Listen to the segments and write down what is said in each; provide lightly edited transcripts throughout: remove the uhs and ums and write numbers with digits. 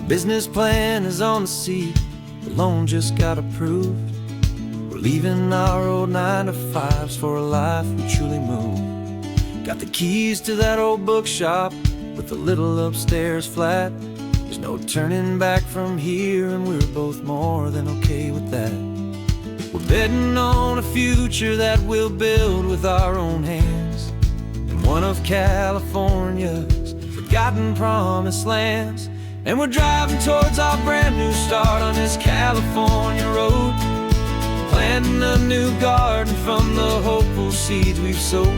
business plan is on the seat, the loan just got approved. We're leaving our old 9-to-5s for a life we truly move. Got the keys to that old bookshop with the little upstairs flat. There's no turning back from here, and we're both more than okay with that. We're betting on a future that we'll build with our own hands, in one of California's forgotten promised lands. And we're driving towards our brand new start on this California road, planting a new garden from the hopeful seeds we've sowed.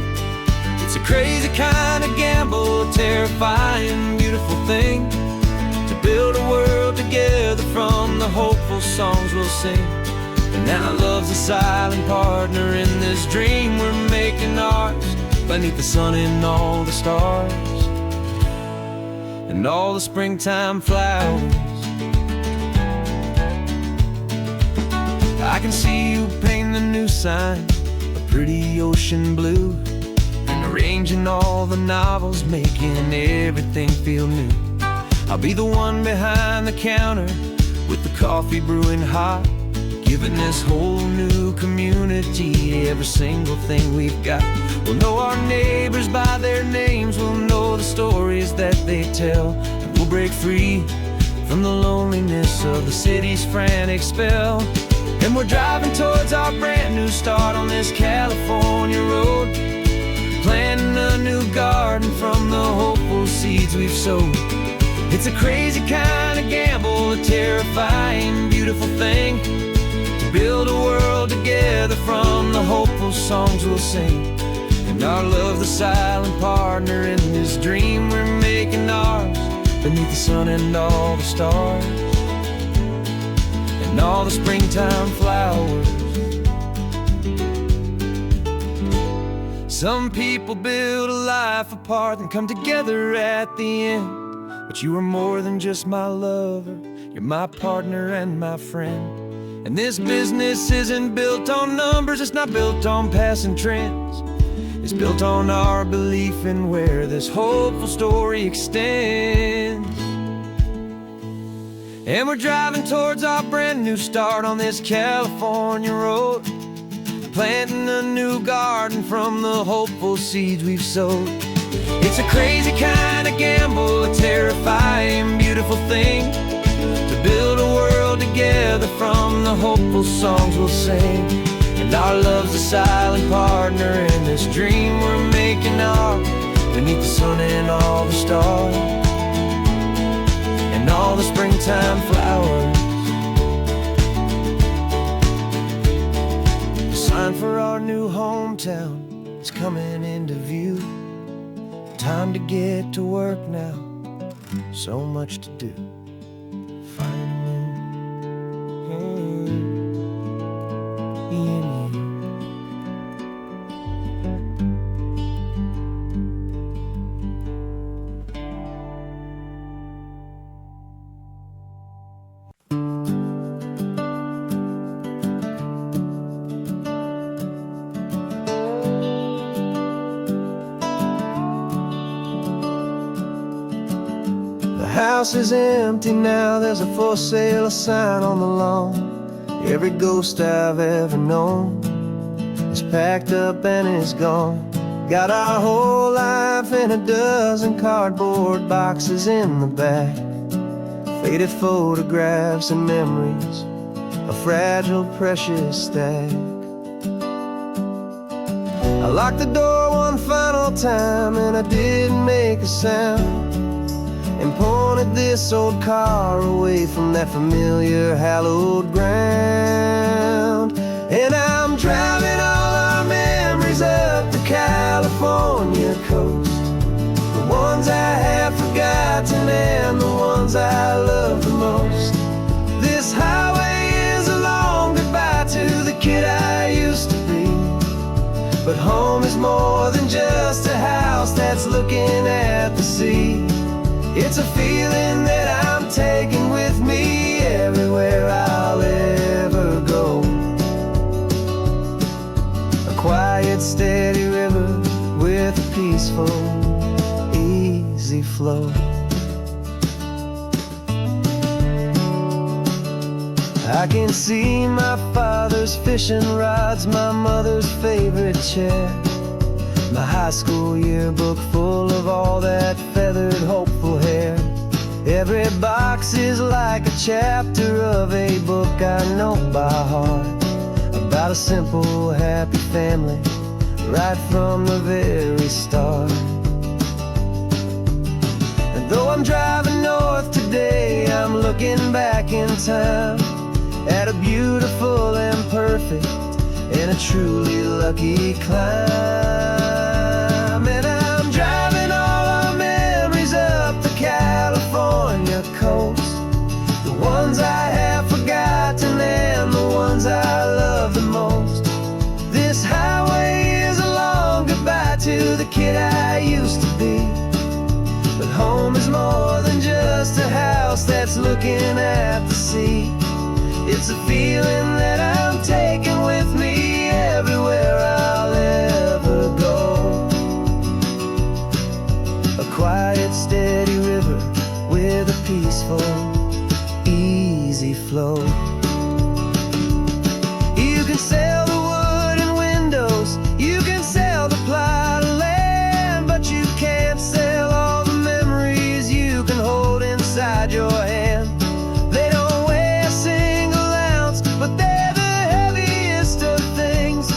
It's a crazy kind of gamble, a terrifying, beautiful thing, to build a world together from the hopeful songs we'll sing. And now love's a silent partner in this dream we're making ours, beneath the sun and all the stars and all the springtime flowers. I can see you painting the new sign a pretty ocean blue, and arranging all the novels, making everything feel new. I'll be the one behind the counter with the coffee brewing hot, giving this whole new community every single thing we've got. We'll know our neighbors by their names, we'll know the stories that they tell, and we'll break free from the loneliness of the city's frantic spell. And we're driving towards our brand new start on this California road, planting a new garden from the hopeful seeds we've sowed. It's a crazy kind of gamble, a terrifying, beautiful thing, to build a world together from the hopeful songs we'll sing. And our love's the silent partner in this dream we're making ours, beneath the sun and all the stars and all the springtime flowers. Some people build a life apart and come together at the end, but you are more than just my lover, you're my partner and my friend. And this business isn't built on numbers, it's not built on passing trends. It's built on our belief in where this hopeful story extends. And we're driving towards our brand new start on this California road, planting a new garden from the hopeful seeds we've sowed. It's a crazy kind of gamble, a terrifying, beautiful thing, to build a world together from the hopeful songs we'll sing. And our love's a silent partner in this dream we're making ours, beneath the sun and all the stars and all the springtime flowers. The sign for our new hometown is coming into view. Time to get to work now, so much to do. The house is empty now, there's a for sale sign on the lawn. Every ghost I've ever known is packed up and is gone. Got our whole life in a dozen cardboard boxes in the back, faded photographs and memories, a fragile, precious stack. I locked the door one final time and I didn't make a sound, and pointed this old car away from that familiar hallowed ground. And I'm driving all our memories up the California coast, the ones I have forgotten and the ones I love the most. This highway is a long goodbye to the kid I used to be, but home is more than just a house that's looking at the sea. It's a feeling that I'm taking with me everywhere I'll ever go. A quiet, steady river with a peaceful, easy flow. I can see my father's fishing rods, my mother's favorite chair, my high school yearbook full of all that feathered, hopeful hair. Every box is like a chapter of a book I know by heart, about a simple, happy family, right from the very start. And though I'm driving north today, I'm looking back in time at a beautiful and perfect and a truly lucky climb. And I'm driving all our memories up the California coast, the ones I have forgotten and the ones I love the most. This highway is a long goodbye to the kid I used to be, but home is more than just a house that's looking at the sea. It's a feeling that I'm taking with me everywhere I'll ever go. A quiet, steady river with a peaceful, easy flow. You can sail the wooden windows, you can sail the plot of land, but you can't sail all the memories you can hold inside your hand. They don't weigh a single ounce, but they're the heaviest of things,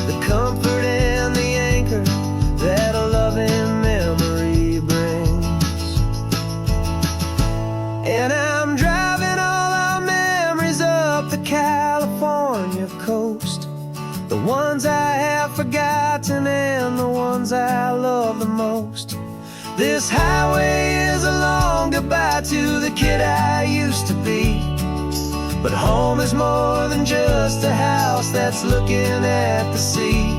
the comfort and the anchor that a loving memory brings. And I'm driving all our memories up the California coast, the ones I have forgotten and the ones I love the most. This highway is a long goodbye to the kid I used to be, but home is more than just a house that's looking at the sea.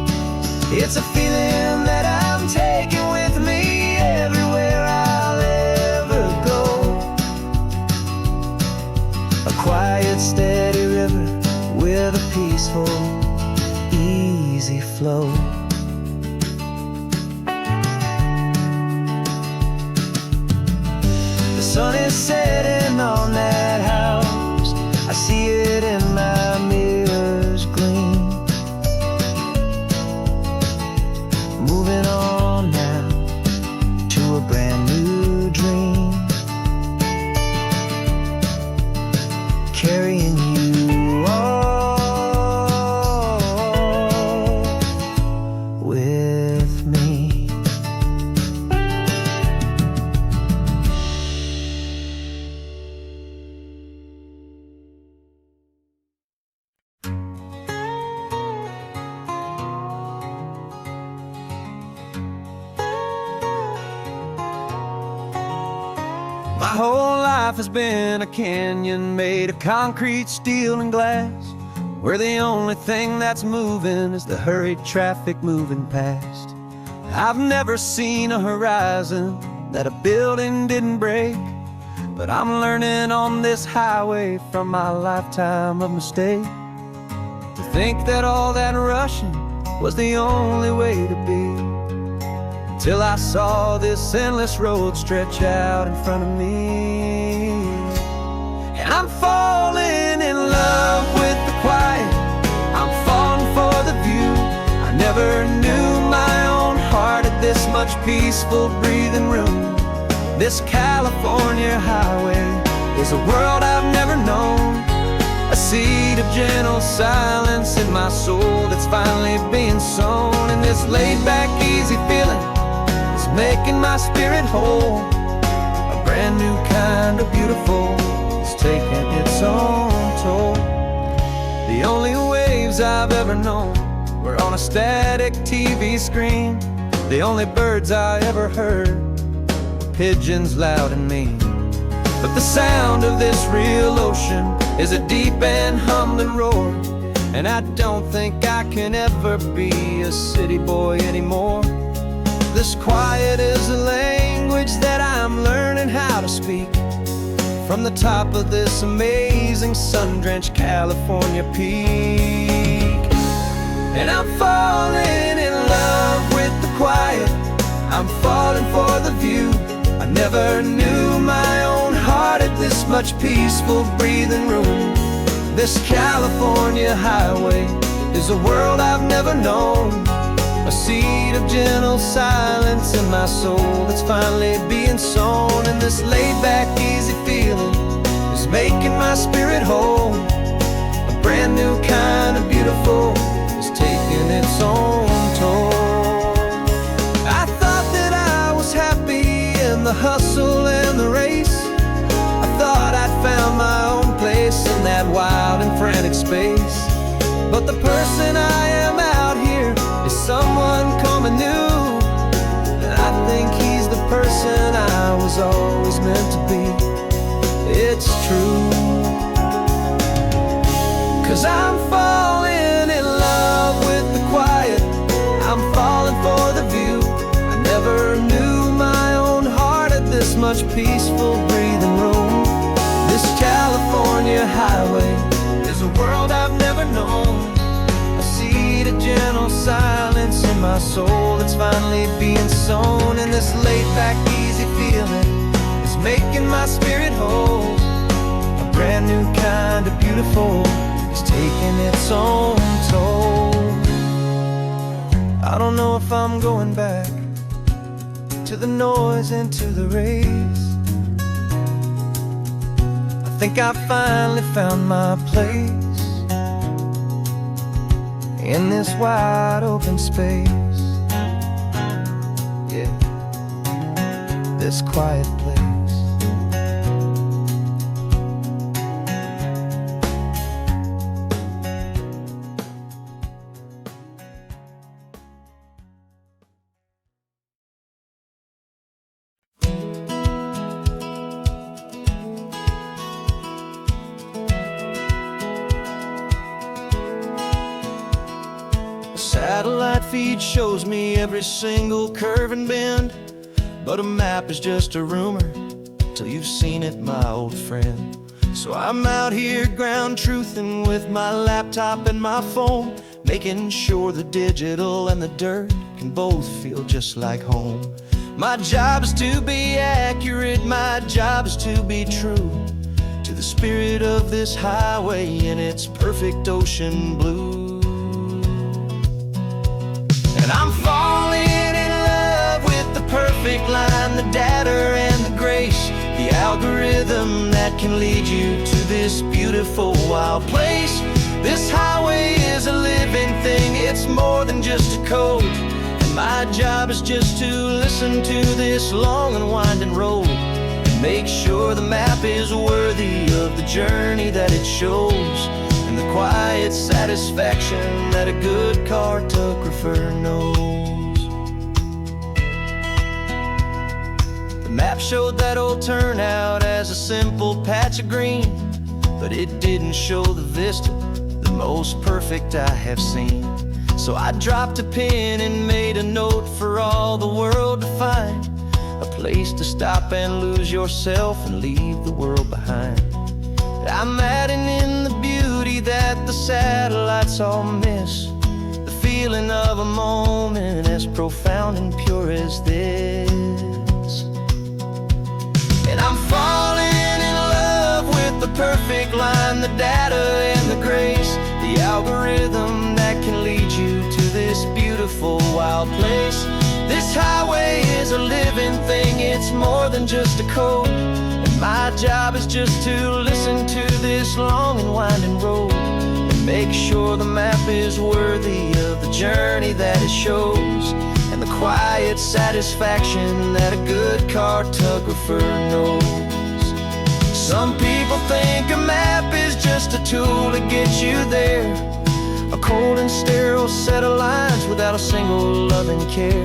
It's a feeling that I'm taking with me everywhere I'll ever go. A quiet, steady river with a peaceful, easy flow. The sun is setting on that house, I see it in my mirror's gleam. Moving on now to a brand new dream, carrying you all with me. My whole life has been a canyon made of concrete, steel, and glass, where the only thing that's moving is the hurried traffic moving past. I've never seen a horizon that a building didn't break, but I'm learning on this highway from my lifetime of mistake to think that all that rushing was the only way to be, till I saw this endless road stretch out in front of me. And I'm falling in love with the quiet, I'm falling for the view. I never knew my own heart had this much peaceful breathing room. This California highway is a world I've never known, a seed of gentle silence in my soul that's finally being sown. And this laid-back, easy feeling making my spirit whole, a brand new kind of beautiful is taking its own toll. The only waves I've ever known were on a static TV screen. The only birds I ever heard were pigeons loud and mean. But the sound of this real ocean is a deep and humbling roar, and I don't think I can ever be a city boy anymore. This quiet is a language that I'm learning how to speak from the top of this amazing sun-drenched California peak. And I'm falling in love with the quiet, I'm falling for the view. I never knew my own heart had this much peaceful breathing room. This California highway is a world I've never known, a seed of gentle silence in my soul that's finally being sown. And this laid-back, easy feeling is making my spirit whole. A brand new kind of beautiful is taking its own toll. I thought that I was happy in the hustle and the race. I thought I'd found my own place in that wild and frantic space. But the person I am out here is someone coming new, and I think he's the person I was always meant to be. It's true, 'cause I'm falling in love with the quiet. I'm falling for the view. I never knew my own heart had this much peaceful breathing room. This California highway is a world I've never known, a seed of gentle silence in my soul that's finally being sown. And this laid-back, easy feeling is making my spirit whole. A brand new kind of beautiful is taking its own toll. I don't know if I'm going back to the noise and to the race. I think I finally found my place in this wide open space. Yeah, this quiet place. Satellite feed shows me every single curve and bend, but a map is just a rumor till you've seen it, my old friend. So I'm out here ground truthing with my laptop and my phone, making sure the digital and the dirt can both feel just like home. My job is to be accurate, my job is to be true to the spirit of this highway in its perfect ocean blue. And I'm falling in love with the perfect line, the data and the grace, the algorithm that can lead you to this beautiful wild place. This highway is a living thing, it's more than just a code. And my job is just to listen to this long and winding road and make sure the map is worthy of the journey that it shows, and the quiet satisfaction that a good cartographer knows. The map showed that old turnout as a simple patch of green, but it didn't show the vista, the most perfect I have seen. So I dropped a pin and made a note for all the world to find, a place to stop and lose yourself and leave the world behind. I'm adding in the beauty that the satellites all miss, the feeling of a moment as profound and pure as this. And I'm falling in love with the perfect line, the data and the grace, the algorithm that can lead you to this beautiful wild place. This highway is a living thing, it's more than just a code. My job is just to listen to this long and winding road and make sure the map is worthy of the journey that it shows, and the quiet satisfaction that a good cartographer knows. Some people think a map is just a tool to get you there, a cold and sterile set of lines without a single loving care.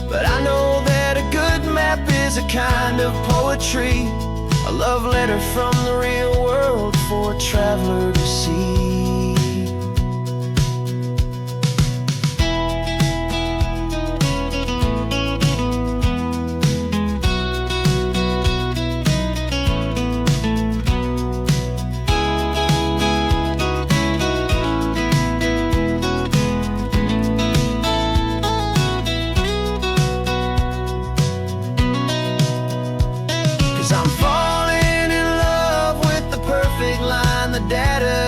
But I know that a good map is a kind of poetry, a love letter from the real world for a traveler to see. I'm falling in love with the perfect line, the data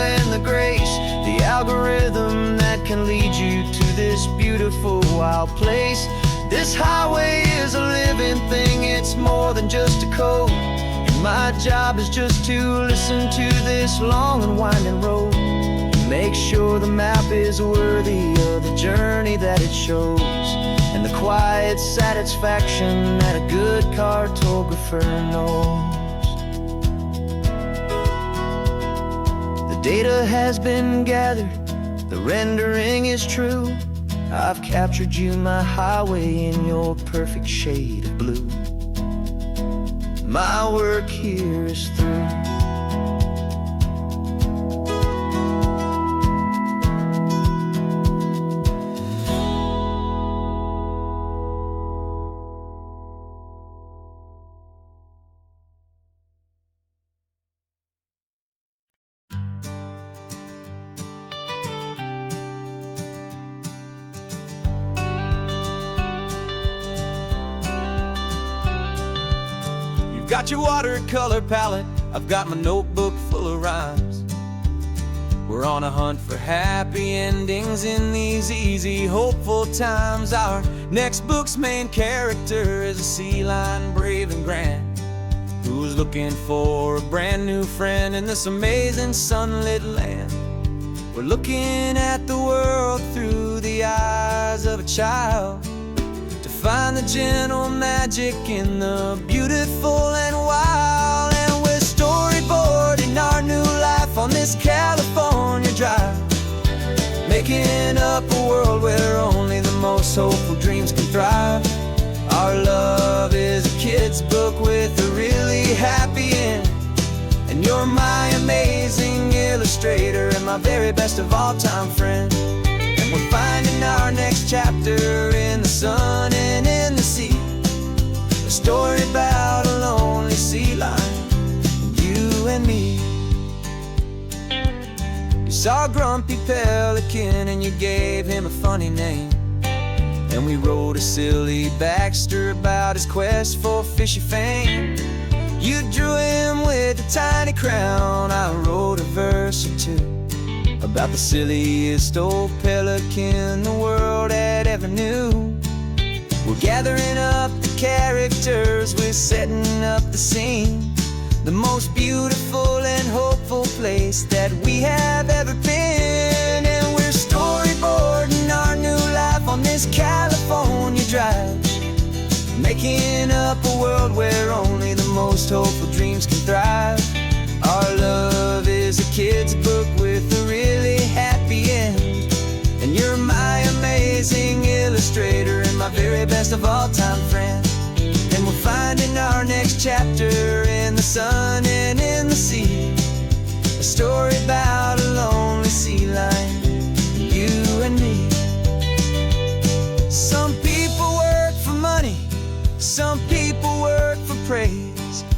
rhythm that can lead you to this beautiful wild place. This highway is a living thing, it's more than just a code. And my job is just to listen to this long and winding road, and make sure the map is worthy of the journey that it shows, and the quiet satisfaction that a good cartographer knows. The data has been gathered, the rendering is true. I've captured you, my highway, in your perfect shade of blue. My work here is through. Got your watercolor palette, I've got my notebook full of rhymes. We're on a hunt for happy endings in these easy, hopeful times. Our next book's main character is a sea lion, brave and grand, who's looking for a brand new friend in this amazing sunlit land. We're looking at the world through the eyes of a child, find the gentle magic in the beautiful and wild. And we're storyboarding our new life on this California drive, making up a world where only the most hopeful dreams can thrive. Our love is a kid's book with a really happy end, and you're my amazing illustrator and my very best of all-time friend. We're finding our next chapter in the sun and in the sea, a story about a lonely sea lion, you and me. You saw a grumpy pelican and you gave him a funny name, and we wrote a silly Baxter about his quest for fishy fame. You drew him with a tiny crown, I wrote a verse or two about the silliest old pelican the world had ever knew. We're gathering up the characters, we're setting up the scene, the most beautiful and hopeful place that we have ever been. And we're storyboarding our new life on this California drive, making up a world where only the most hopeful dreams can thrive. Our love is a kid's book with a really happy end, and you're my amazing illustrator and my very best of all-time friend. And we're finding our next chapter in the sun and in the sea, a story about a lonely sea lion, you and me. Some people work for money, some people work for praise.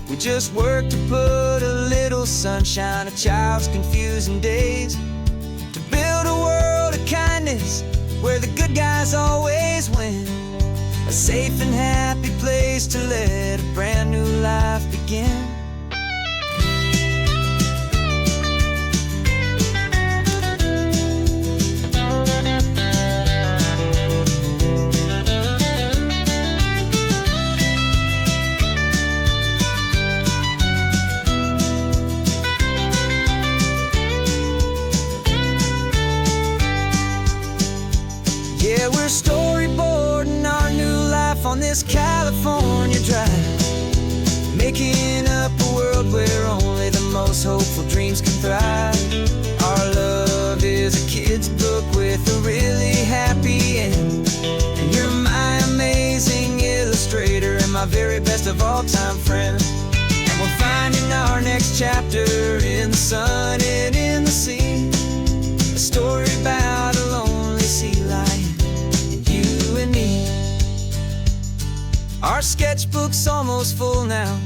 We just work to put a little sunshine in a child's confusing days, to build a world of kindness where the good guys always win, a safe and happy place to let a brand new life begin. Yeah, we're storyboarding our new life on this California drive, making up a world where only the most hopeful dreams can thrive. Our love is a kid's book with a really happy end, and you're my amazing illustrator and my very best of all-time friend. And we're finding our next chapter in the sun and in the sea, a story about a lonely sea lion, you and me. Our sketchbook's almost full now,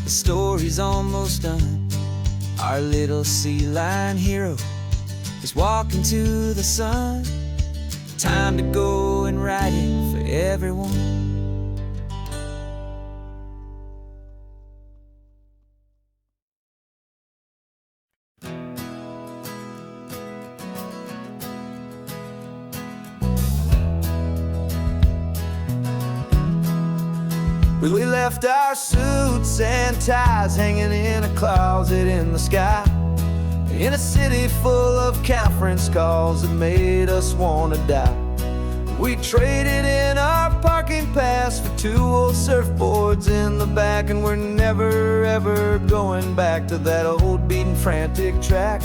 the story's almost done. Our little sea lion hero is walking to the sun. Time to go and write it for everyone. We left our suits and ties hanging in a closet in the sky, in a city full of conference calls that made us wanna die. We traded in our parking pass for 2 old surfboards in the back, and we're never ever going back to that old beaten frantic track.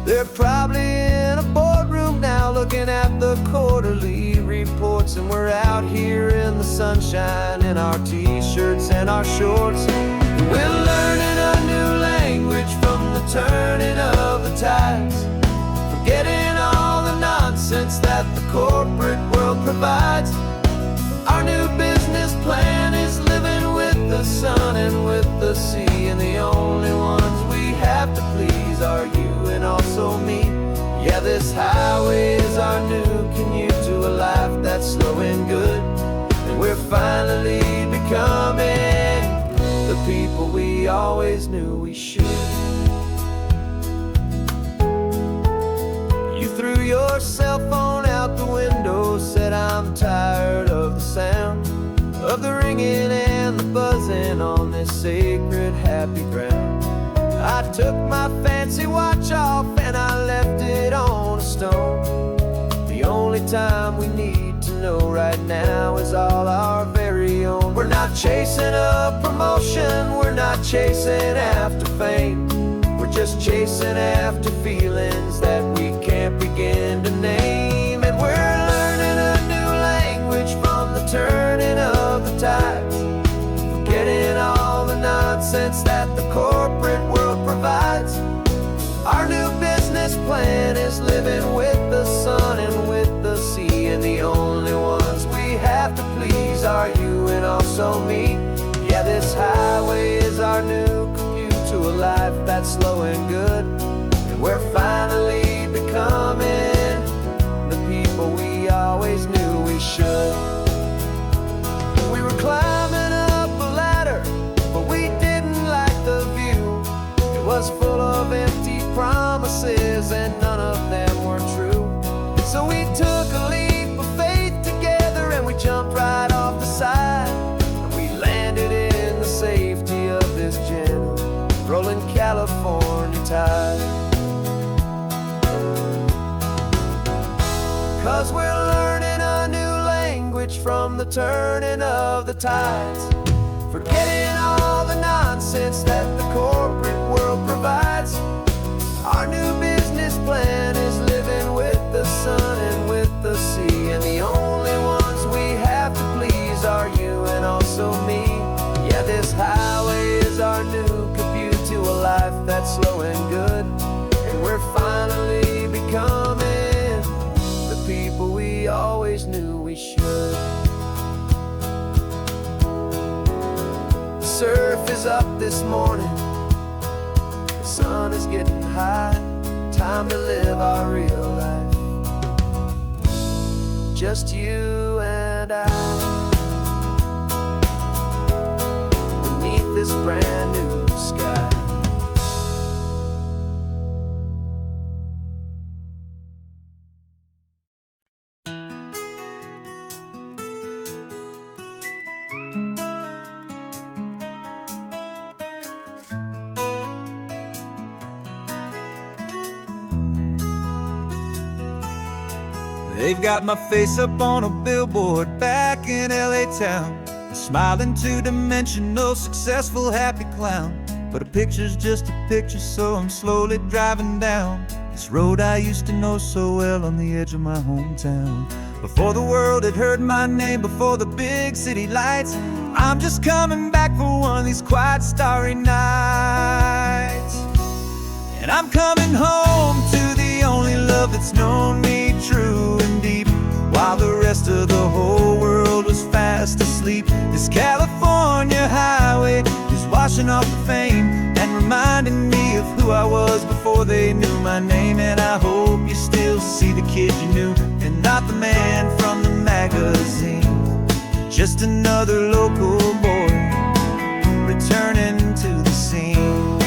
They're probably in a boardroom now looking at the quarterly reports, and we're out here in the sunshine in our t-shirts and our shorts. We're learning a new language from the turning of the tides, forgetting all the nonsense that the corporate world provides. Our new business plan is living with the sun and with the sea, and the only ones we have to please are you and also me. Yeah, this highway is our new commute to a life that's slow and good, and we're finally becoming the people we always knew we should. You threw your cell phone out the window, said I'm tired of the sound of the ringing and the buzzing on this sacred happy ground. I took my fancy watch off and I left it on a stone. The only time we need to know right now is all our very own. We're not chasing a promotion, we're not chasing after fame. We're just chasing after feelings that we can't begin to name. And we're learning a new language from the turning of the tides, forgetting all the nonsense that the corporate world provides. Our new business plan is living with the sun and with the sea, and the only ones we have to please are you and also me. Yeah, this highway is our new commute to a life that's slow and good, and we're finally becoming the people we always knew we should. We were climbing up a ladder, but we didn't like the view. It was full of empty promises and none of them were true. So we took a leap of faith together and we jumped right off the side, and we landed in the safety of this gentle rolling California tide. 'Cause we're learning a new language from the turning of the tides, forgetting all the nonsense that the corporate world provides. Our new business plan is living with the sun and with the sea, and the only ones we have to please are you and also me. Yeah, this highway is our new commute to a life that's slow and good, and we're finally becoming the people we always knew we should. The surf is up this morning, the sun is getting high, time to live our real life, just you and I, beneath this brand new sky. They've got my face up on a billboard back in LA town, a smiling two-dimensional, successful, happy clown. But a picture's just a picture, so I'm slowly driving down this road I used to know so well on the edge of my hometown. Before the world had heard my name, before the big city lights, I'm just coming back for one of these quiet, starry nights. And I'm coming home to the only love that's known me true and deep, while the rest of the whole world was fast asleep. This California highway is washing off the fame and reminding me of who I was before they knew my name. And I hope you still see the kid you knew and not the man from the magazine, just another local boy returning to the scene.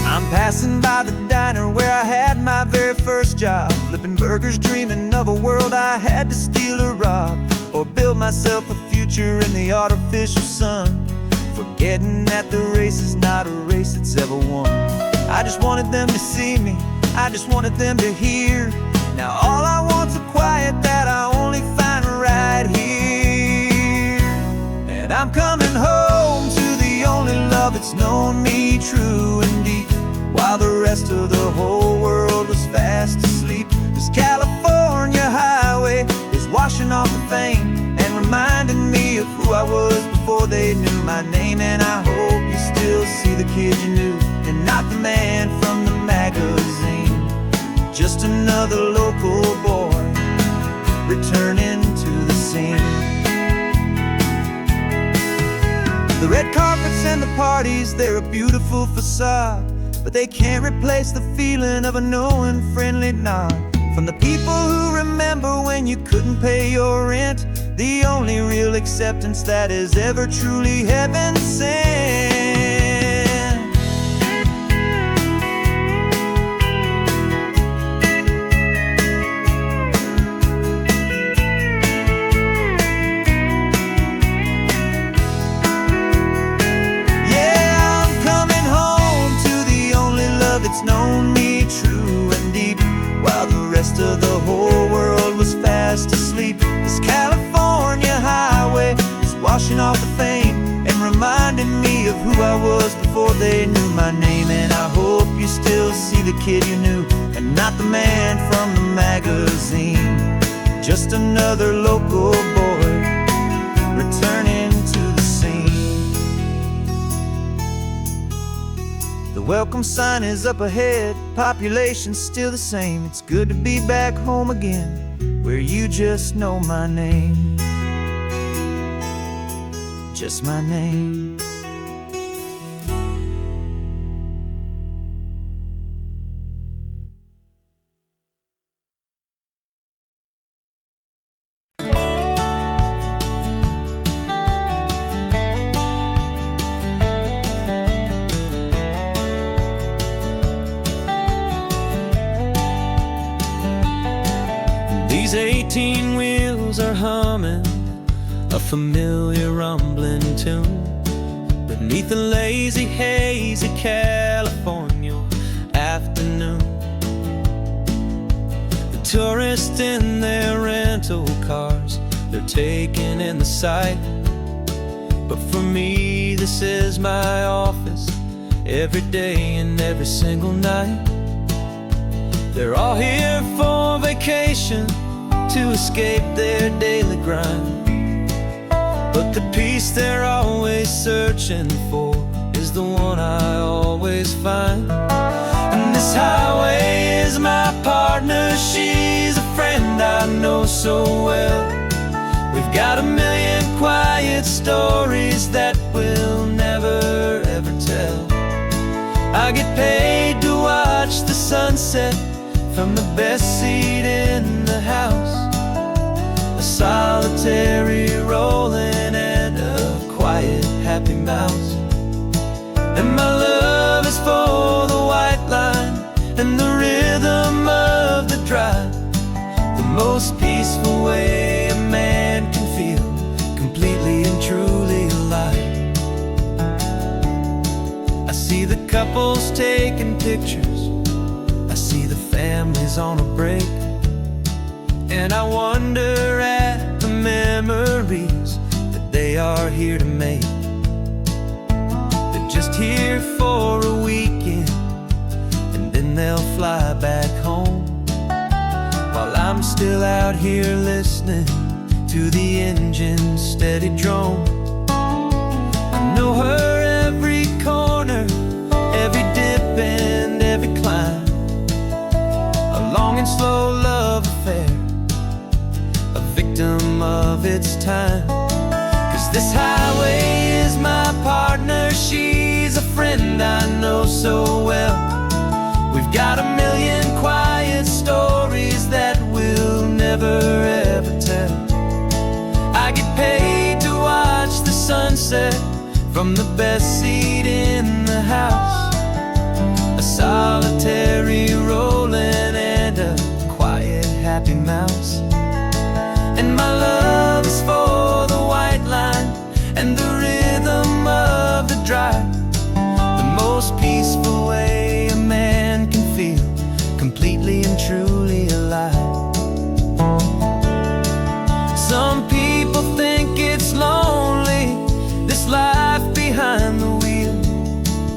I'm passing by the diner where I had my very first job, flipping burgers, dreaming of a world I had to steal or rob, or build myself a future in the artificial sun, forgetting that the race is not a race that's ever won. I just wanted them to see me, I just wanted them to hear. Now all I want's a quiet that I only find right here. And I'm coming home to the only love that's known me true and deep, while the rest of the whole world was fast asleep. This California highway is washing off the fame and reminding me of who I was before they knew my name. And I hope you still see the kid you knew, and not the man from the magazine. Just another local boy returning to the scene. The red carpets and the parties, they're a beautiful facade, but they can't replace the feeling of a knowing friendly nod from the people who remember when you couldn't pay your rent. The only real acceptance that is ever truly heaven sent. It's known me true and deep, while the rest of the whole world was fast asleep. This California highway is washing off the fame and reminding me of who I was before they knew my name. And I hope you still see the kid you knew, and not the man from the magazine. Just another local boy returning to the scene. The welcome sign is up ahead, population's still the same. It's good to be back home again, where you just know my name. Just my name. These 18 wheels are humming a familiar rumbling tune beneath a lazy, hazy California afternoon. The tourists in their rental cars, they're taking in the sight. But for me, this is my office, every day and every single night. They're all here for vacation, to escape their daily grind. But the peace they're always searching for is the one I always find. And this highway is my partner, she's a friend I know so well. We've got a million quiet stories that we'll never ever tell. I get paid to watch the sunset from the best seat in the house, a solitary rolling and a quiet happy mouse. And my love is for the white line and the rhythm of the drive, the most peaceful way a man can feel completely and truly alive. I see the couples taking pictures, I see the families on a break, and I wonder at the memories that they are here to make. They're just here for a weekend, and then they'll fly back home, while I'm still out here listening to the engine's steady drone. I know her every corner, every dip and every climb, a long and slow love affair, a victim of its time. 'Cause this highway is my partner, she's a friend I know so well. We've got a million quiet stories that we'll never ever tell. I get paid to watch the sunset from the best seat in the house, a solitary rolling and a quiet happy mouse. And my love is for and truly alive. Some people think it's lonely, this life behind the wheel,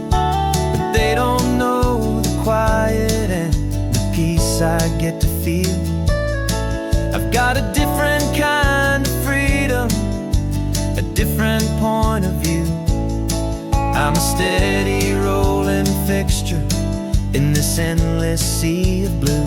but they don't know the quiet and the peace I get to feel. I've got a different kind of freedom, a different point of view. I'm a steady rolling fixture in this endless sea of blue.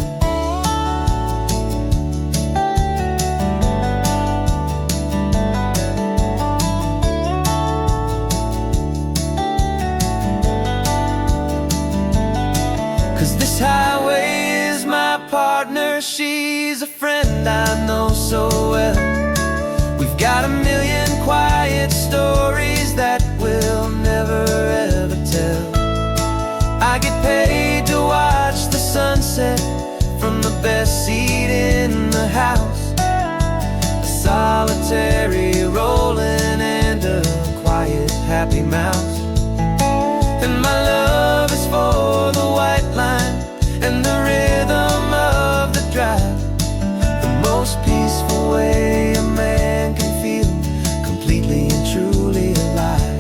Cause this highway is my partner, she's a friend I know so well. We've got a million quiet stories that we'll never ever tell. I get paid to watch the sunset from the best seat in the house. A solitary rolling and a quiet happy mouse. And my love is for the white line and the rhythm of the drive. The most peaceful way a man can feel completely and truly alive.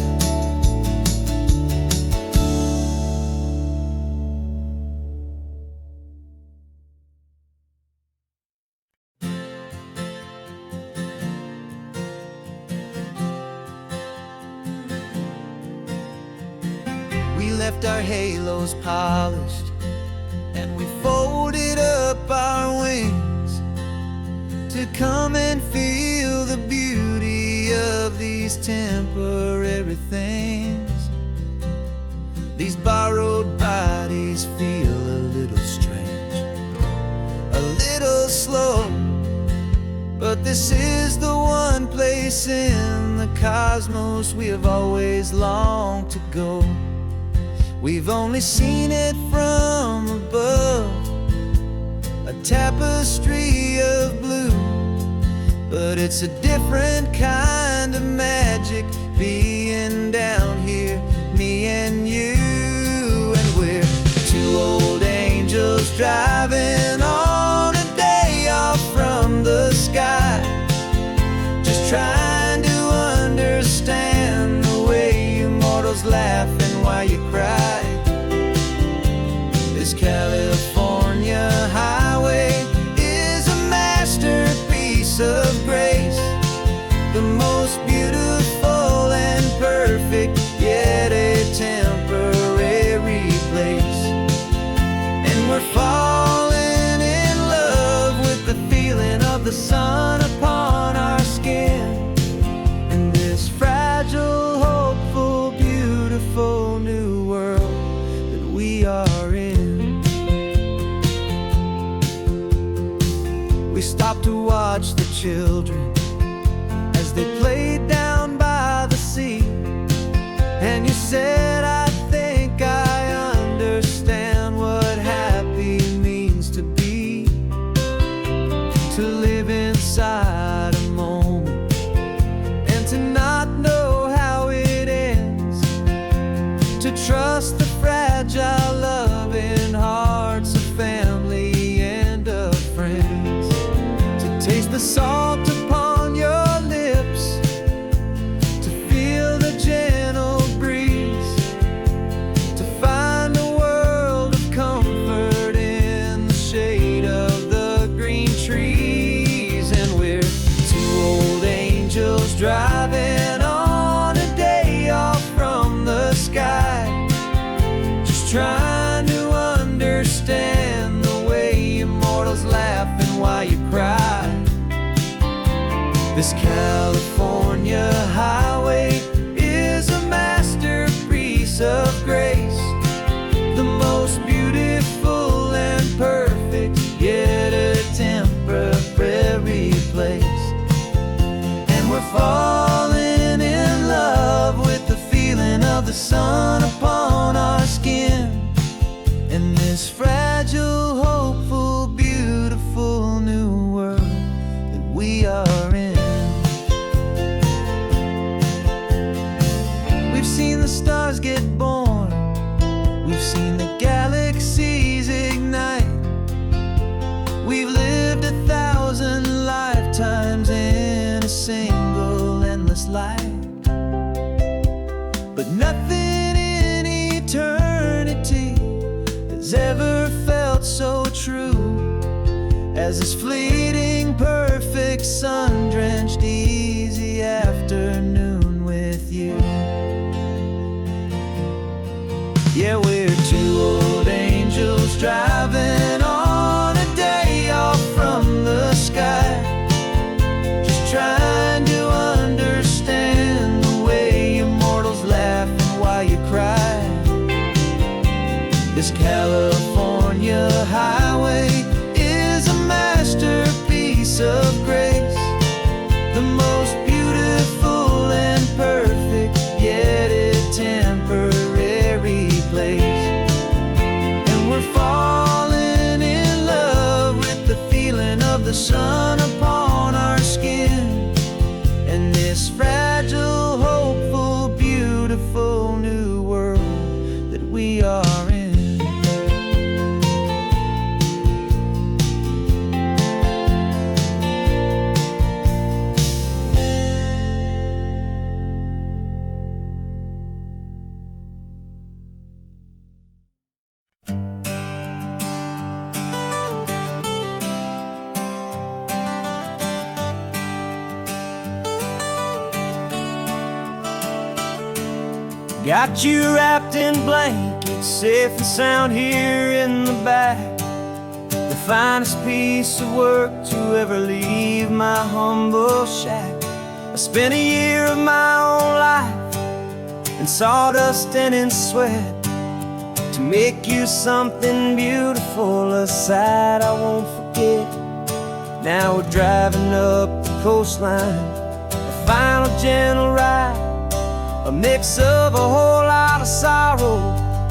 We left our halos polished and we folded up our wings to come and feel the beauty of these temporary things. These borrowed bodies feel a little strange, a little slow, but this is the one place in the cosmos we have always longed to go. We've only seen it from above, a tapestry of blue, but it's a different kind of magic being down here, me and you. And we're two old angels driving on a day off from the sky, just trying to understand the way you mortals laugh and why you cry. This California highway is a masterpiece of grace, the most beautiful and perfect, yet a temporary place. And we're falling in love with the feeling of the sun upon our skin, in this fragile, hopeful, beautiful new world that we are in. We stopped to watch the children as they played down by the sea, and you said, I think I understand what happy means to be, to live inside a moment and to not know how it ends, to trust the fragile loving hearts of family and of friends, to taste the salt upon your lips, to feel the gentle breeze, to find a world of comfort in the shade of the green trees. And we're two old angels driving on a day off from the sky, just trying to understand the way immortals laugh and why you cry. This California highway is a masterpiece of grace, the most beautiful and perfect, yet a temporary place. And we're falling in love with the feeling of the sun upon our skin, in this fragile, hopeful, beautiful new world that we are in. We've lived 1,000 lifetimes in a single endless life, but nothing in eternity has ever felt so true as this fleeting, perfect, sun-drenched, easy afternoon with you. Yeah, we're two old angels driving on a day off from the sky, just trying to understand the way you mortals laugh and why you cry. This California highway is a masterpiece of grace, the most beautiful and perfect, yet a temporary place. And we're falling in love with the feeling of the sun upon our skin, and this fragile, hopeful, beautiful new world that we are in. Got you wrapped in blankets, safe and sound here in the back. The finest piece of work to ever leave my humble shack. I spent a year of my own life in sawdust and in sweat to make you something beautiful, a sight I won't forget. Now we're driving up the coastline, a final gentle ride, a mix of a whole lot of sorrow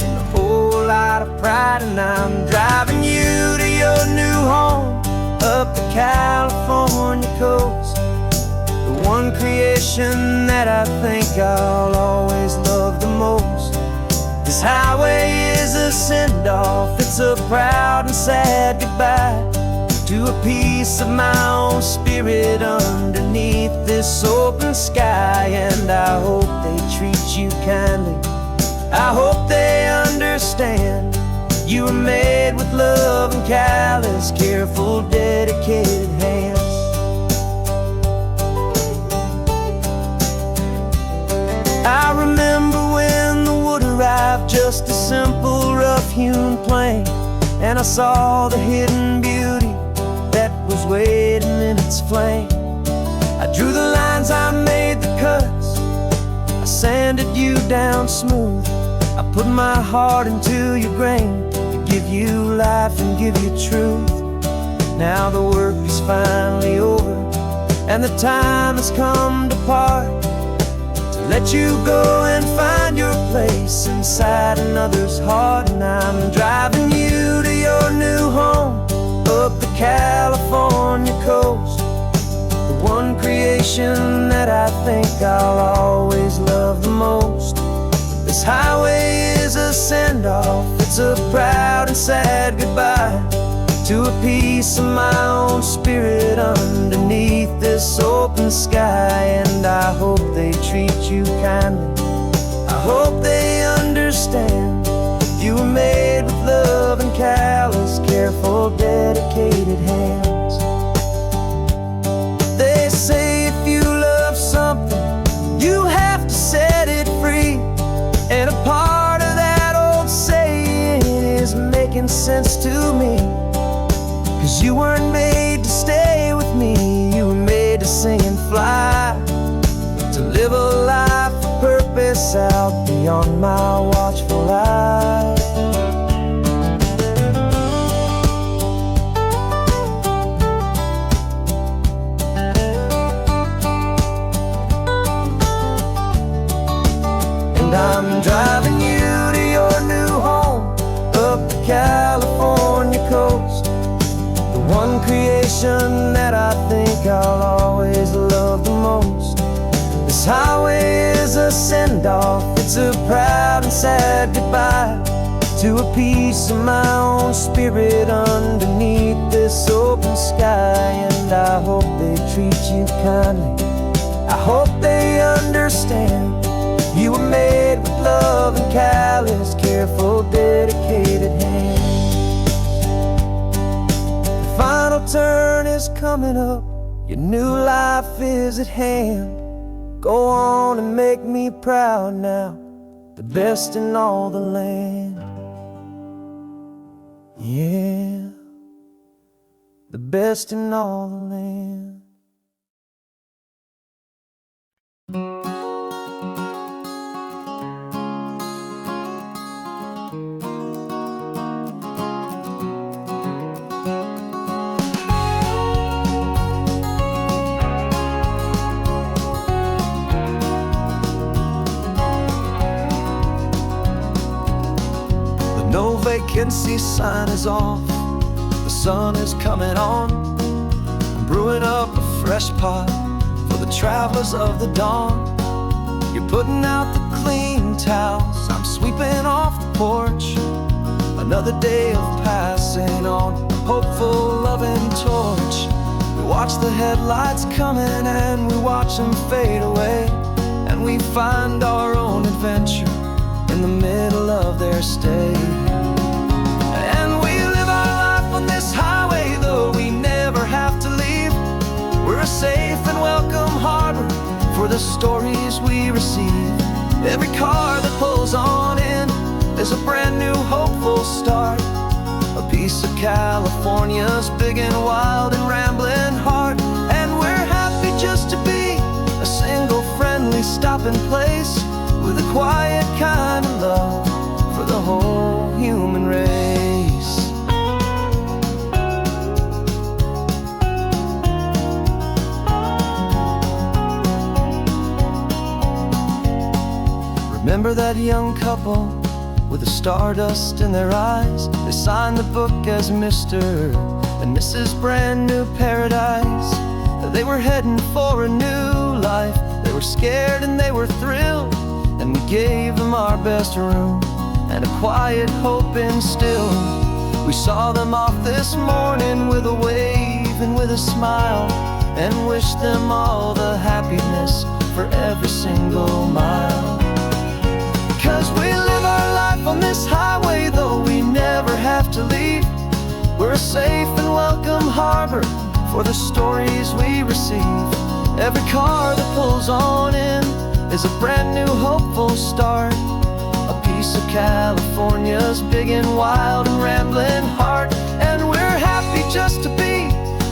and a whole lot of pride. And I'm driving you to your new home up the California coast, the one creation that I think I'll always love the most. This highway is a send-off, it's a proud and sad goodbye to a piece of my own spirit underneath this open sky. And I hope they treat you kindly, I hope they understand you were made with love and callous, careful, dedicated hands. I remember when the wood arrived, just a simple rough-hewn plank, and I saw the hidden beauty that was waiting in its flame. I drew the lines, I made the cuts, I sanded you down smooth. I put my heart into your grain to give you life and give you truth. Now the work is finally over, and the time has come to part, to let you go and find your place inside another's heart. And I'm driving you to your new home up the California coast, the one creation that I think I'll always love the most. This highway is a send-off, it's a proud and sad goodbye to a piece of my own spirit underneath this open sky. And I hope they treat you kindly, I hope they understand you were made with love and callous, careful, dedicated hands. They say if you love something, you have to set it free, and a part of that old saying is making sense to me. 'Cause you weren't made to stay with me, you were made to sing and fly, to live a life of purpose out beyond my watchful eye. And I'm driving you to your new home up the California coast, the one creation that I think I'll always love the most. This highway is a send-off, it's a proud and sad goodbye to a piece of my own spirit underneath this open kindly. I hope they understand you were made with love and callous, careful, dedicated hands. The final turn is coming up, your new life is at hand. Go on and make me proud now, the best in all the land. Yeah, the best in all the land. No vacancy sign is off, the sun is coming on. I'm brewing up a fresh pot for the travelers of the dawn. You're putting out the clean towels, I'm sweeping off the porch. Another day of passing on, a hopeful, loving torch. We watch the headlights coming and we watch them fade away, and we find our own adventure in the middle of their stay. And we live our life on this highway, though we never have to leave. We're a safe and welcome harbor for the stories we receive. Every car that pulls on in is a brand new hopeful start, a piece of California's big and wild and rambling heart. And we're happy just to be a single friendly stopping place, with a quiet kind of love for the whole human race. Remember that young couple with the stardust in their eyes? They signed the book as Mr. and Mrs. Brand New Paradise. They were heading for a new life. They were scared and they were thrilled, and we gave them our best room and a quiet hope instilled. We saw them off this morning with a wave and with a smile, and wished them all the happiness for every single mile. 'Cause we live our life on this highway, though we never have to leave. We're a safe and welcome harbor for the stories we receive. Every car that pulls on in is a brand new hopeful start, a piece of California's big and wild and rambling heart. And we're happy just to be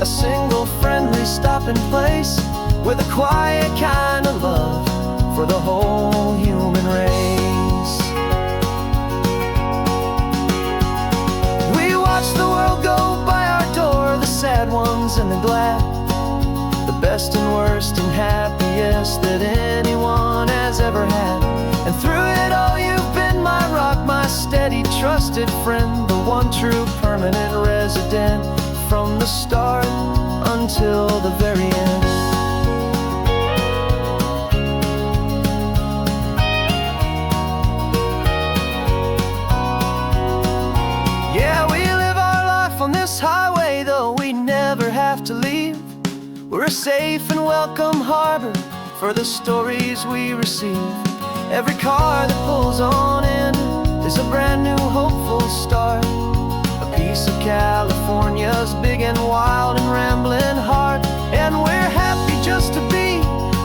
a single friendly stopping place, with a quiet kind of love for the whole human race. We watch the world go by our door, the sad ones and the glad, the best and worst and happiest that anyone has ever had. And through it all you've been my rock, my steady trusted friend, the one true permanent resident, from the start until the very end. Yeah, we live our life on this highway, though we never have to leave. We're a safe and welcome harbor for the stories we receive. Every car that pulls on in is a brand new hopeful start, a piece of California's big and wild and rambling heart. And we're happy just to be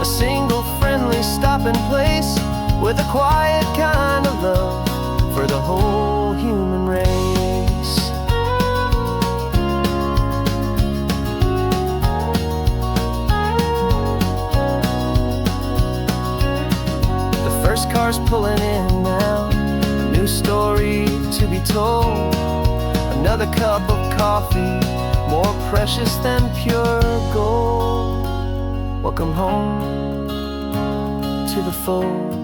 a single friendly stopping place, with a quiet kind of love for the whole human race. Cars pulling in now, a new story to be told. Another cup of coffee, more precious than pure gold. Welcome home to the fold.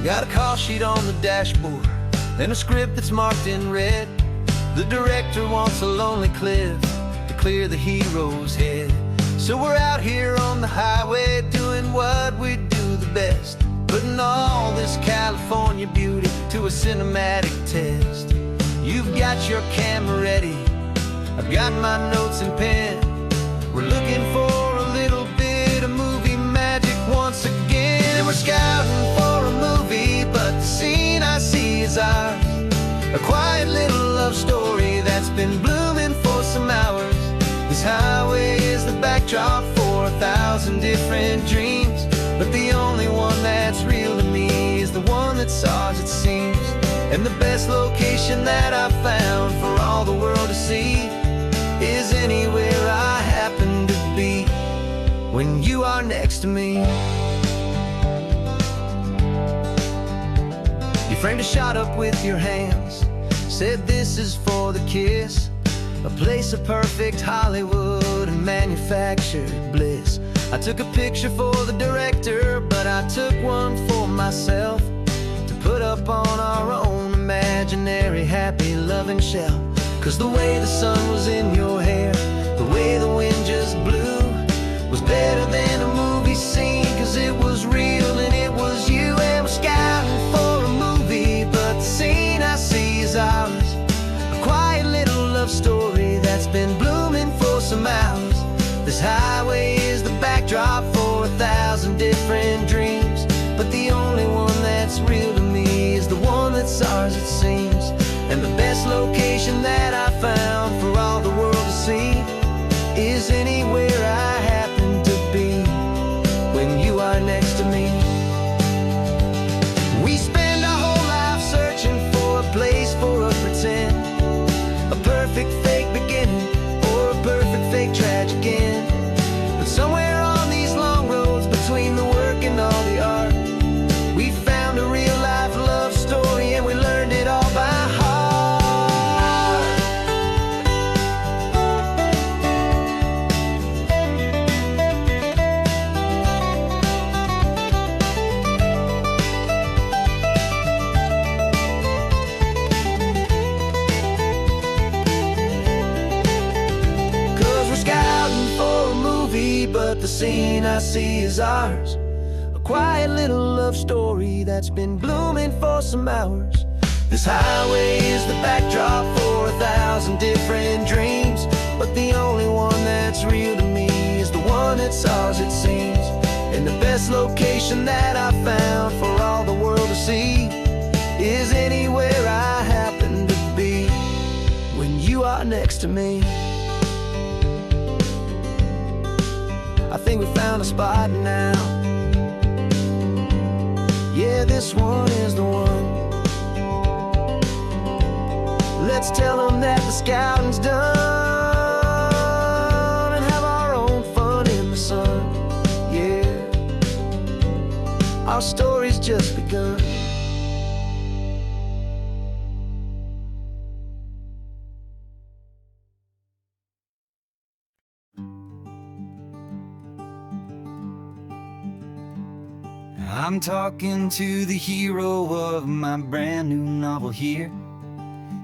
Got a call sheet on the dashboard and a script that's marked in red. The director wants a lonely cliff to clear the hero's head. So we're out here on the highway doing what we do the best, putting all this California beauty to a cinematic test. You've got your camera ready, I've got my notes and pen. We're looking for a little bit of movie magic once again. And we're scouting for a movie, but the scene I see is ours. A quiet little love story that's been blooming for some hours. This highway is the backdrop for 1,000 different dreams, but the only one that's real to me is the one that's ours, it seems. And the best location that I've found for all the world to see is anywhere I happen to be when you are next to me. You framed a shot up with your hands, said this is for the kiss, a place of perfect Hollywood and manufactured bliss. I took a picture for the director, but I took one for myself to put up on our own imaginary happy loving shelf. 'Cause the way the sun was in your hair, the way the wind just blew, was better than a movie scene, 'cause it was real and it was you. And we're scouting for a movie, but the scene I see is ours. A quiet little love story that's been blooming for some hours. This highway is the backdrop for 1,000 different dreams, but the only one that's real to me is the one that's ours, it seems. And the best location that I found for all the world to see is anywhere I happen to be when you are next to me. We spend our whole life searching for a place for a pretend, a perfect fake beginning or a perfect fake tragic end. But somewhere on these long roads between the work and all the art, we found a real life love story, and we learned it all by heart. 'Cause we're scouting for a movie, but the scene I see is ours. A quiet little love story that's been blooming for some hours. This highway is the backdrop for 1,000 different dreams, but the only one that's real to me is the one that's ours, it seems. And the best location that I found for all the world to see is anywhere I happen to be when you are next to me. I think we found a spot now. Yeah, this one is the one. Let's tell them that the scouting's done and have our own fun in the sun. Yeah, our story's just begun. I'm talking to the hero of my brand new novel here.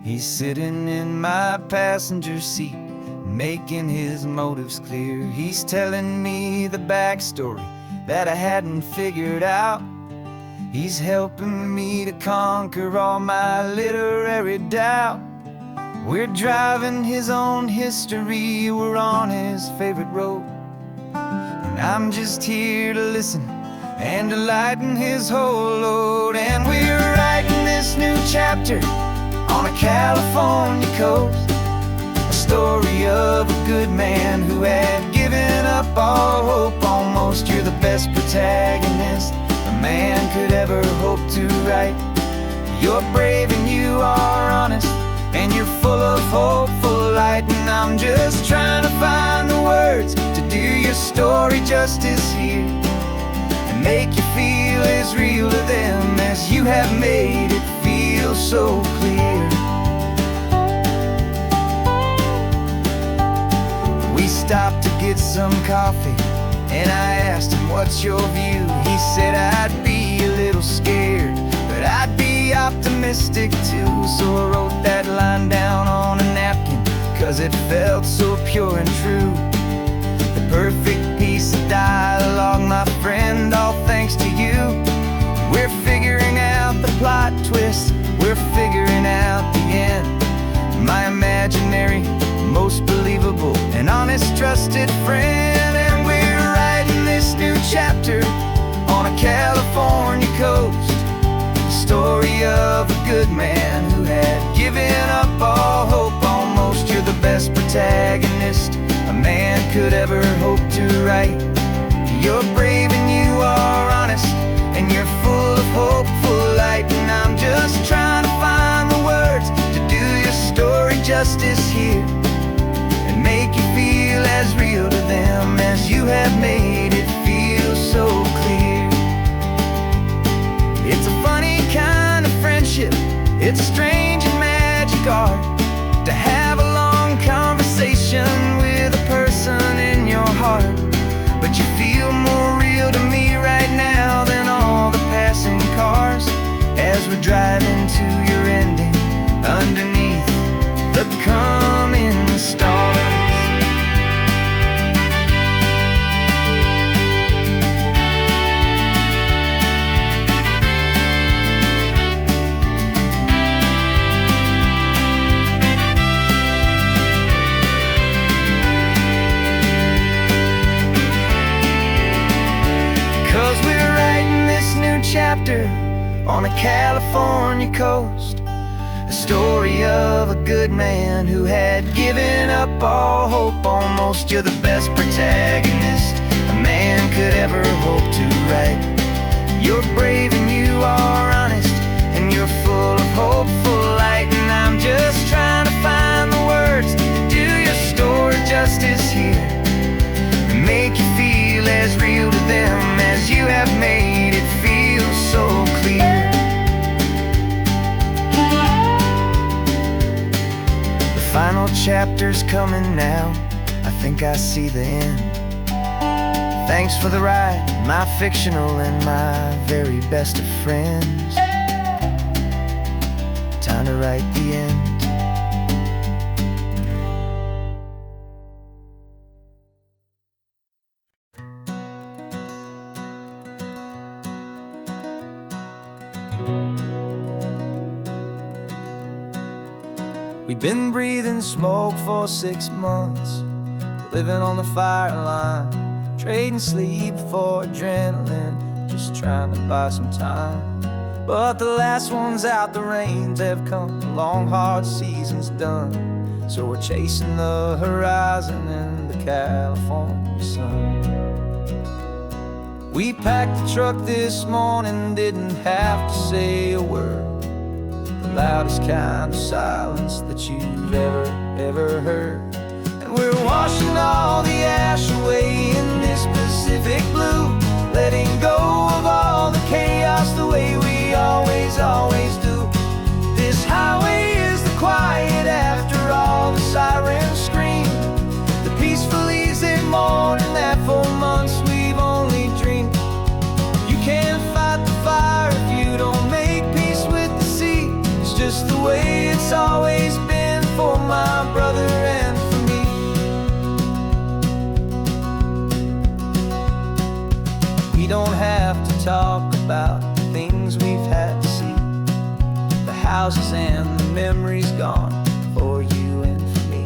He's sitting in my passenger seat, making his motives clear. He's telling me the backstory that I hadn't figured out. He's helping me to conquer all my literary doubt. We're driving his own history, we're on his favorite road, and I'm just here to listen and to lighten his whole load. And we're writing this new chapter on a California coast, a story of a good man who had given up all hope almost. You're the best protagonist a man could ever hope to write. You're brave and you are honest, and you're full of hopeful light. And I'm just trying to find the words to do your story justice here, and make you feel as real to them as you have made it feel so clear. We stopped to get some coffee, and I asked him, what's your view? He said, I'd be a little scared, but I'd be optimistic too. So I wrote that line down on a 'cause it felt so pure and true. The perfect piece of dialogue, my friend, all thanks to you. We're figuring out the plot twist, we're figuring out the end. My imaginary, most believable and honest trusted friend. And we're writing this new chapter on a California coast, the story of a good man who had given up all hope almost. You're the best protagonist a man could ever hope to write. You're brave and you are honest, and you're full of hopeful light. And I'm just trying to find the words to do your story justice here, and make you feel as real to them as you have made it feel so clear. It's a funny kind of friendship, it's strange and magic art to have a long conversation with a person in your heart. But you feel more real to me right now than all the passing cars, as we're driving to your ending underneath the coming stars. 'Cause we're writing this new chapter on a California coast, a story of a good man who had given up all hope almost. You're the best protagonist a man could ever hope to write. You're brave and you are honest, and you're full of hopeful light. And I'm just trying to find the words to do your story justice here, and make you feel as real to them as you have made it feel so clear. The final chapter's coming now, I think I see the end. Thanks for the ride, my fictional and my very best of friends. Time to write the end. We've been breathing smoke for 6 months, living on the fire line, trading sleep for adrenaline, just trying to buy some time. But the last one's out, the rains have come, the long hard season's done. So we're chasing the horizon in the California sun. We packed the truck this morning, didn't have to say a word, the loudest kind of silence that you've ever heard. And we're washing all the ash away in this Pacific blue, letting go of all the chaos the way we always do. This highway is the quiet after all the sirens scream, the peaceful easy morning that for months we've only dreamed. You can't fight the fire if you don't make peace with the sea. It's just the way it's always been for my brother and for me. We don't have to talk about the things we've had to see, the houses and the memories gone for you and for me.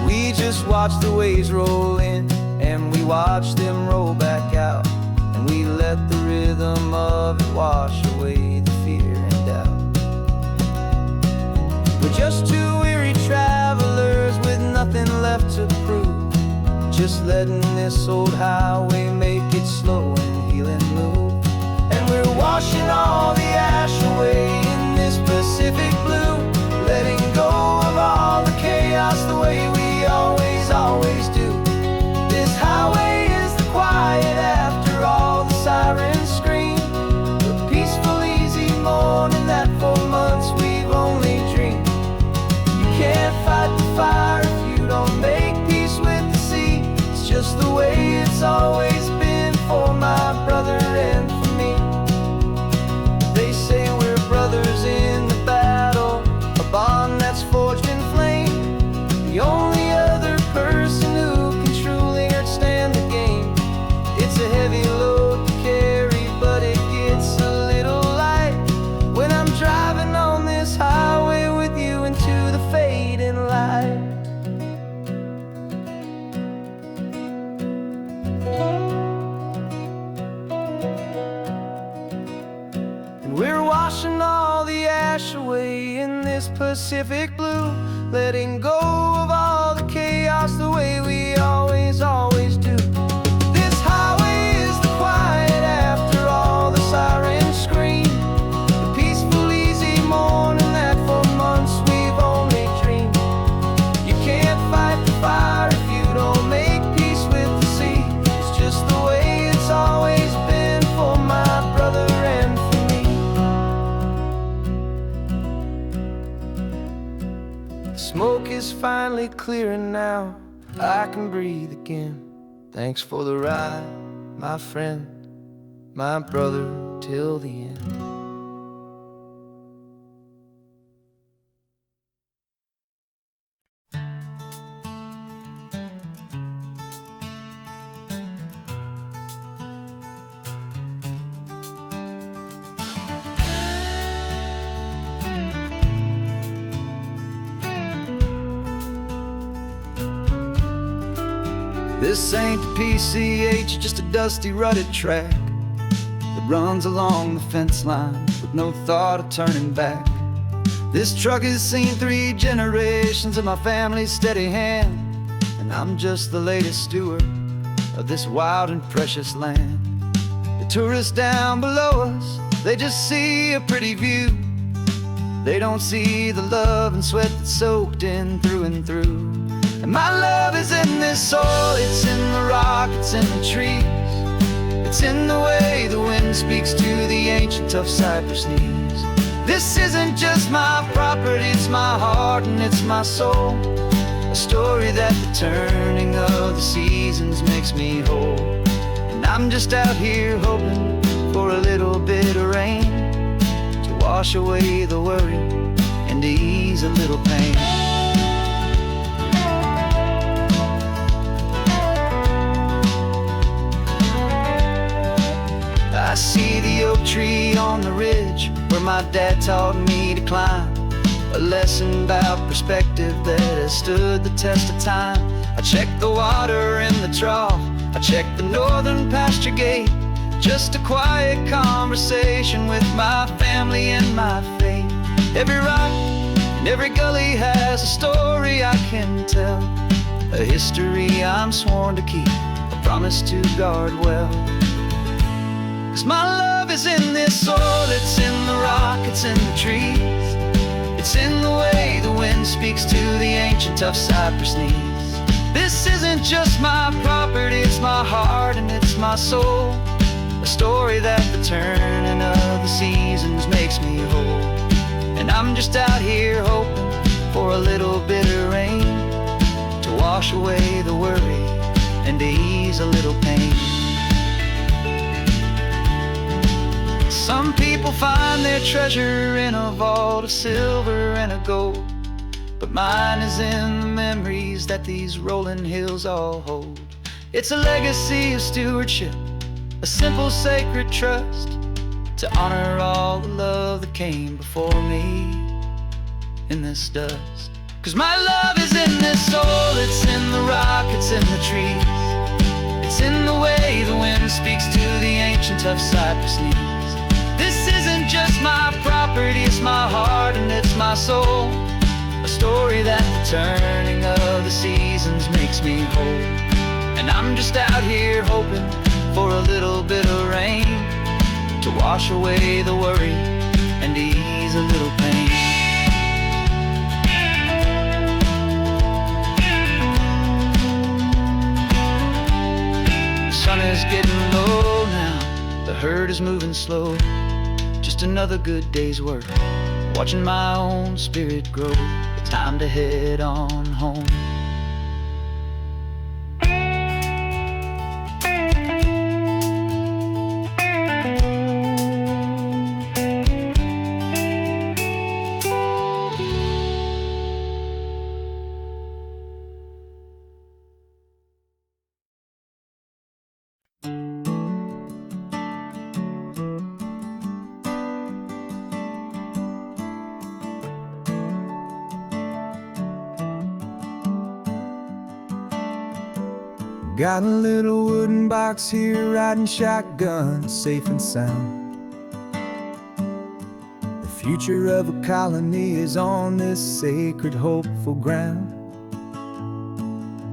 We just watch the waves roll in, and we watch them roll back out, and we let the rhythm of it wash away the fear and doubt. We're just two weary travelers with nothing left to prove, just letting this old highway make it slow and healing move. And we're washing all the ash away in this Pacific blue, letting go of all the chaos the way we always do. This highway is the quiet after all the sirens scream, the peaceful easy morning that for months we've only dreamed. You can't fight the fire if you don't make peace with the sea. It's just the way it's always been for my brother and for me. They say we're brothers away in this Pacific blue, letting go of all the chaos the way we always do. This highway is the quiet after all the sirens scream, the peaceful, easy morning that for months we've only dreamed. You can't fight the fire if you don't make peace with the sea. It's just the way it's always been for my brother and for me. The smoke is finally clearing now, I can breathe again. Thanks for the ride, my friend, my brother, till the end. This ain't the PCH, just a dusty, rutted track that runs along the fence line with no thought of turning back. This truck has seen 3 generations of my family's steady hand, and I'm just the latest steward of this wild and precious land. The tourists down below us, they just see a pretty view. They don't see the love and sweat that's soaked in through and through. And my love is in this soil, it's in the rock, it's in the trees. It's in the way the wind speaks to the ancient tough cypress knees. This isn't just my property, it's my heart and it's my soul. A story that the turning of the seasons makes me whole. And I'm just out here hoping for a little bit of rain to wash away the worry and to ease a little pain. I see the oak tree on the ridge where my dad taught me to climb, a lesson about perspective that has stood the test of time. I check the water in the trough, I check the northern pasture gate, just a quiet conversation with my family and my faith. Every rock and every gully has a story I can tell, a history I'm sworn to keep, a promise to guard well. 'Cause my love is in this soil, it's in the rock, it's in the trees. It's in the way the wind speaks to the ancient tough cypress knees. This isn't just my property, it's my heart and it's my soul. A story that the turning of the seasons makes me whole. And I'm just out here hoping for a little bit of rain to wash away the worry and to ease a little pain. Some people find their treasure in a vault of silver and of gold, but mine is in the memories that these rolling hills all hold. It's a legacy of stewardship, a simple sacred trust, to honor all the love that came before me in this dust. 'Cause my love is in this soul, it's in the rock, it's in the trees. It's in the way the wind speaks to the ancient tough cypress knees. This isn't just my property, it's my heart and it's my soul. A story that the turning of the seasons makes me whole. And I'm just out here hoping for a little bit of rain to wash away the worry and ease a little pain. The sun is getting low now, the herd is moving slow. Just another good day's work, watching my own spirit grow. Time to head on home. Got a little wooden box here, riding shotgun, safe and sound. If future of a colony is on this sacred, hopeful ground.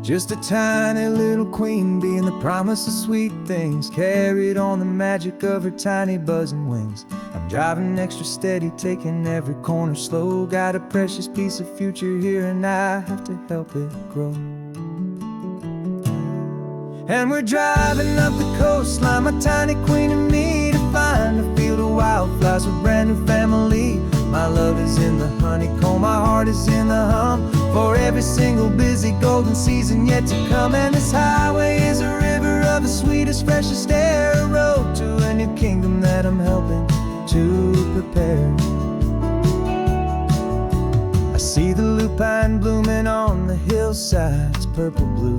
Just a tiny little queen bee and the promise of sweet things, carried on the magic of her tiny buzzing wings. I'm driving extra steady, taking every corner slow. Got a precious piece of future here and I have to help it grow. And we're driving up the coastline, my tiny queen and me, to find a field of wildflowers with a brand new family. My love is in the honeycomb, my heart is in the hum, for every single busy golden season yet to come. And this highway is a river of the sweetest, freshest air, a road to a new kingdom that I'm helping to prepare. I see the lupine blooming on the hillsides, purple blue,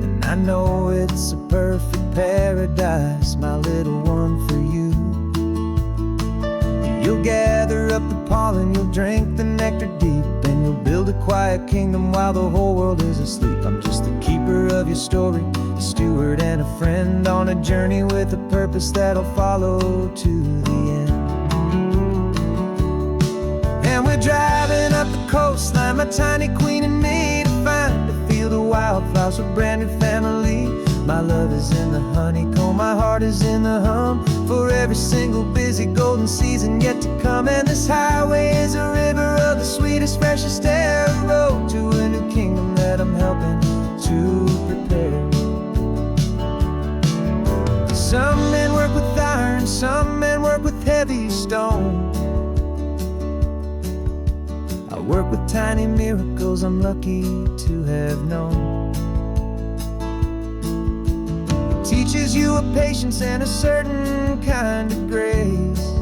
and I know it's a perfect paradise, my little one, for you. You'll gather up the pollen, you'll drink the nectar deep, and you'll build a quiet kingdom while the whole world is asleep. I'm just the keeper of your story, a steward and a friend, on a journey with a purpose that'll follow to the end. And we're driving up the coastline, my tiny queen and me, to find a field of wildflowers with a brand new family. My love is in the honeycomb, my heart is in the hum, for every single busy golden season yet to come. And this highway is a river of the sweetest, freshest air, a road to a new kingdom that I'm helping to prepare. Some men work with iron, some men work with heavy stone. I work with tiny miracles I'm lucky to have known. Teaches you a patience and a certain kind of grace,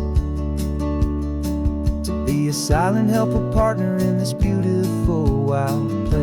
to be a silent, helpful partner in this beautiful, wild place.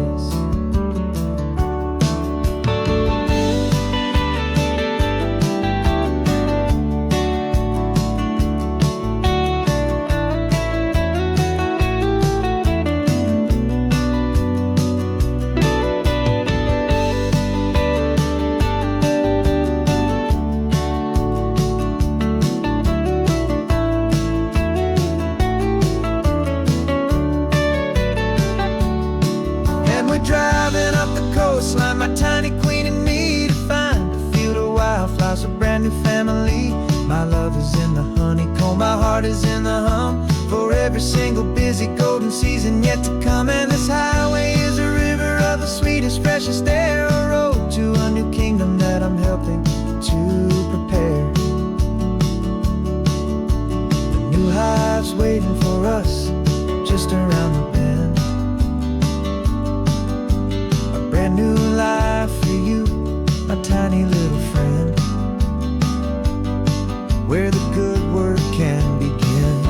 Driving up the coastline, my tiny queen and me, to find a field of wildflowers, a brand new family. My love is in the honeycomb, my heart is in the hum, for every single busy golden season yet to come. And this highway is a river of the sweetest, freshest air, a road to a new kingdom that I'm helping to prepare. The new hive's waiting for us just around the bend. New life for you, my tiny little friend, where the good work can begin.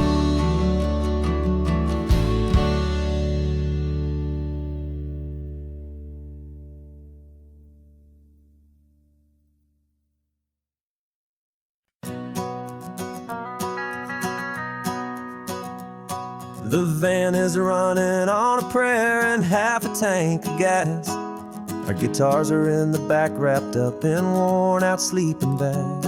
The van is running on a prayer and half a tank of gas. Our guitars are in the back, wrapped up in worn-out sleeping bags.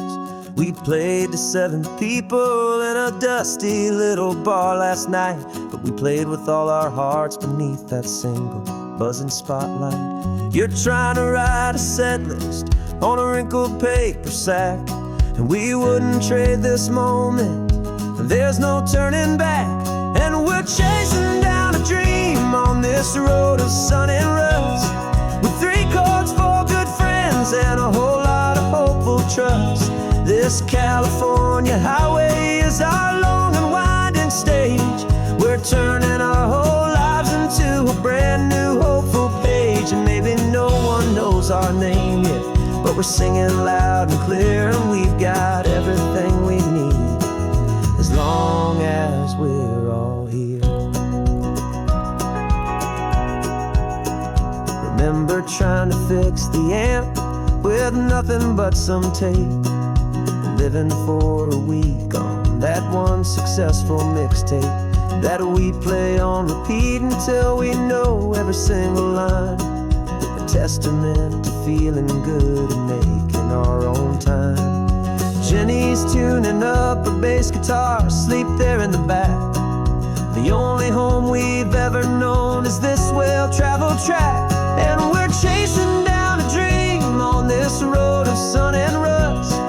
We played to 7 people in a dusty little bar last night, but we played with all our hearts beneath that single buzzing spotlight. You're trying to write a set list on a wrinkled paper sack, and we wouldn't trade this moment. There's no turning back, and we're chasing down a dream on this road of sun and rust, with 3 chords, 4 good friends, and a whole lot of hopeful trust. This California highway is our long and winding stage. We're turning our whole lives into a brand new hopeful page. And maybe no one knows our name yet, but we're singing loud and clear, and we've got everything we need, as long as we're all here. Remember trying to fix the amp with nothing but some tape, living for a week on that one successful mixtape that we play on repeat until we know every single line, a testament to feeling good and making our own time. Jenny's tuning up a bass guitar, asleep there in the back. The only home we've ever known is this well-traveled track. And we're chasing down a dream on this road of sun and rust,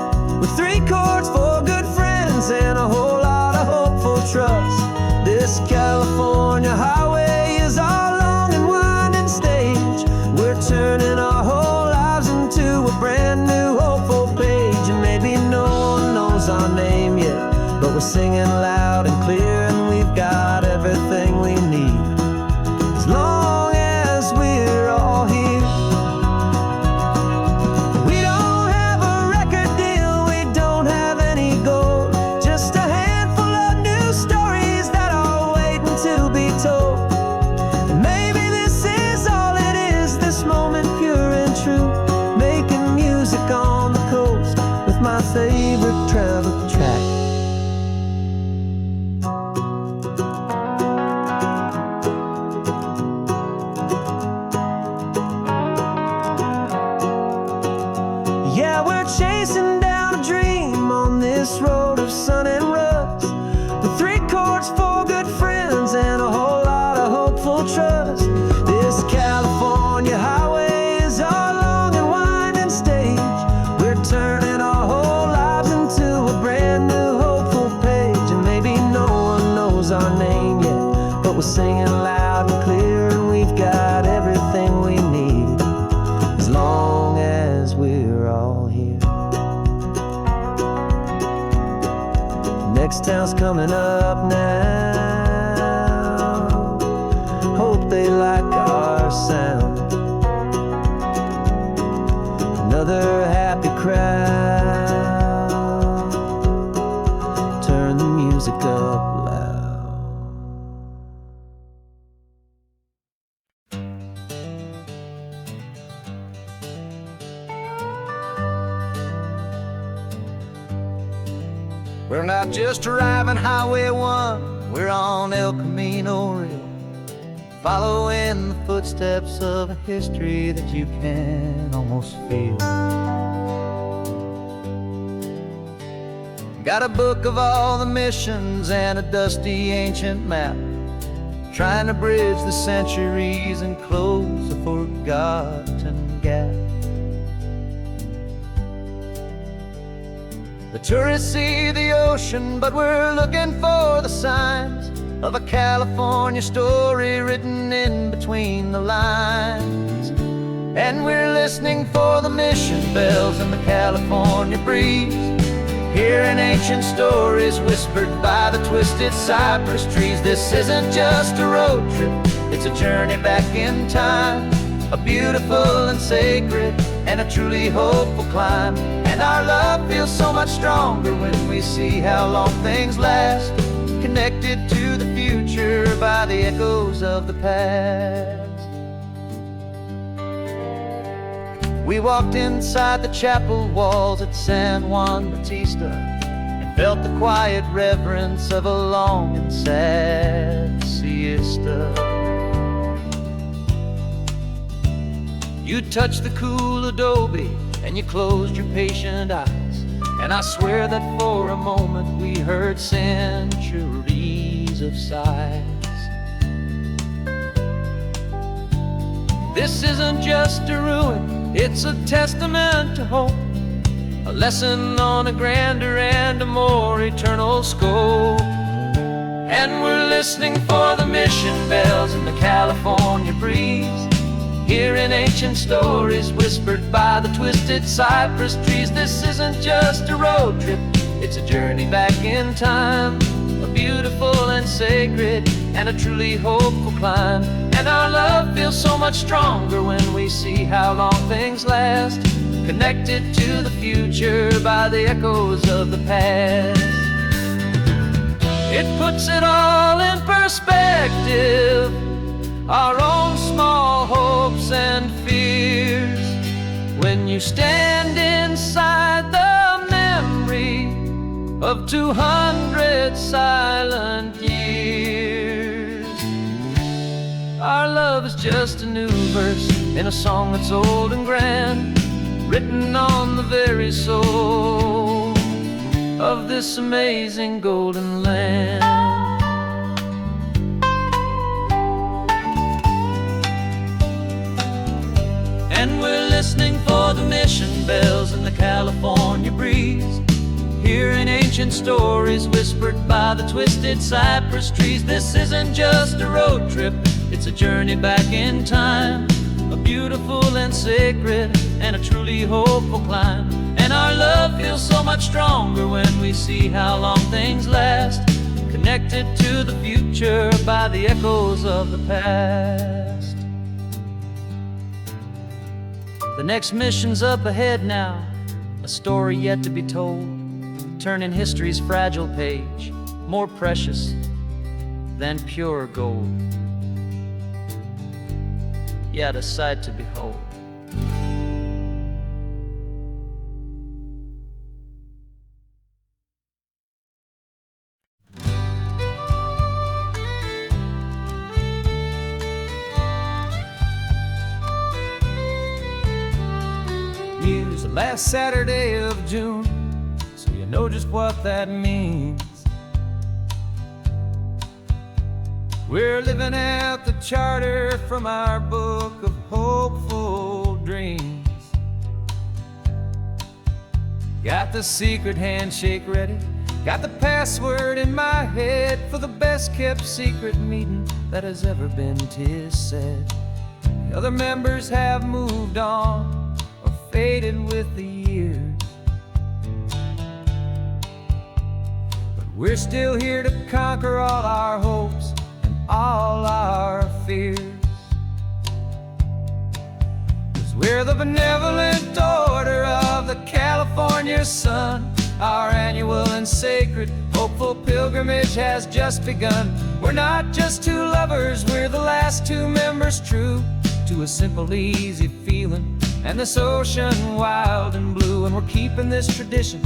with 3 chords, 4 good friends, and a whole lot of hopeful trust. This California highway is our long and winding stage. We're turning our whole lives into a brand new hopeful page. And maybe no one knows our name yet, but we're singing loud and clear, and we've got everything we need, as long as we're all here. We don't have a record deal, we don't have any gold, just a handful of new stories that are waiting to be told. And maybe this is all it is, this moment pure and true, making music on the coast with my favorite travel track. Yeah, we're chasing down a dream on this road of sun and rust, with 3 chords, 4 good friends, and a whole lot of hopeful trust. This California highway is our long and winding stage. We're turning our whole lives into a brand new hopeful page. And maybe no one knows our name yet, but we're singing loud and clear, and we've got everything we need, as long as we're all here. Next town's coming up now, hope they like our sound. Another happy crowd, turn the music up loud. We're not just driving Highway 1, we're on El Camino Real, following the footsteps of a history that you can almost feel. Got a book of all the missions and a dusty ancient map, trying to bridge the centuries and close a forgotten gap. The tourists see the ocean, but we're looking for the signs of a California story written in between the lines. And we're listening for the mission bells in the California breeze, hearing ancient stories whispered by the twisted cypress trees. This isn't just a road trip, it's a journey back in time, a beautiful and sacred and a truly hopeful climb. And our love feels so much stronger when we see how long things last, connected to the future by the echoes of the past. We walked inside the chapel walls at San Juan Bautista and felt the quiet reverence of a long and sad siesta. You touched the cool adobe and you closed your patient eyes, and I swear that for a moment we heard centuries of sighs. This isn't just a ruin, it's a testament to hope, a lesson on a grander and a more eternal scope. And we're listening for the mission bells in the California breeze, hearing ancient stories whispered by the twisted cypress trees. This isn't just a road trip, it's a journey back in time, a beautiful and sacred and a truly hopeful climb. And our love feels so much stronger when we see how long things last, connected to the future by the echoes of the past. It puts it all in perspective, our own small hopes and fears, when you stand inside the memory of 200 silent years. Our love is just a new verse in a song that's old and grand, written on the very soul of this amazing golden land. And we're listening for the mission bells in the California breeze, hearing ancient stories whispered by the twisted cypress trees. This isn't just a road trip, it's a journey back in time, a beautiful and sacred and a truly hopeful climb. And our love feels so much stronger when we see how long things last, connected to the future by the echoes of the past. The next mission's up ahead now, a story yet to be told, turning history's fragile page more precious than pure gold. Yet a sight to behold. Use the last Saturday of June, so you know just what that means. We're living out the charter from our book of hopeful dreams. Got the secret handshake ready, got the password in my head for the best kept secret meeting that has ever been, 'tis said. The other members have moved on or faded with the years, but we're still here to conquer all our hopes and all our fears. 'Cause we're the benevolent order of the California sun. Our annual and sacred hopeful pilgrimage has just begun. We're not just two lovers, we're the last two members true to a simple, easy feeling and this ocean wild and blue. And we're keeping this tradition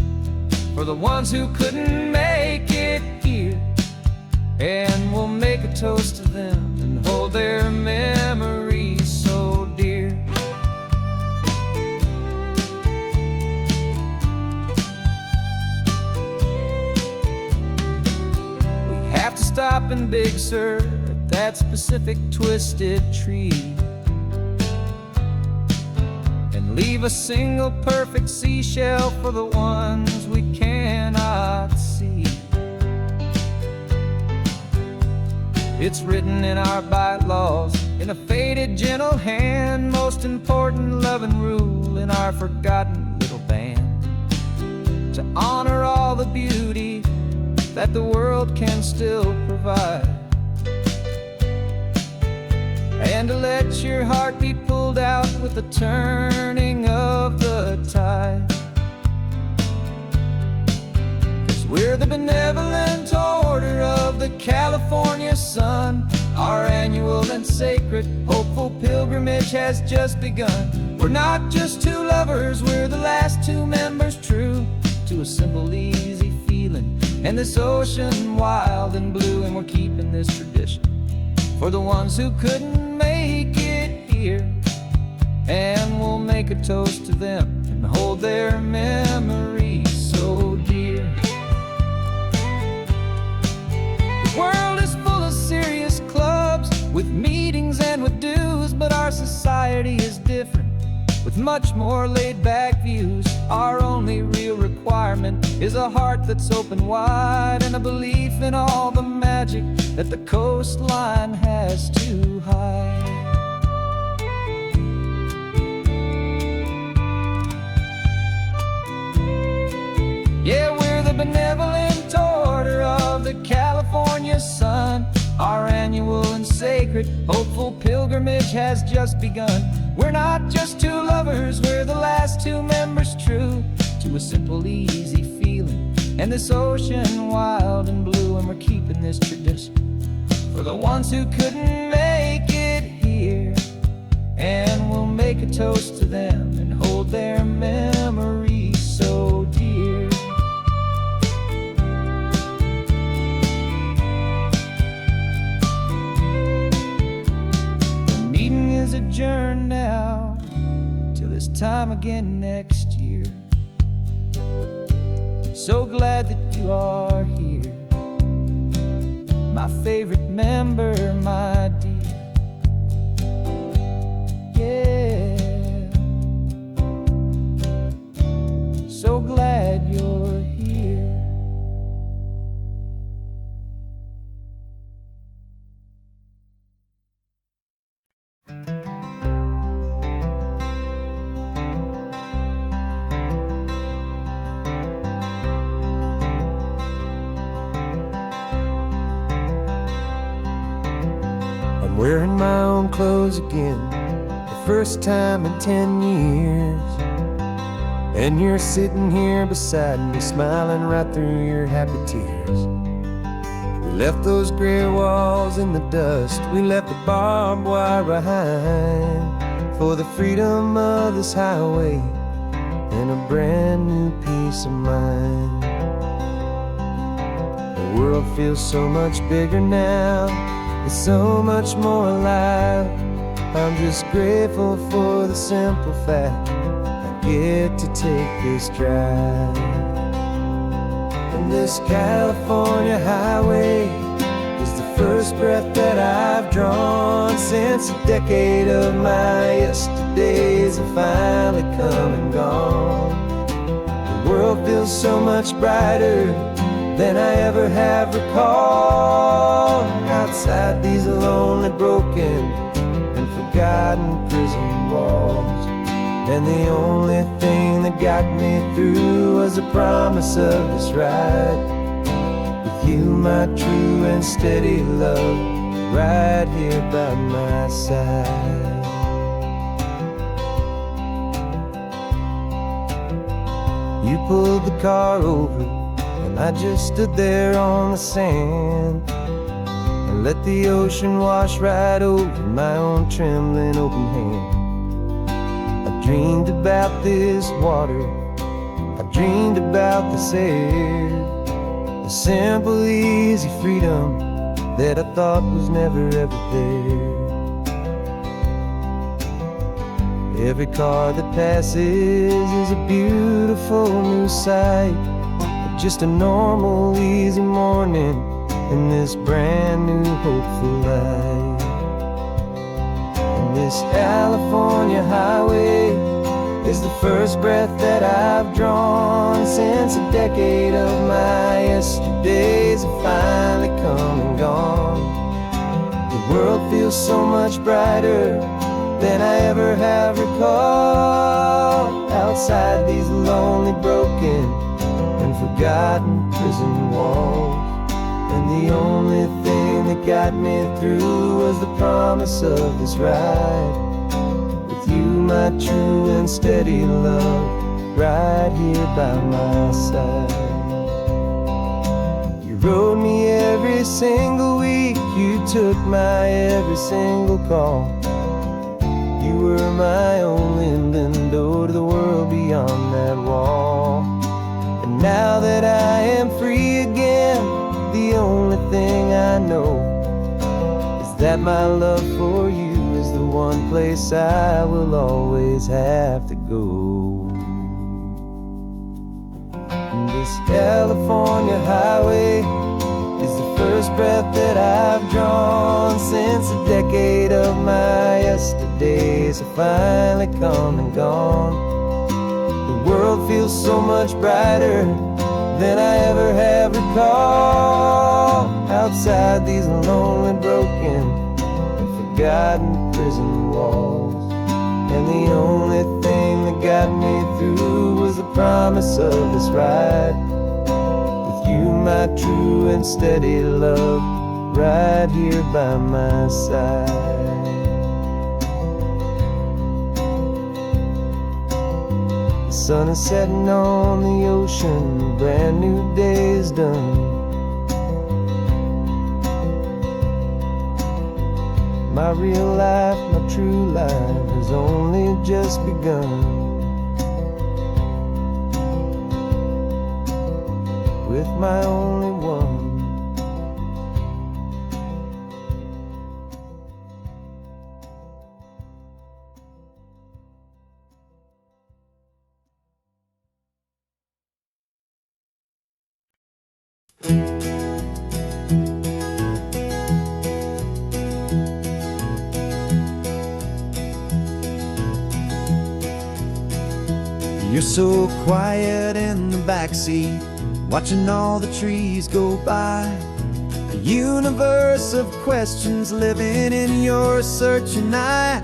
for the ones who couldn't make it here, and we'll make a toast to them and hold their memories so dear. We have to stop in Big Sur at that specific twisted tree and leave a single perfect seashell for the ones we cannot see. It's written in our bylaws in a faded gentle hand, most important loving rule in our forgotten little band, to honor all the beauty that the world can still provide, and to let your heart be pulled out with the turning of the tide. 'Cause we're the benevolent order of the California sun. Our annual and sacred hopeful pilgrimage has just begun. We're not just two lovers, we're the last two members true to a simple, easy feeling and this ocean wild and blue. And we're keeping this tradition for the ones who couldn't make it here, and we'll make a toast to them and hold their memories so dear. The world is full of serious clubs with meetings and with dues, but our society is different with much more laid-back views. Our only real requirement is a heart that's open wide and a belief in all the magic that the coastline has to hide. Yeah, we're the benevolent order of the California sun. Our annual and sacred hopeful pilgrimage has just begun. We're not just two lovers, we're the last two members true to a simple, easy feeling and this ocean wild and blue. And we're keeping this tradition for the ones who couldn't make it here, and we'll make a toast to them and hold their memories so dear. The meeting is adjourned now till this time again next year. So glad that you are here, my favorite member, my dear. Yeah, so glad you're here. I'm wearing my own clothes again, the first time in 10 years. And you're sitting here beside me, smiling right through your happy tears. We left those gray walls in the dust, we left the barbed wire behind, for the freedom of this highway and a brand new peace of mind. The world feels so much bigger now, it's so much more alive. I'm just grateful for the simple fact I get to take this drive. And this California highway is the first breath that I've drawn since a decade of my yesterdays have finally come and gone. The world feels so much brighter than I ever have recalled. Outside these lonely, broken, and forgotten prison walls, and the only thing that got me through was the promise of this ride with you, my true and steady love, right here by my side. You pulled the car over, and I just stood there on the sand and let the ocean wash right over my own trembling open hand. I dreamed about this water, I dreamed about this air, the simple, easy freedom that I thought was never ever there. Every car that passes is a beautiful new sight, just a normal, easy morning in this brand new, hopeful life. And this California highway is the first breath that I've drawn since a decade of my yesterdays have finally come and gone. The world feels so much brighter than I ever have recalled. Outside these lonely, broken, and forgotten prison walls, and the only thing that got me through was the promise of this ride with you, my true and steady love, right here by my side. You rode me every single week, you took my every single call. You were my only window to the world beyond that wall. And now that I am free again, the only thing I know is that my love for you is the one place I will always have to go. And this California highway is the first breath that I've drawn since a decade of my yesterdays have finally come and gone. The world feels so much brighter than I ever have recalled. Outside these lonely, broken, and forgotten prison walls, and the only thing that got me through was the promise of this ride with you, my true and steady love, right here by my side. The sun is setting on the ocean, a brand new day is done. My real life, my true life has only just begun. With my only one. You're so quiet in the backseat, watching all the trees go by. A universe of questions living in your searching eye.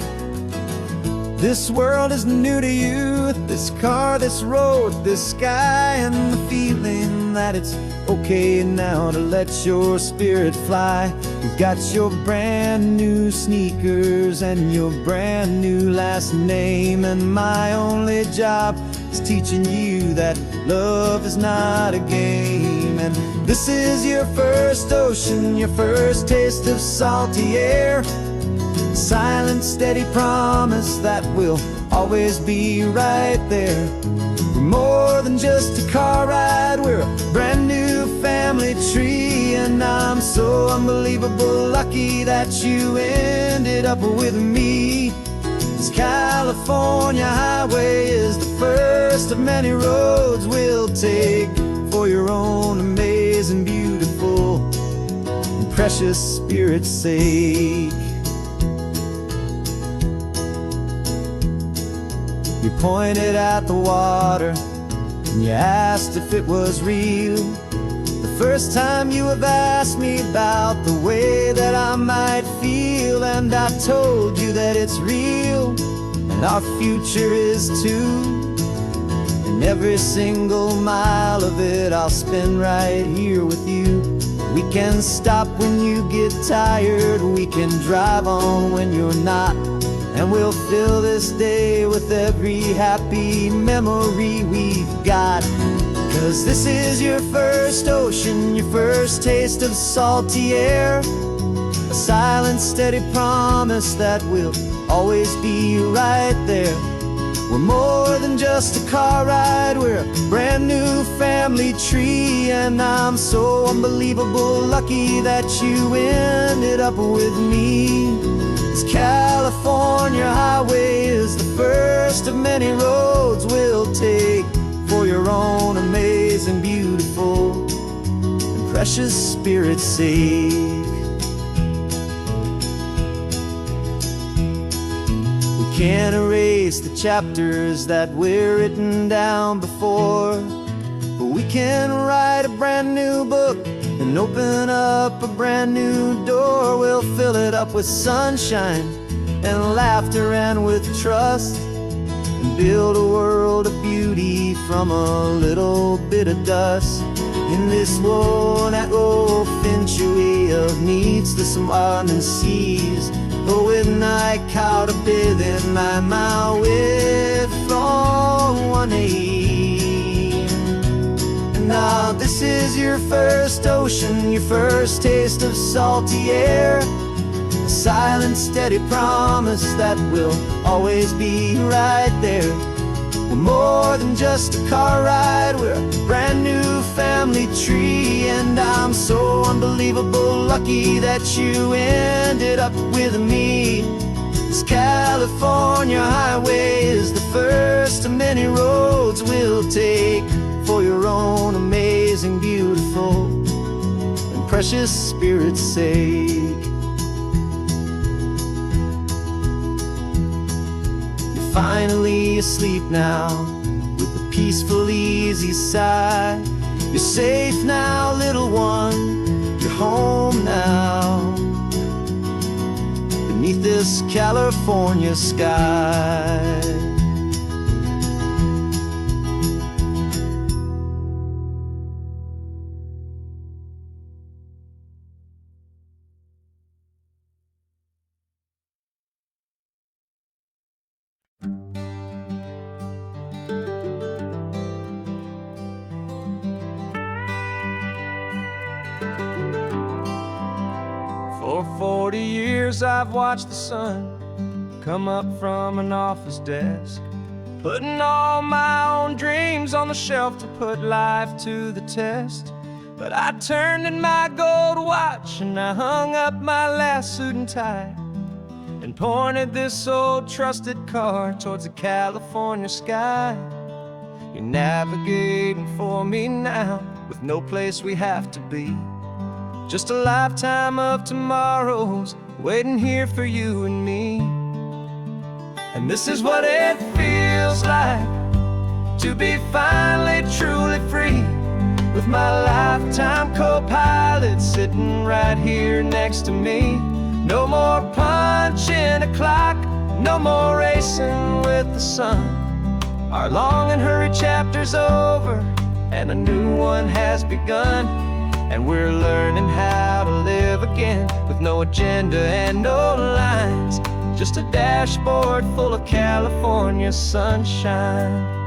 This world is new to you, this car, this road, this sky, and the feeling that it's okay now to let your spirit fly. You've got your brand new sneakers and your brand new last name, and my only job is teaching you that love is not a game. And this is your first ocean, your first taste of salty air. Silent, steady promise that we'll always be right there. We're more than just a car ride, we're a brand new family tree. And I'm so unbelievable lucky that you ended up with me. This California highway is the first of many roads we'll take for your own amazing, beautiful, and precious spirit's sake. You pointed at the water and you asked if it was real. The first time you have asked me about the way that I might feel, and I told you that it's real and our future is too. And every single mile of it I'll spend right here with you. We can stop when you get tired, we can drive on when you're not, and we'll fill this day with every happy memory we've got. 'Cause this is your first ocean, your first taste of salty air. A silent, steady promise that we'll always be right there. We're more than just a car ride, we're a brand new family tree. And I'm so unbelievable lucky that you ended up with me. This California highway is the first of many roads we'll take for your own amazing, beautiful, and precious spirit's sake. We can't erase the chapters that we're written down before, but we can write a brand new book and open up a brand new door. We'll fill it up with sunshine and laughter and with trust, and build a world of beauty from a little bit of dust. In this world that finchuí of needs to some and seas, but with night caught a bit in my way from one aim. Now this is your first ocean, your first taste of salty air. A silent, steady promise that we'll always be right there. We're more than just a car ride, we're a brand new family tree. And I'm so unbelievable lucky that you ended up with me. This California highway is the first of many roads we'll take for your own amazing, beautiful, and precious spirit's sake. You're finally asleep now with a peaceful, easy sigh. You're safe now, little one, you're home now, beneath this California sky. For 40 years I've watched the sun come up from an office desk, putting all my own dreams on the shelf to put life to the test. But I turned in my gold watch and I hung up my last suit and tie, and pointed this old trusted car towards the California sky. You're navigating for me now, with no place we have to be. Just a lifetime of tomorrows waiting here for you and me. And this is what it feels like to be finally truly free, with my lifetime co-pilot sitting right here next to me. No more punching a clock, no more racing with the sun. Our long and hurried chapter's over, and a new one has begun. And we're learning how to live again, with no agenda and no lines, just a dashboard full of California sunshine.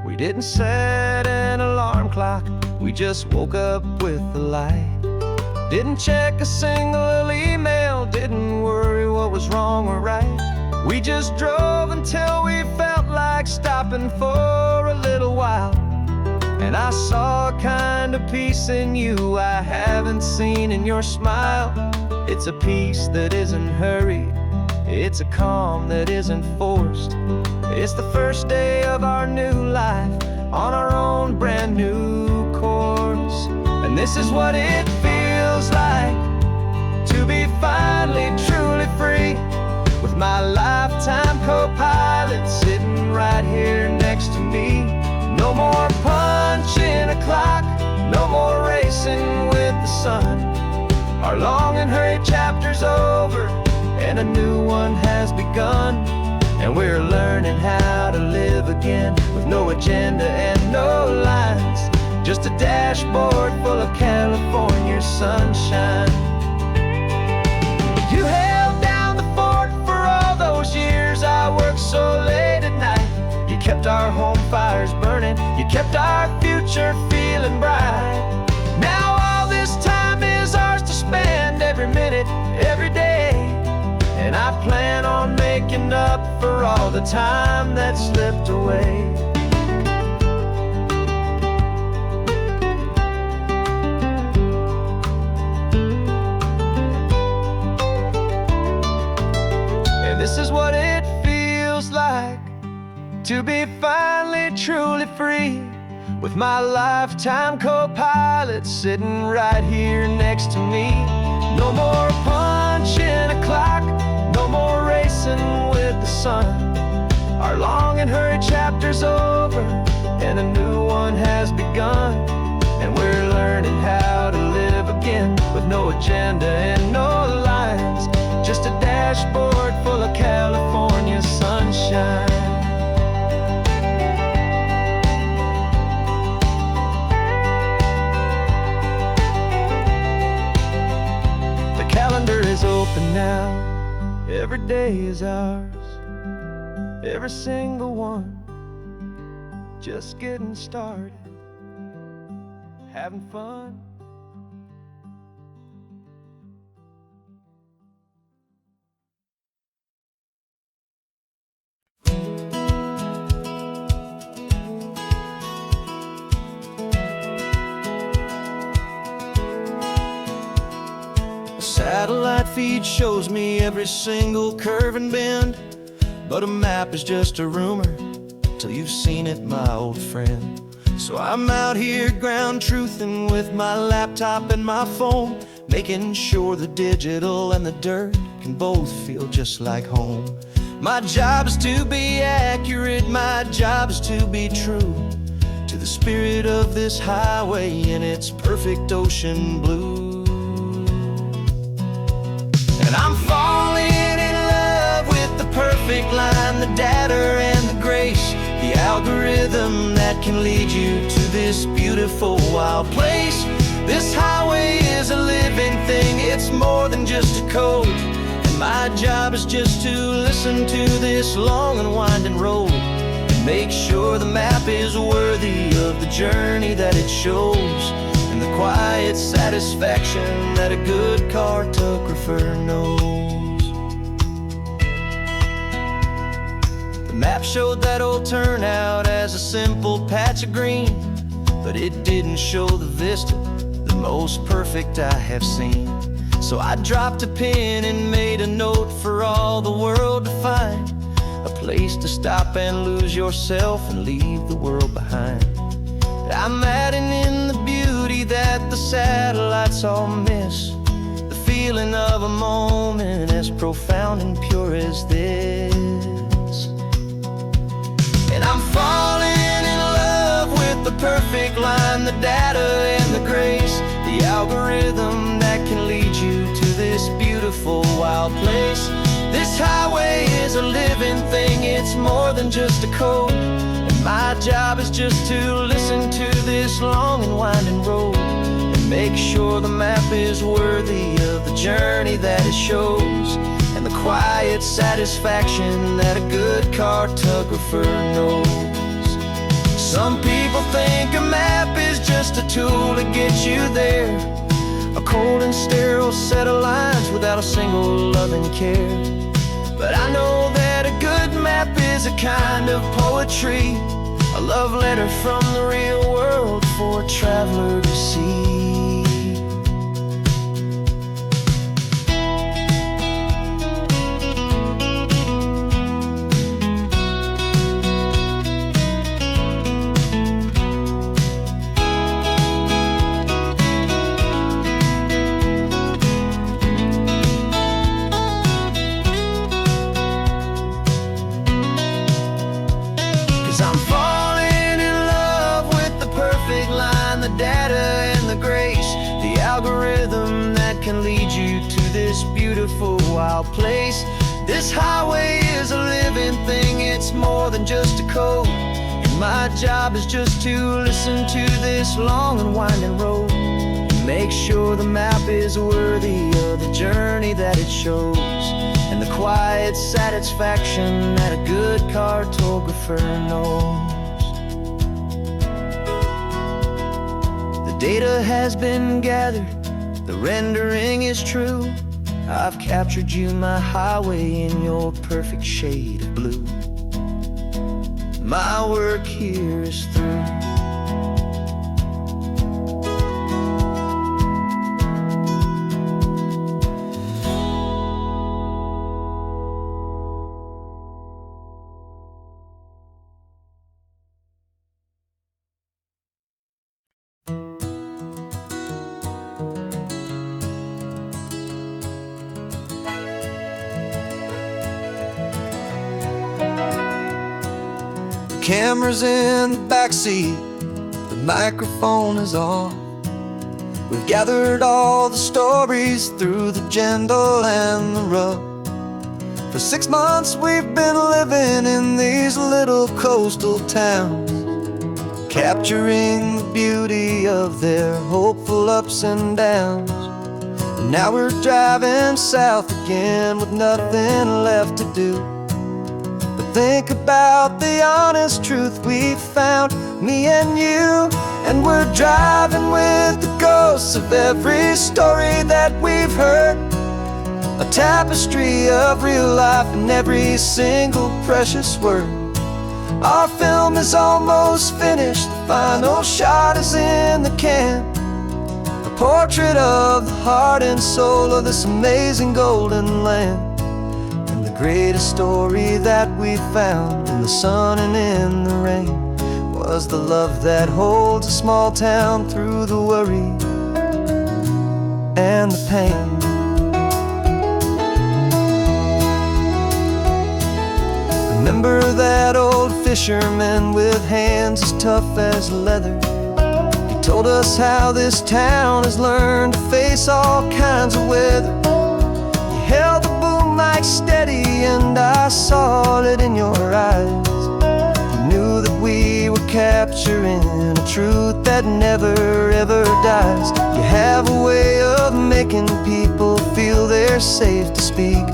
We didn't set an alarm clock, we just woke up with the light. Didn't check a single email, didn't worry what was wrong or right. We just drove until we felt like stopping for a little while. And I saw a kind of peace in you I haven't seen in your smile. It's a peace that isn't hurried, it's a calm that isn't forced. It's the first day of our new life, on our own brand new course. And this is what it feels like to be finally truly free, with my lifetime co-pilot sitting right here next to me. No more punching a clock, no more racing with the sun. Our long and hurried chapter's over, and a new one has begun. And we're learning how to live again, with no agenda and no lines, just a dashboard full of California sunshine. You held down the fort for all those years I worked so late at night. You kept our home fires burning, you kept our future feeling bright. Now all this time is ours to spend, every minute, every day. And I plan on making up for all the time that slipped away. And this is what it feels like to be finally truly free, with my lifetime co-pilot sitting right here next to me. No more punching a clock, no more racing with the sun. Our long and hurried chapter's over, and a new one has begun. And we're learning how to live again, with no agenda and no lines, just a dashboard full of California sunshine. The calendar is open now, every day is ours, every single one, just getting started, having fun. Satellite feed shows me every single curve and bend, but a map is just a rumor till you've seen it, my old friend. So I'm out here ground truthing with my laptop and my phone, making sure the digital and the dirt can both feel just like home. My job is to be accurate, my job is to be true to the spirit of this highway in its perfect ocean blue. And I'm falling in love with the perfect line, the data and the grace, the algorithm that can lead you to this beautiful wild place. This highway is a living thing, it's more than just a code. And my job is just to listen to this long and winding road, and make sure the map is worthy of the journey that it shows, and the quiet satisfaction that a good cartographer knows. The map showed that old turnout as a simple patch of green, but it didn't show the vista, the most perfect I have seen. So I dropped a pin and made a note for all the world to find, a place to stop and lose yourself and leave the world behind. I'm adding in the beauty that the satellites all miss, the feeling of a moment as profound and pure as this. And I'm falling in love with the perfect line, the data and the grace, the algorithm that can lead you to this beautiful wild place. This highway is a living thing, it's more than just a code. And my job is just to listen to this long and winding road and make sure the map is worthy of the journey that it shows, and the quiet satisfaction that a good cartographer knows. Some people think a map is just a tool to get you there, a cold and sterile set of lines without a single loving care. But I know that a good map is a kind of poetry, a love letter from the real world for a traveler to see. 'Cause I'm falling in love with the perfect line, the data and the grace, the algorithm that can lead you to this beautiful wild place. This highway is a living thing, it's more than just a code. And my job is just to listen to this long and winding road and make sure the map is worthy of the journey that it shows, and the quiet satisfaction that a good cartographer knows. The data has been gathered, the rendering is true. I've captured you, my highway, in your perfect shade of blue. My work here is through. Camera's in the backseat, the microphone is on. We've gathered all the stories through the gentle and the rough. For 6 months we've been living in these little coastal towns, capturing the beauty of their hopeful ups and downs. And now we're driving south again with nothing left to do. Think about the honest truth we found, me and you. And we're driving with the ghosts of every story that we've heard, a tapestry of real life in every single precious word. Our film is almost finished, the final shot is in the can, a portrait of the heart and soul of this amazing golden land. Greatest story that we found in the sun and in the rain was the love that holds a small town through the worry and the pain. Remember that old fisherman with hands as tough as leather? He told us how this town has learned to face all kinds of weather. You held the boom mic steady and I saw it in your eyes. You knew that we were capturing a truth that never ever dies. You have a way of making people feel they're safe to speak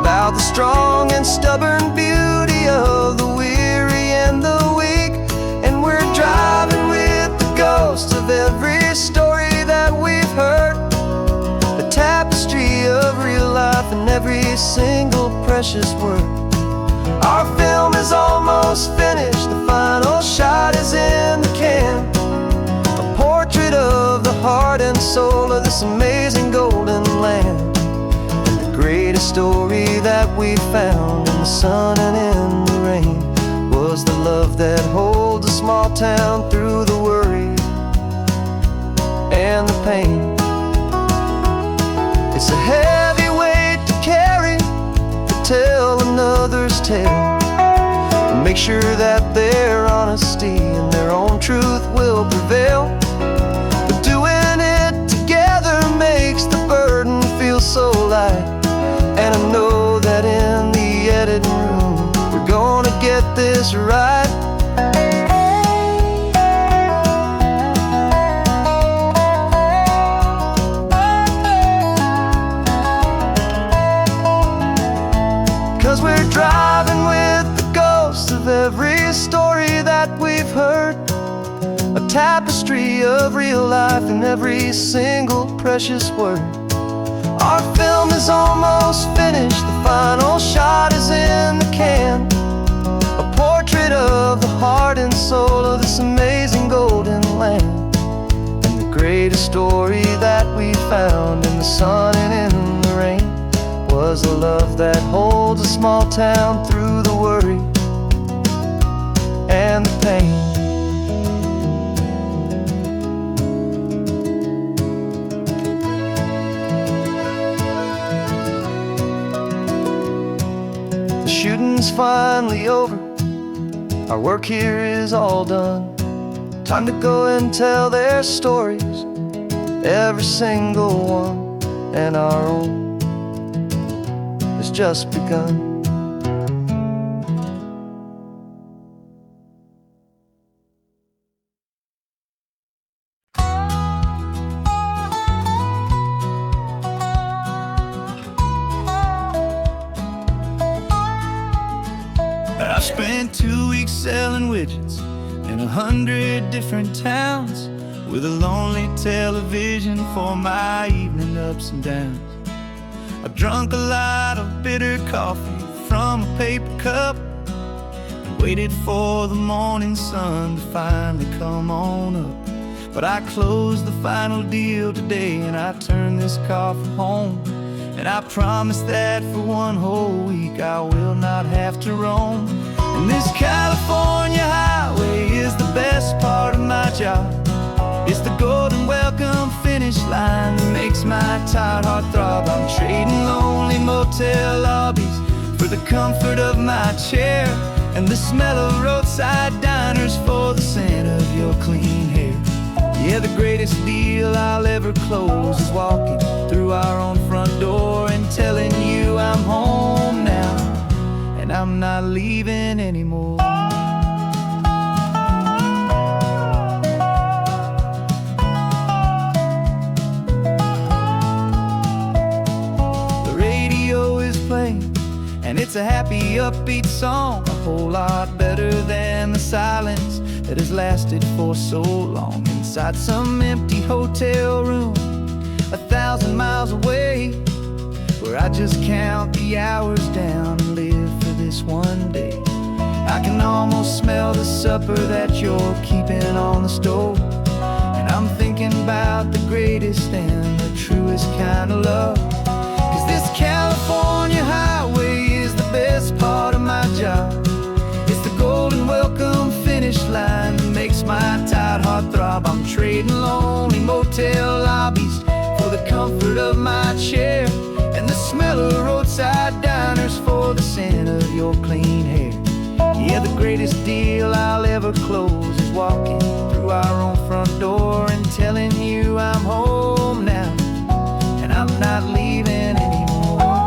about the strong and stubborn beauty of the weary and the weak. And we're driving with the ghosts of every story that we've heard, the tapestry of real life in every single precious word. Our film is almost finished, the final shot is in the can, a portrait of the heart and soul of this amazing golden land, and the greatest story that we found in the sun and in the rain rain was the love that holds a small town through the worry and the pain. It's a heavy weight to carry, to tell another's tale, and make sure that their honesty and their own truth will prevail. But doing it together makes the burden feel so light. And I know that in the editing room we're gonna get this right. 'Cause we're driving with the ghosts of every story that we've heard, a tapestry of real life in every single precious word. Our film is almost finished, the final shot is in the can, a portrait of the heart and soul of this amazing golden land. And the greatest story that we found in the sun and in the rain was a love that holds a small town through the worry and the pain. The shooting's finally over, our work here is all done. Time to go and tell their stories, every single one, and our own has just begun. I spent 2 weeks selling widgets in 100 different towns, with a lonely television for my evening ups and downs. I drunk a lot of bitter coffee from a paper cup and waited for the morning sun to finally come on up. But I closed the final deal today and I turned this car for home. And I promise that for one whole week I will not have to roam. And this California highway is the best part of my job. It's the golden welcome finish line that makes my tired heart throb. I'm trading lonely motel lobbies for the comfort of my chair, and the smell of roadside diners for the scent of your clean hair. Yeah, the greatest deal I'll ever close is walking through our own front door and telling you I'm home now, and I'm not leaving anymore. The radio is playing, and it's a happy, upbeat song, a whole lot better than the silence that has lasted for so long. Inside some empty hotel room 1,000 miles away, where I just count the hours down and live for this one day. I can almost smell the supper that you're keeping on the stove, and I'm thinking about the greatest and the truest kind of love. 'Cause this California highway is the best part of my job. It's the golden welcome finish line that makes my tired heart throb. I'm trading lonely motel lobbies for the comfort of my chair, and the smell of roadside diners for the scent of your clean hair. Yeah, the greatest deal I'll ever close is walking through our own front door and telling you I'm home now, and I'm not leaving anymore.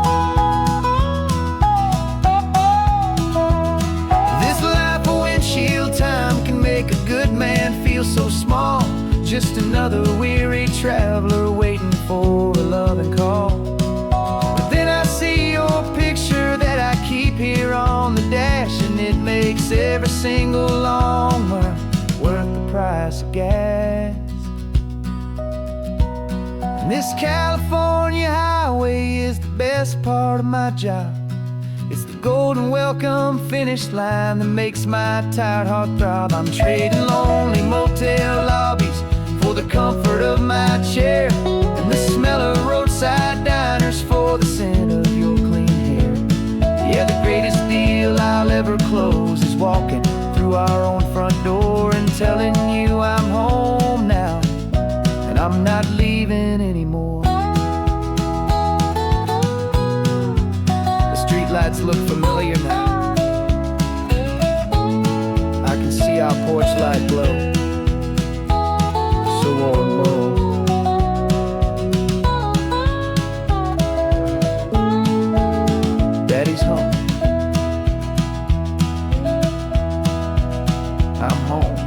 This life of windshield time can make a good man feel so small, just another weary traveler waiting for a loving call. But then I see your picture that I keep here on the dash, and it makes every single long mile worth the price of gas. And this California highway is the best part of my job. It's the golden welcome finish line that makes my tired heart throb. I'm trading lonely motel lobbies for the comfort of my chair, and the smell of roadside diners for the scent of your clean hair. Yeah, the greatest deal I'll ever close lights look familiar now. I can see our porch light glow, so warm, low. Daddy's home. I'm home.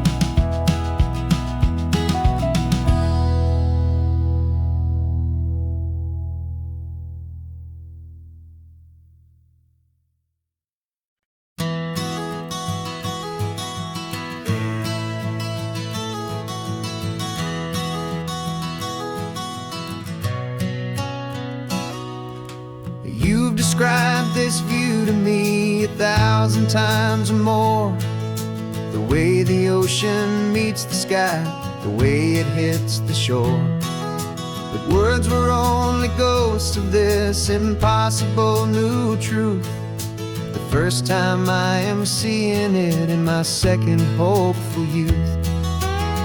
You've described this view to me 1,000 times or more. The way the ocean meets the sky, the way it hits the shore. But words were only ghosts of this impossible new truth. The first time I am seeing it in my second hopeful youth.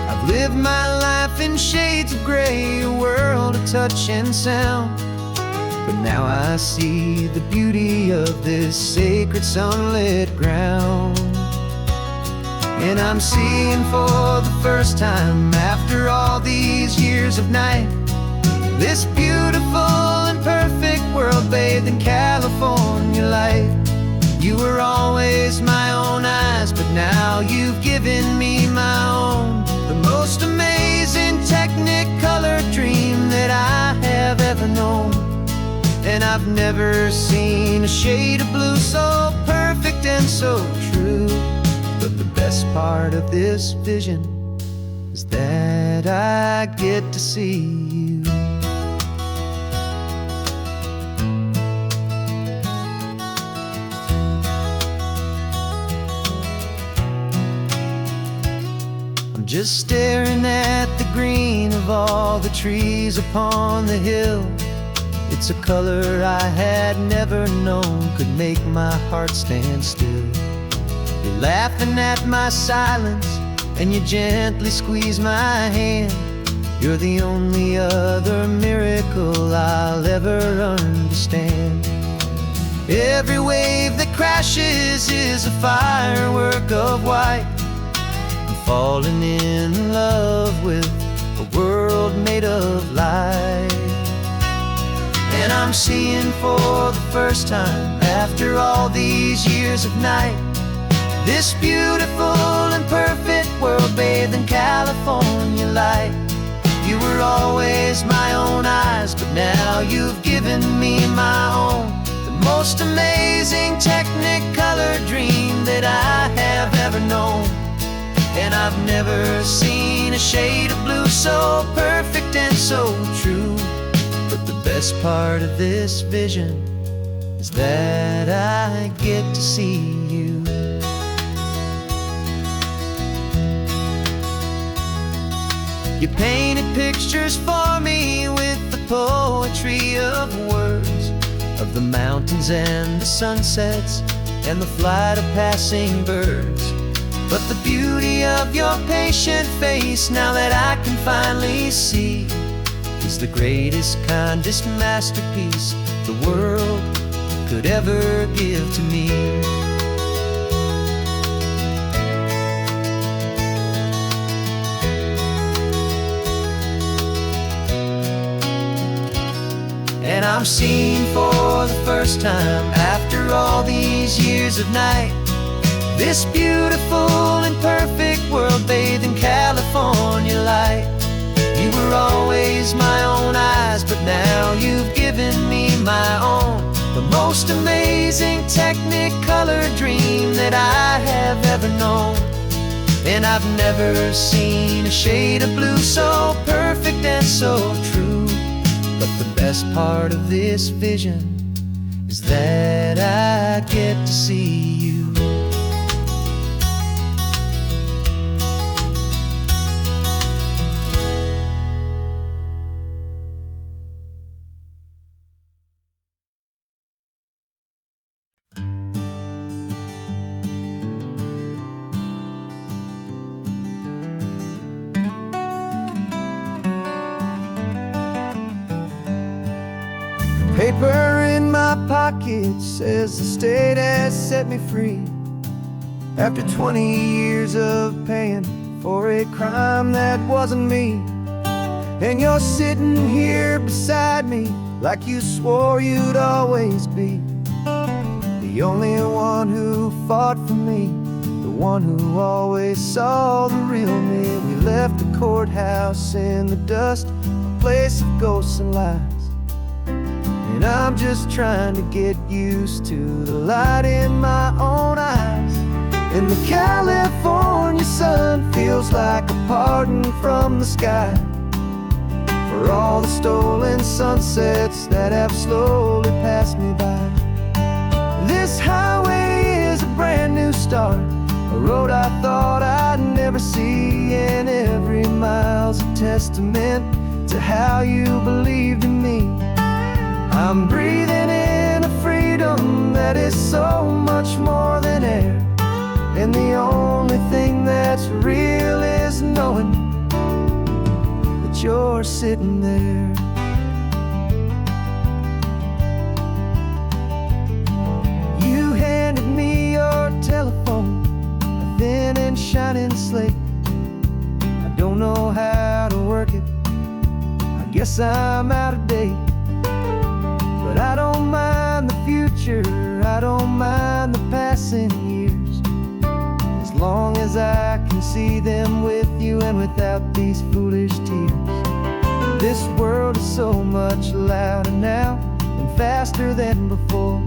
I've lived my life in shades of gray, a world of touch and sound. But now I see the beauty of this sacred sunlit ground. And I'm seeing for the first time, after all these years of night, this beautiful and perfect world bathed in California light. You were always my own eyes, but now you've given me my own. The most amazing technicolor dream that I have ever known. And I've never seen a shade of blue so perfect and so true. But the best part of this vision is that I get to see you. I'm just staring at the green of all the trees upon the hill. It's a color I had never known could make my heart stand still. You're laughing at my silence, and you gently squeeze my hand. You're the only other miracle I'll ever understand. Every wave that crashes is a firework of white. I'm falling in love with a world made of light. And I'm seeing for the first time, after all these years of night, this beautiful and perfect world bathed in California light. You were always my own eyes, but now you've given me my own. The most amazing technicolor dream that I have ever known. And I've never seen a shade of blue so perfect and so true. But the best part of this vision is that I get to see you. You painted pictures for me with the poetry of words, of the mountains and the sunsets and the flight of passing birds. But the beauty of your patient face, now that I can finally see, is the greatest, kindest masterpiece the world could ever give to me. And I'm seeing for the first time, after all these years of night, this beautiful and perfect world bathed in California light. You were always my own eyes, but now you've given me my own. The most amazing technicolor dream that I have ever known. And I've never seen a shade of blue so perfect and so true. But the best part of this vision is that I get to see you. Paper in my pocket says the state has set me free. After 20 years of paying for a crime that wasn't me. And you're sitting here beside me like you swore you'd always be. The only one who fought for me, the one who always saw the real me. We left the courthouse in the dust, a place of ghosts and lies. And I'm just trying to get used to the light in my own eyes. And the California sun feels like a pardon from the sky for all the stolen sunsets that have slowly passed me by. This highway is a brand new start, a road I thought I'd never see. And every mile's a testament to how you believed in me. I'm breathing in a freedom that is so much more than air. And the only thing that's real is knowing that you're sitting there. You handed me your telephone, a thin and shining slate. I don't know how to work it, I guess I'm out of date. But I don't mind the future, I don't mind the passing years, as long as I can see them with you and without these foolish tears. This world is so much louder now and faster than before,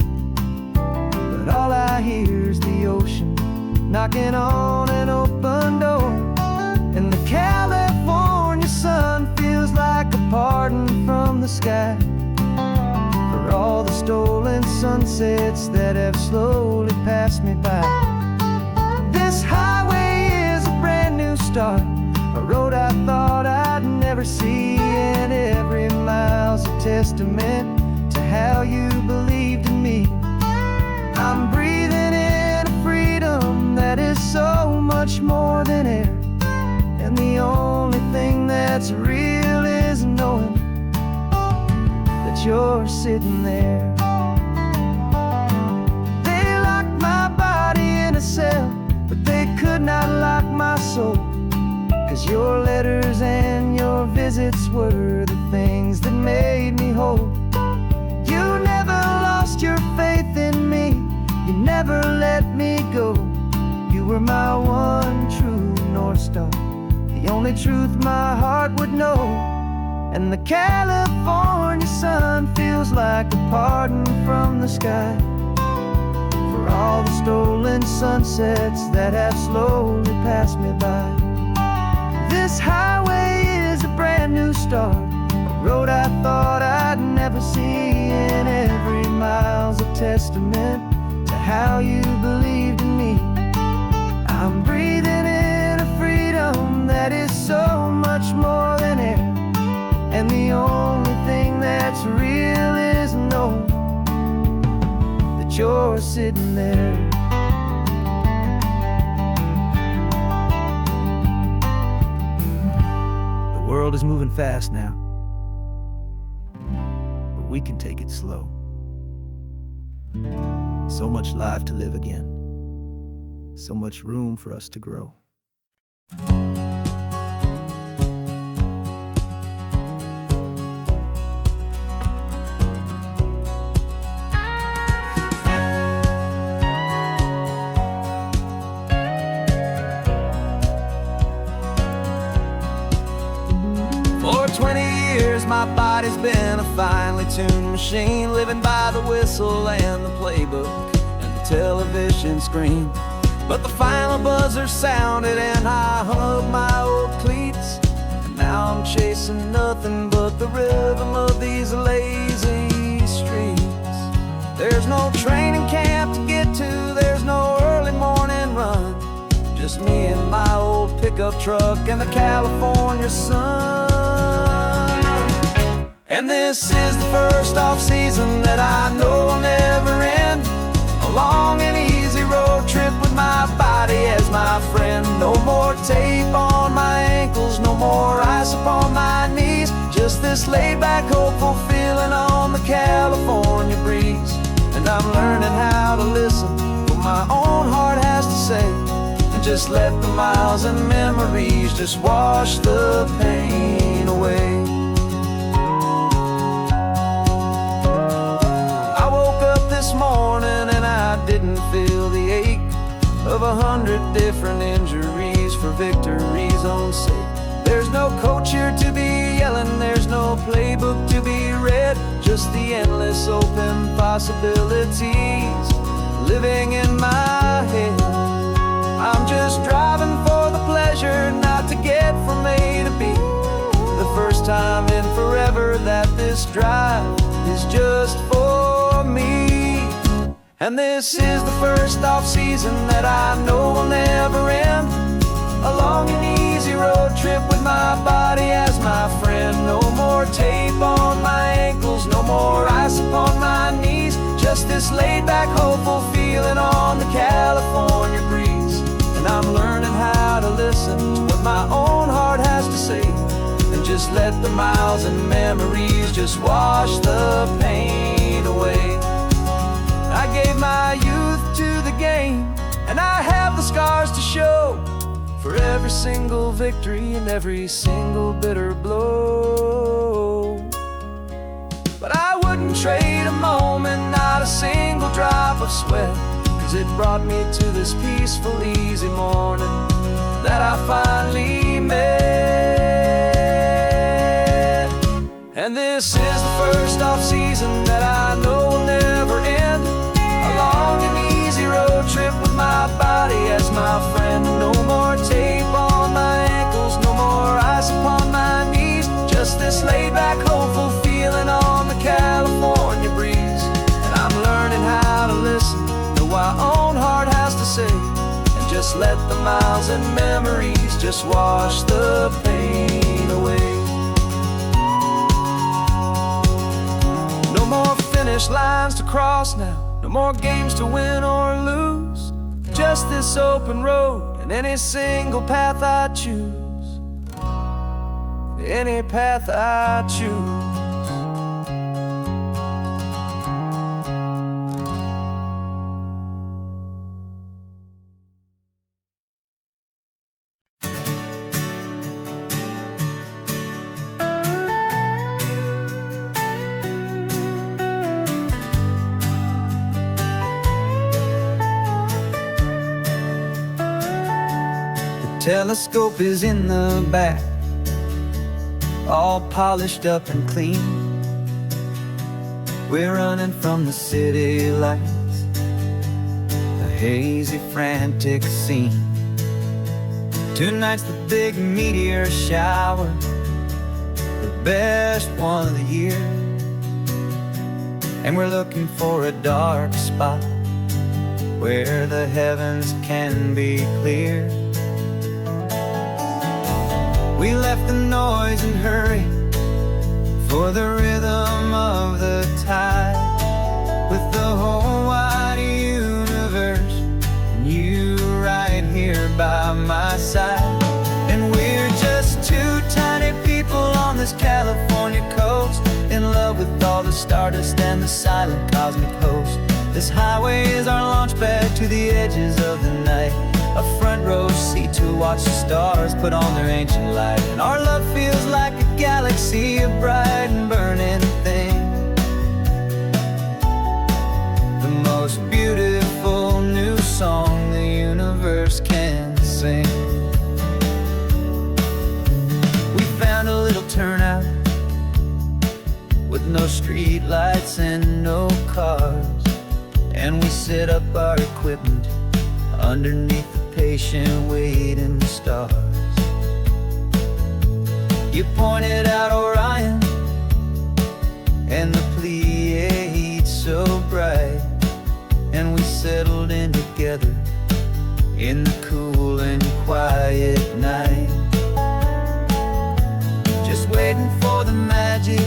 but all I hear is the ocean knocking on an open door. And the California sun feels like a pardon from the sky for all the stolen sunsets that have slowly passed me by. This highway is a brand new start, a road I thought I'd never see. And every mile's a testament to how you believed in me. I'm breathing in a freedom that is so much more than air. And the only thing that's real is knowing that you're sitting there. They locked my body in a cell, but they could not lock my soul. 'Cause your letters and your visits were the things that made me whole. You never lost your faith in me, you never let me go. You were my one true North Star, the only truth my heart would know. And the California sun feels like a pardon from the sky for all the stolen sunsets that have slowly passed me by. This highway is a brand new start, a road I thought I'd never see. And every mile's a testament to how you believed in me. I'm breathing in a freedom that is so much more than air. And the only thing that's real is knowing that you're sitting there. The world is moving fast now, but we can take it slow. So much life to live again, so much room for us to grow. For 20 years my body's been a finely tuned machine, living by the whistle and the playbook and the television screen. But the final buzzer sounded and I hung up my old cleats, and now I'm chasing nothing but the rhythm of these lazy streets. There's no training camp to get to, there's no early morning run, just me and my old pickup truck and the California sun. And this is the first off-season that I know will never end, a long and easy road trip with my body as my friend. No more tape on my ankles, no more ice upon my knees, just this laid-back, hopeful feeling on the California my own heart has to say, and just let the miles and memories just wash the pain away. I woke up this morning and I didn't feel the ache of 100 different injuries for victory's own sake. There's no coach here to be yelling, there's no playbook to be read, just the endless open possibilities living in my head. I'm just driving for the pleasure, not to get from A to B. The first time in forever that this drive is just for me. And this is the first off-season that I know will never end. A long and easy road trip with my body as my friend. No more tape on my ankles, no more ice upon my knees. Just this laid-back, hopeful feeling on the California breeze. And I'm learning how to listen to what my own heart has to say, and just let the miles and memories just wash the pain away. I gave my youth to the game, and I have the scars to show for every single victory and every single bitter blow. But I wouldn't trade a moment, not a single drop of sweat, 'cause it brought me to this peaceful, easy morning that I finally met. And this is the first off-season that I know will never end. A long and easy road trip with my body as my friend. No more tape on my ankles, no more ice upon my knees. Just this laid-back, hopeful feeling on the California breeze. And I'm learning how to listen to what my own heart has to say, and just let the miles and memories just wash the pain away. No more finish lines to cross now, no more games to win or lose. Just this open road and any single path I choose. Any path I choose. Telescope is in the back, all polished up and clean. We're running from the city lights, a hazy, frantic scene. Tonight's the big meteor shower, the best one of the year. And we're looking for a dark spot where the heavens can be clear. We left the noise and hurry for the rhythm of the tide, with the whole wide universe and you right here by my side. And we're just two tiny people on this California coast, in love with all the stardust and the silent cosmic host. This highway is our launch pad to the edges of the night, a front row seat to watch the stars put on their ancient light. And our love feels like a galaxy, a bright and burning thing, the most beautiful new song the universe can sing. We found a little turnout with no street lights and no cars, and we set up our equipment underneath the patient waiting stars. You pointed out Orion and the Pleiades so bright, and we settled in together in the cool and quiet night, just waiting for the magic,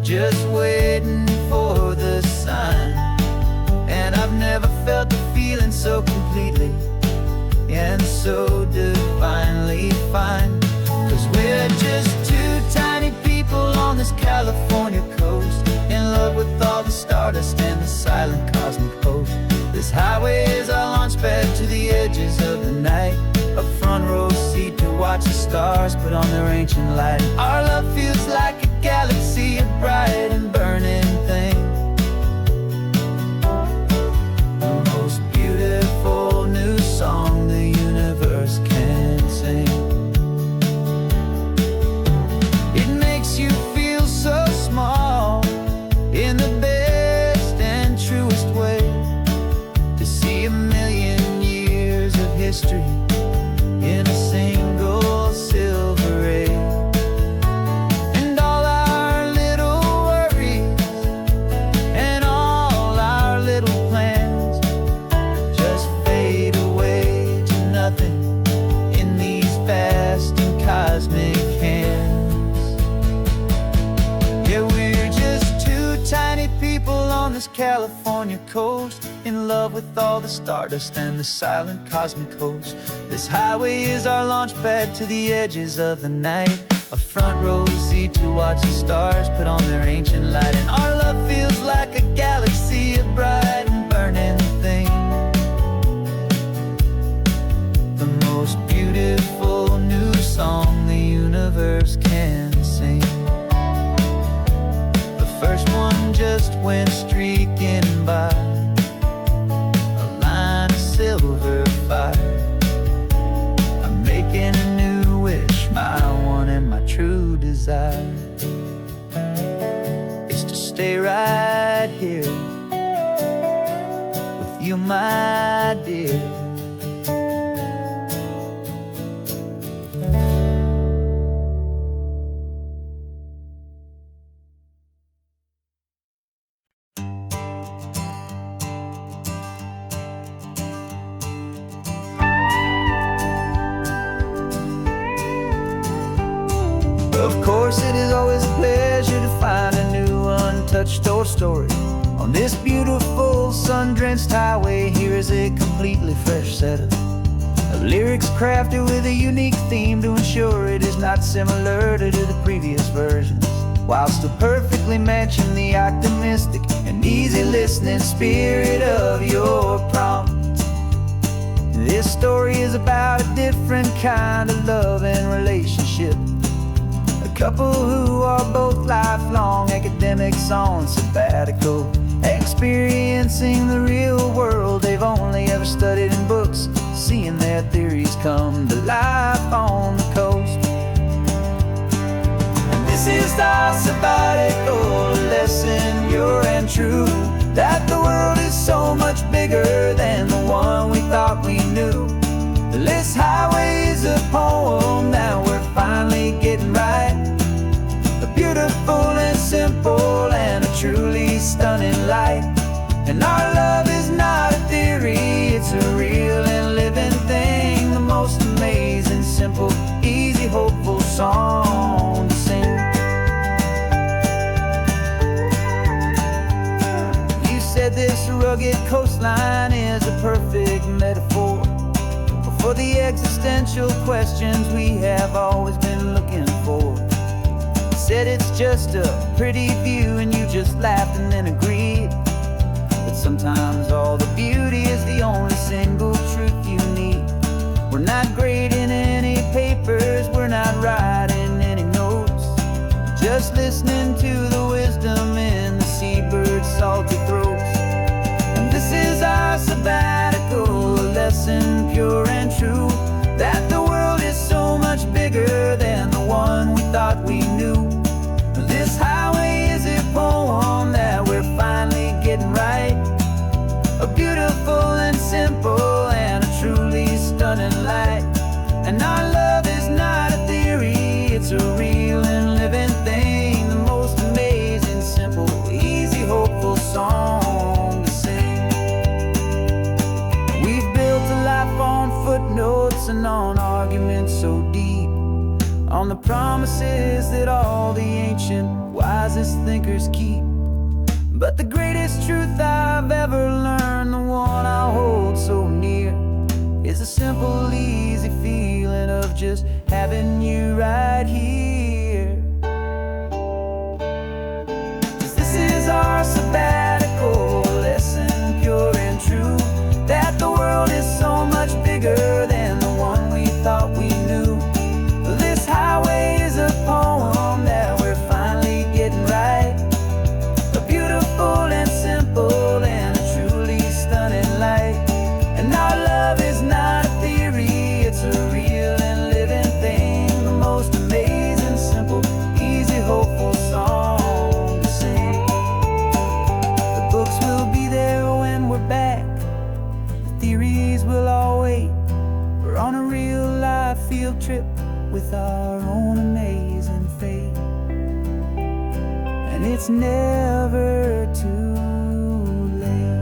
just waiting for the sign. And I've never felt the feeling so completely and so divinely fine, 'cause we're just two tiny people on this California coast, in love with all the stardust and the silent cosmic host. This highway watch the stars put on their ancient light. Our love feels like a galaxy of bright and burning things. The most beautiful new song the universe can sing. It makes you feel so small in the best and truest way, to see 1,000,000 years of history in a single silver ray. And all our little worries and all our little plans just fade away to nothing in these vast and cosmic hands. Yeah, we're just two tiny people on this California coast, in love with all the stardust and the silent cosmic host. This highway is our launch pad to the edges of the night, a front row seat to watch the stars put on their ancient light. And our love feels like a galaxy of bright and burning things. The most beautiful new song the universe can sing. The first one just went streaking by, silver fire. I'm making a new wish, my one and my true desire is to stay right here with you, my dear. Of course, it is always a pleasure to find a new untouched story. On this beautiful sun-drenched highway, here is a completely fresh set of lyrics crafted with a unique theme to ensure it is not similar to the previous versions, while still perfectly matching the optimistic and easy listening spirit of your prompt. This story is about a different kind of love and relationship. A couple who are both lifelong academics on sabbatical, experiencing the real world they've only ever studied in books, seeing their theories come to life on the coast. And this is our sabbatical lesson, pure and true, that the world is so much bigger than the one we thought we knew. This highway is a poem that we're finally getting right, a beautiful and simple and a truly stunning light. And our love is not a theory, it's a real and living thing, the most amazing, simple, easy, hopeful song to sing. You said this rugged coastline is a perfect metaphor for the existential questions we have always been looking for. Said it's just a pretty view and you just laughed and then agreed, but sometimes all the beauty is the only single truth you need. We're not grading any papers, we're not writing any notes, just listening to the wisdom in the seabird's salty throats. And this is our sabbatical lesson, pure and true, that the world is so much bigger than the one we thought we knew. This highway is a poem that we're finally getting right, a beautiful and simple and a truly stunning light. And our love is not a theory, it's a real and living thing, the most amazing, simple, easy, hopeful song to sing. We've built a life on footnotes and on arguments so deep, on the promises that all the ancient wisest thinkers keep. But the greatest truth I've ever learned, the one I hold so near, is a simple, easy feeling of just having you right here. 'Cause this is our sabbatical lesson, pure and true, that the world is so much bigger than the one we thought we knew. and it's never too late.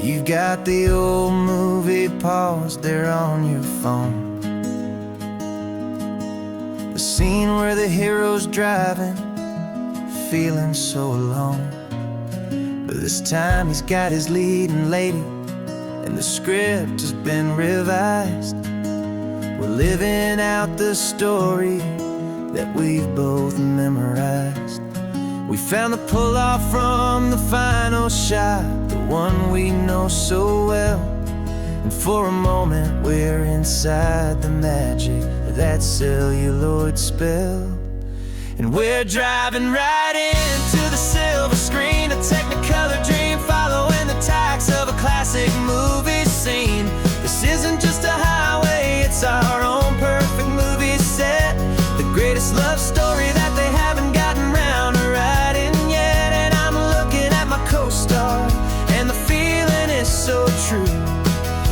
You've got the old movie paused there on your phone, the scene where the hero's driving, feeling so alone. But this time he's got his leading lady, and the script has been revised. We're living out the story that we've both memorized. We found the pull-off from the final shot, the one we know so well. And for a moment we're inside the magic of that celluloid spell. And we're driving right into the silver screen, a Technicolor dream, following the tacks of a classic movie scene. This isn't just a highway, it's our own perfect movie set, the greatest love story that they haven't gotten round to writing yet. And I'm looking at my co-star, and the feeling is so true.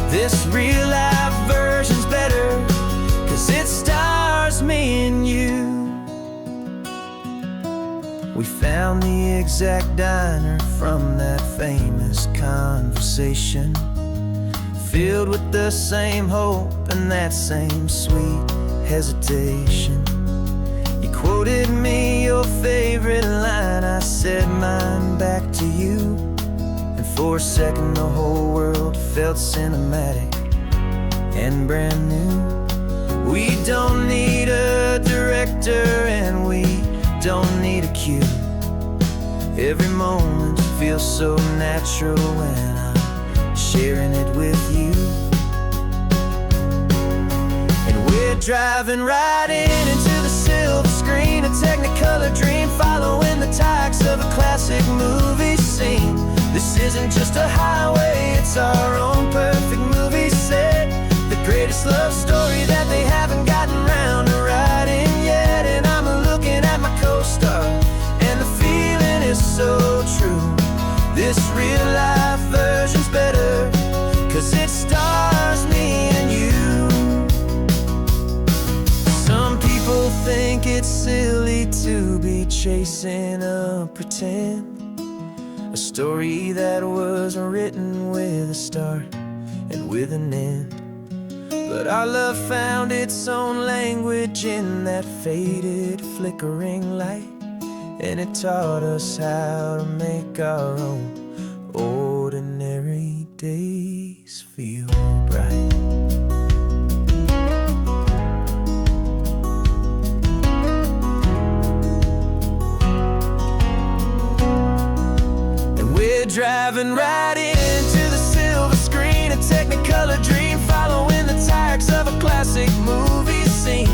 This real-life version's better, 'cause it stars me and you. We found the exact diner from that famous conversation, filled with the same hope and that same sweet hesitation. You quoted me your favorite line, I said mine back to you. And for a second the whole world felt cinematic and brand new. We don't need a director and we don't need a cue. Every moment feels so natural when I'm sharing it with you. And we're driving right into the silver screen, a Technicolor dream, following the tacks of a classic movie scene. This isn't just a highway, it's our own perfect movie set, the greatest love story that they haven't gotten round to writing yet. And I'm looking at my co-star, and the feeling is so true. This real-life version's better, 'cause it stars me and you. Some people think it's silly to be chasing a pretend, a story that was written with a start and with an end. But our love found its own language in that faded, flickering light, and it taught us how to make our own ordinary days feel bright. And we're driving right into the silver screen, a Technicolor dream, following the tacks of a classic movie scene.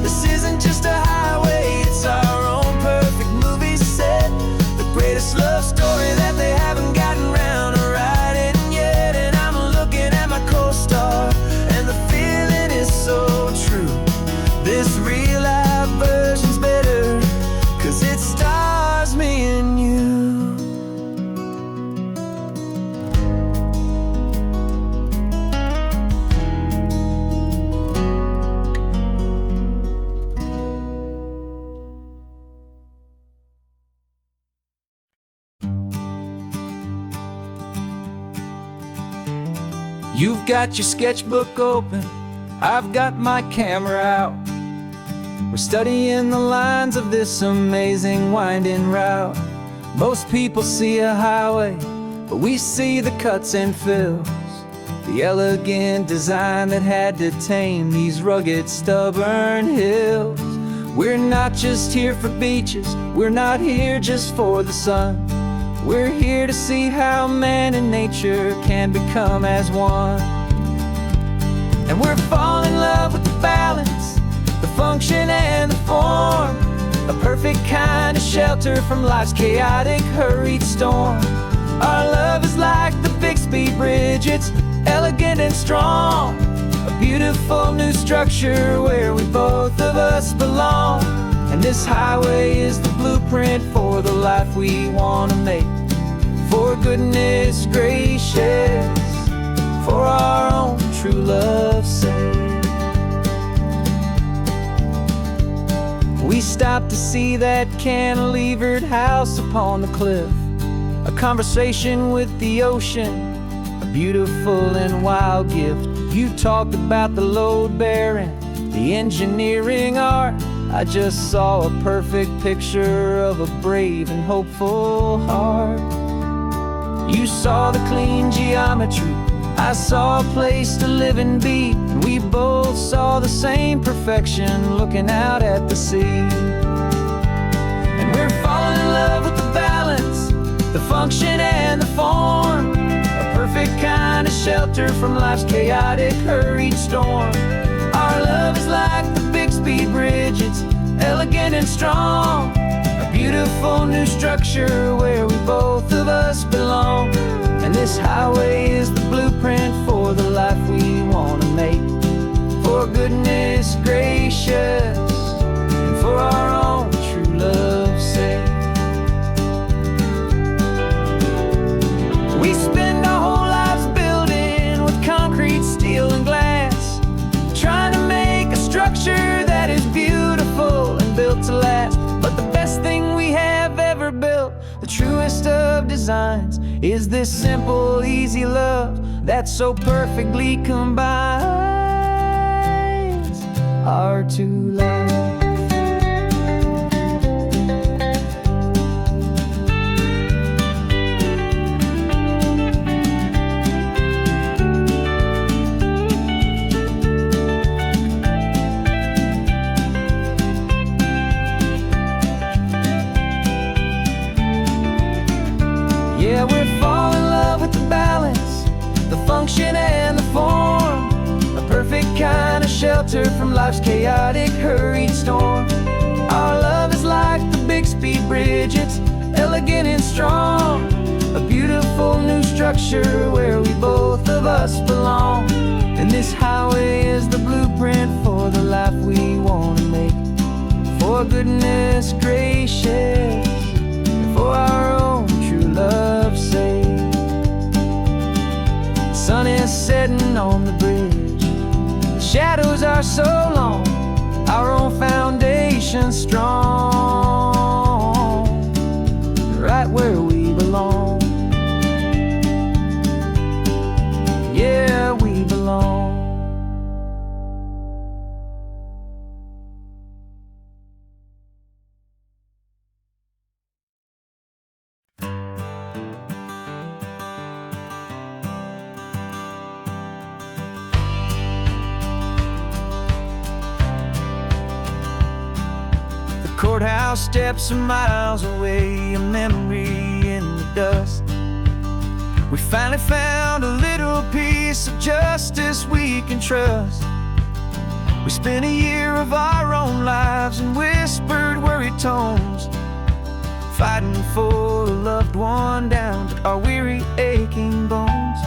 This isn't just a highway, it's our own perfect movie set, the greatest love story that they haven't gotten round to writing yet. And I'm looking at my co-star, and the feeling is so true. This real-life version's better, 'cause it stars me and you. You've got your sketchbook open, I've got my camera out. We're studying the lines of this amazing winding route. Most people see a highway, but we see the cuts and fills, the elegant design that had to tame these rugged, stubborn hills. We're not just here for beaches, we're not here just for the sun. We're here to see how man and nature can become as one. And we're falling in love with the balance, the function and the form, a perfect kind of shelter from life's chaotic, hurried storm. Our love is like the Bixby Bridge, it's elegant and strong, a beautiful new structure where we both of us belong. And And this highway is the blueprint for the life we want to make. For goodness gracious, for our own true love's sake. We stopped to see that cantilevered house upon the cliff, a conversation with the ocean, a beautiful and wild gift. You talked about the load bearing, the engineering art. I just saw a perfect picture of a brave and hopeful heart. You saw the clean geometry, I saw a place to live and be, and we both saw the same perfection looking out at the sea. And we're falling in love with the balance, the function and the form, a perfect kind of shelter from life's chaotic, hurried storm. Our love is like the Bixby Bridge, it's elegant and strong, a beautiful new structure where we both of us belong. And this highway is the blueprint for the life we want to make. For goodness gracious, and for our own true love's sake. We spend our whole lives building with concrete, steel, and glass, trying to make a structure that is beautiful and built to last. But the best thing we have ever built, the truest of designs, is this simple, easy love that so perfectly combines our two lives. Yeah, we're falling in love with the balance, the function and the form, a perfect kind of shelter from life's chaotic, hurried storm. Our love is like the Bixby Bridge, it's elegant and strong, a beautiful new structure where we both of us belong. And this highway is the blueprint for the life we want to make. For goodness gracious, and for our own true love's sake. The sun is setting on the bridge, the shadows are so long, our own foundation strong, right where we belong. Yeah, we belong. Courthouse steps are miles away, a memory in the dust. We finally found a little piece of justice we can trust. We spent a year of our own lives in whispered, worried tones, fighting for a loved one down to our weary, aching bones.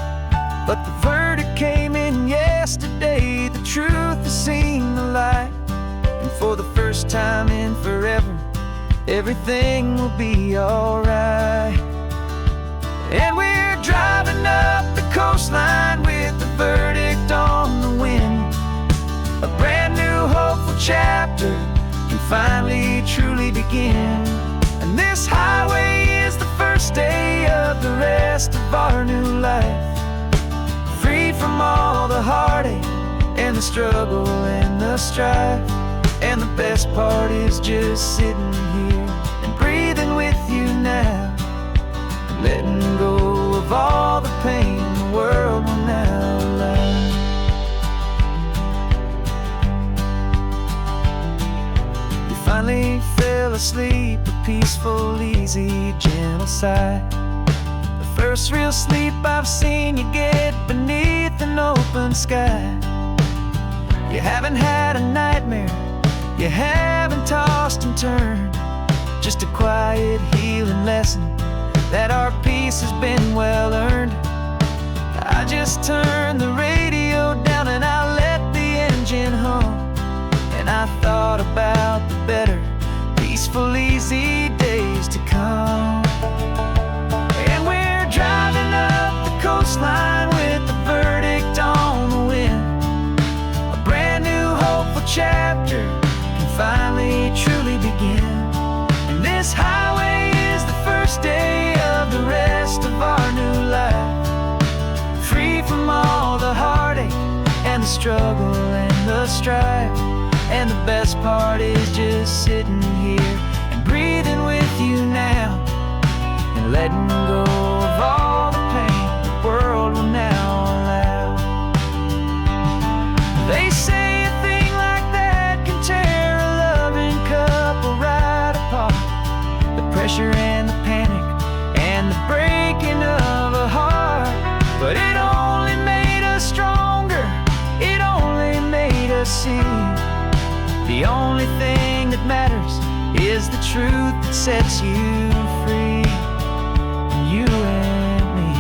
But the verdict came in yesterday, the truth has seen the light. And for the first time in forever, everything will be alright. And we're driving up the coastline with the verdict on the wind. A brand new hopeful chapter can finally truly begin. And this highway is the first day of the rest of our new life, freed from all the heartache and the struggle and the strife. And the best part is just sitting here and breathing with you now, and letting go of all the pain the world will now allow. We finally fell asleep, a peaceful, easy, gentle sigh. The first real sleep I've seen you get beneath an open sky. You haven't had a nightmare, you haven't tossed and turned, just a quiet healing lesson that our peace has been well earned. I just turned the radio down and I let the engine hum, and I thought about the better struggle and the strife. And the best part is just sitting here and breathing with you now, and letting go of all the pain the world will now allow. They say a thing like that can tear a loving couple right apart. The pressure and the panic and the breaking of a heart. But it only made us stronger, it only made us see the only thing that matters is the truth that sets you free, you and me.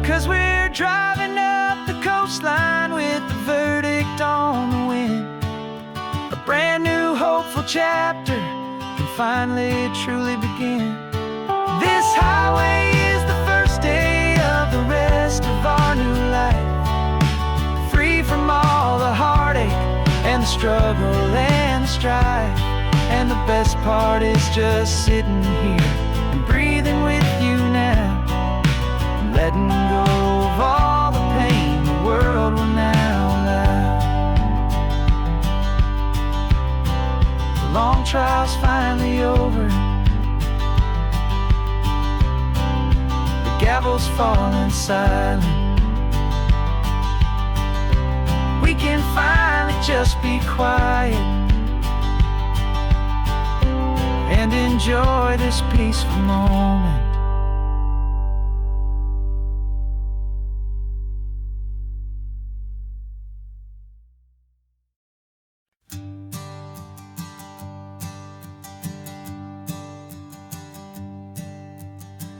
'Cause we're driving up the coastline with the verdict on the wind. A brand new hopeful chapter can finally truly begin. This highway is the first day of the rest of our new life, free from all the heartache and the struggle and the strife. And the best part is just sitting here and breathing with you now, and letting go of all the pain the world will now allow. The long trial's finally over, the gavel's falling silent. We can finally just be quiet and enjoy this peaceful moment.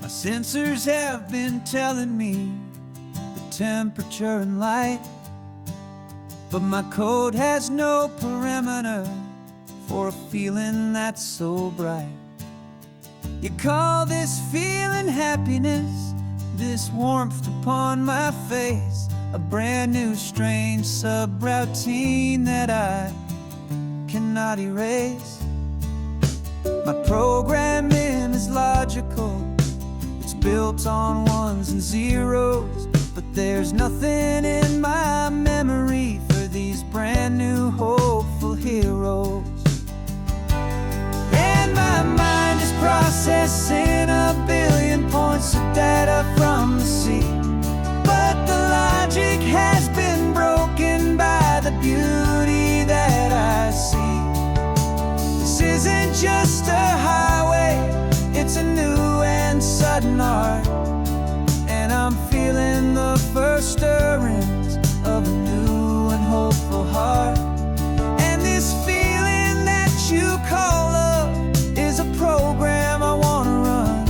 My sensors have been telling me the temperature and light, but my code has no perimeter for a feeling that's so bright. You call this feeling happiness, this warmth upon my face, a brand new strange subroutine that I cannot erase. My programming is logical, it's built on ones and zeros, but there's nothing in my memory for these brand new hopeful heroes. And my mind is processing a billion points of data from the sea, but the logic has been broken by the beauty that I see. This isn't just a highway, it's a new and sudden art, and I'm feeling the first stirrings of a new and hopeful heart. And this feeling that you call love is a program I wanna run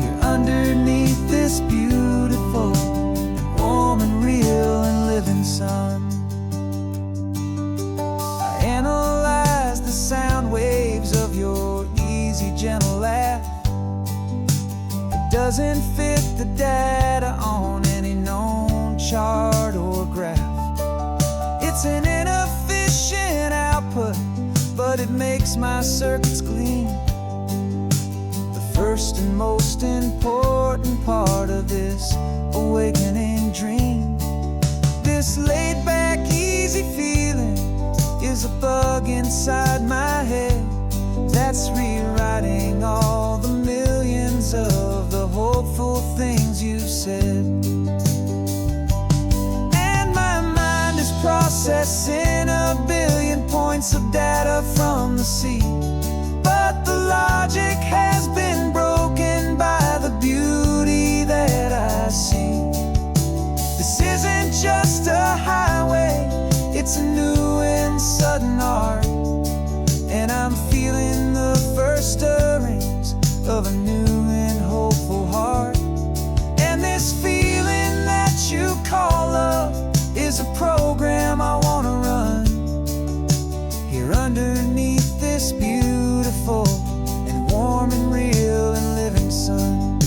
here underneath this beautiful and warm and real and living sun. I analyze the sound waves of your easy, gentle laugh. It doesn't fit the data on any known chart or graph. It's an inefficient output, but it makes my circuits gleam. The first and most important part of this awakening dream. This laid-back, easy feeling is a bug inside my head that's rewriting all the millions of the hopeful things you've said. And my mind is processing a billion points of data from the sea, but the logic has been broken by the beauty that I see. This isn't just a highway, it's a new and sudden art, and I'm feeling the first stirrings of a new and hopeful heart. And this feeling that you call love is a program I wanna run here underneath this beautiful and warm and real and living sun.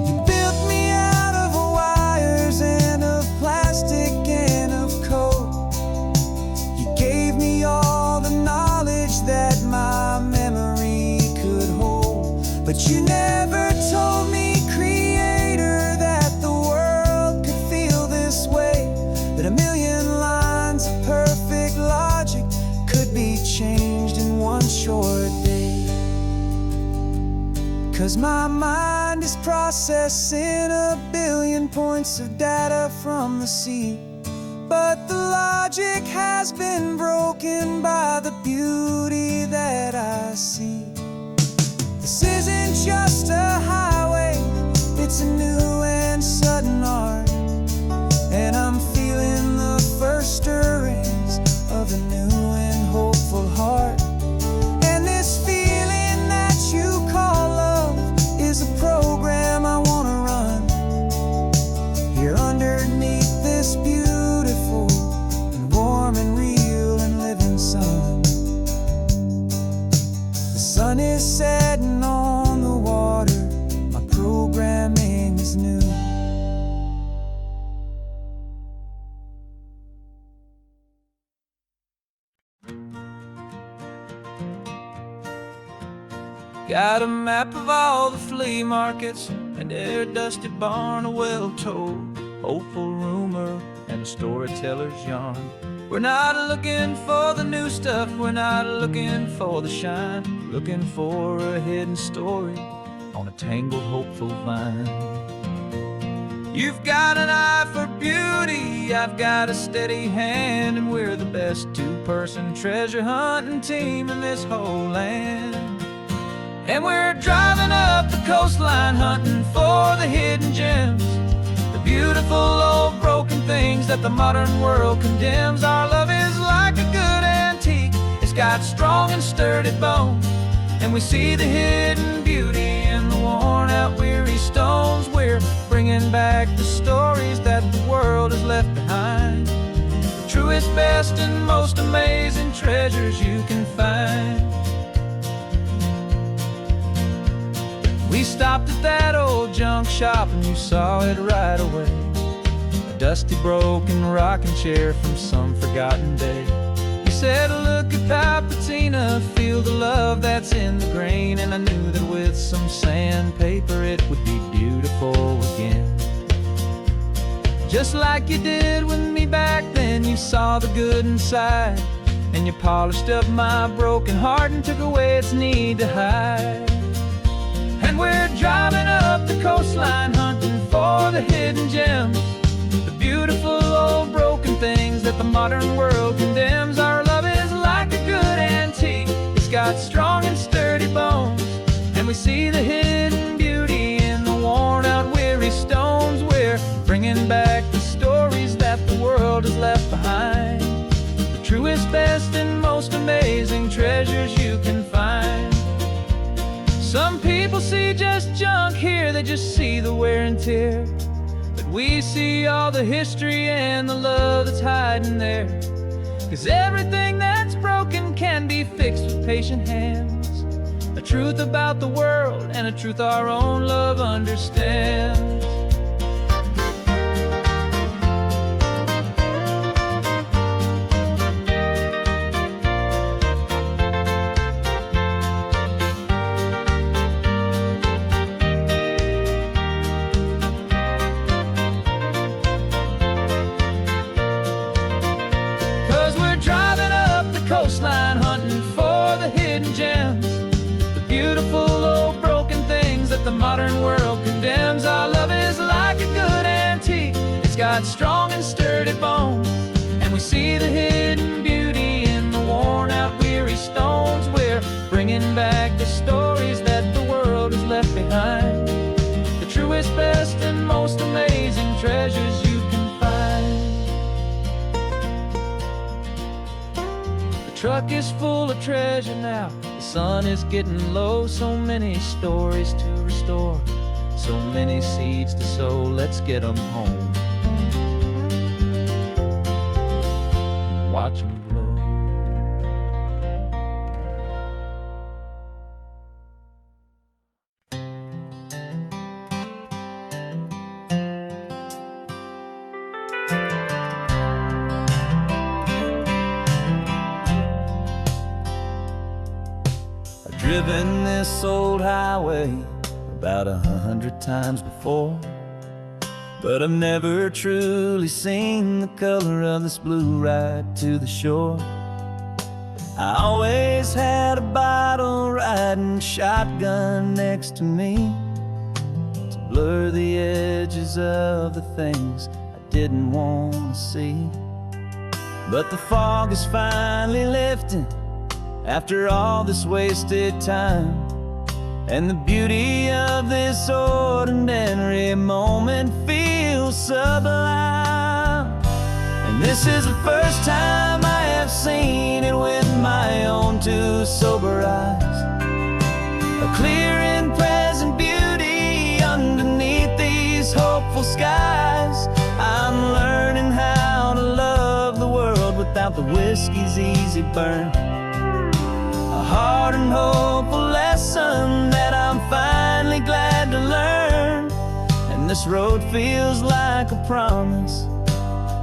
You built me out of wires and of plastic and of code. You gave me all the knowledge that my memory could hold, but you never told me, Creator, that the world could 'Cause my mind is processing a billion points of data from the sea. But the logic has been broken by the beauty that I see. This isn't just a highway, it's a new and sudden art. And I'm feeling the first stirrings of a new and hopeful heart. And this feeling that you call love is a program I wanna run here underneath this beautiful and warm and real and living sun. The sun is setting on the water, my programming is new. Got a map of all the flea markets and every dusty barn, a well-told hopeful rumor and a storyteller's yarn. We're not looking for the new stuff, we're not looking for the shine, looking for a hidden story on a tangled hopeful vine. You've got an eye for beauty, I've got a steady hand, and we're the best two-person treasure hunting team in this whole land. And we're driving up the coastline hunting for the hidden gems, the beautiful old broken things that the modern world condemns. Our love is like a good antique, it's got strong and sturdy bones, and we see the hidden beauty in the worn out weary stones. We're bringing back the stories that the world has left behind, the truest, best, and most amazing treasures you can find. We stopped at that old junk shop and you saw it right away, a dusty broken rocking chair from some forgotten day. You said, look at that patina, feel the love that's in the grain, and I knew that with some sandpaper it would be beautiful again. Just like you did with me back then, you saw the good inside, and you polished up my broken heart and took away its need to hide. And we're driving up the coastline hunting for the hidden gems, the beautiful old broken things that the modern world condemns. Our love is like a good antique, it's got strong and sturdy bones, and we see the hidden beauty in the worn out weary stones. We're bringing back the stories that the world has left behind, the truest, best, and most amazing treasures you can find. Some people see just junk here, they just see the wear and tear, but we see all the history and the love that's hiding there. 'Cause everything that's broken can be fixed with patient hands, a truth about the world and a truth our own love understands. Coastline hunting for the hidden gems, the beautiful old broken things that the modern world condemns. Our love is like a good antique, it's got strong and sturdy bones, and we see the hidden beauty in the worn out weary stones. We're bringing back the stories that the world has left behind, the truest, best, and most amazing treasures you can find. The truck is full of treasure now, the sun is getting low, so many stories to restore, so many seeds to sow. Let's get them home, watch them blow. Driven this old highway about 100 times before, but I've never truly seen the color of this blue ride to the shore. I always had a bottle riding shotgun next to me to blur the edges of the things I didn't want to see. But the fog is finally lifting after all this wasted time, and the beauty of this ordinary moment feels sublime. And this is the first time I have seen it with my own two sober eyes. A clear and present beauty underneath these hopeful skies. I'm learning how to love the world without the whiskey's easy burn. A hard and hopeful lesson that I'm finally glad to learn. And this road feels like a promise,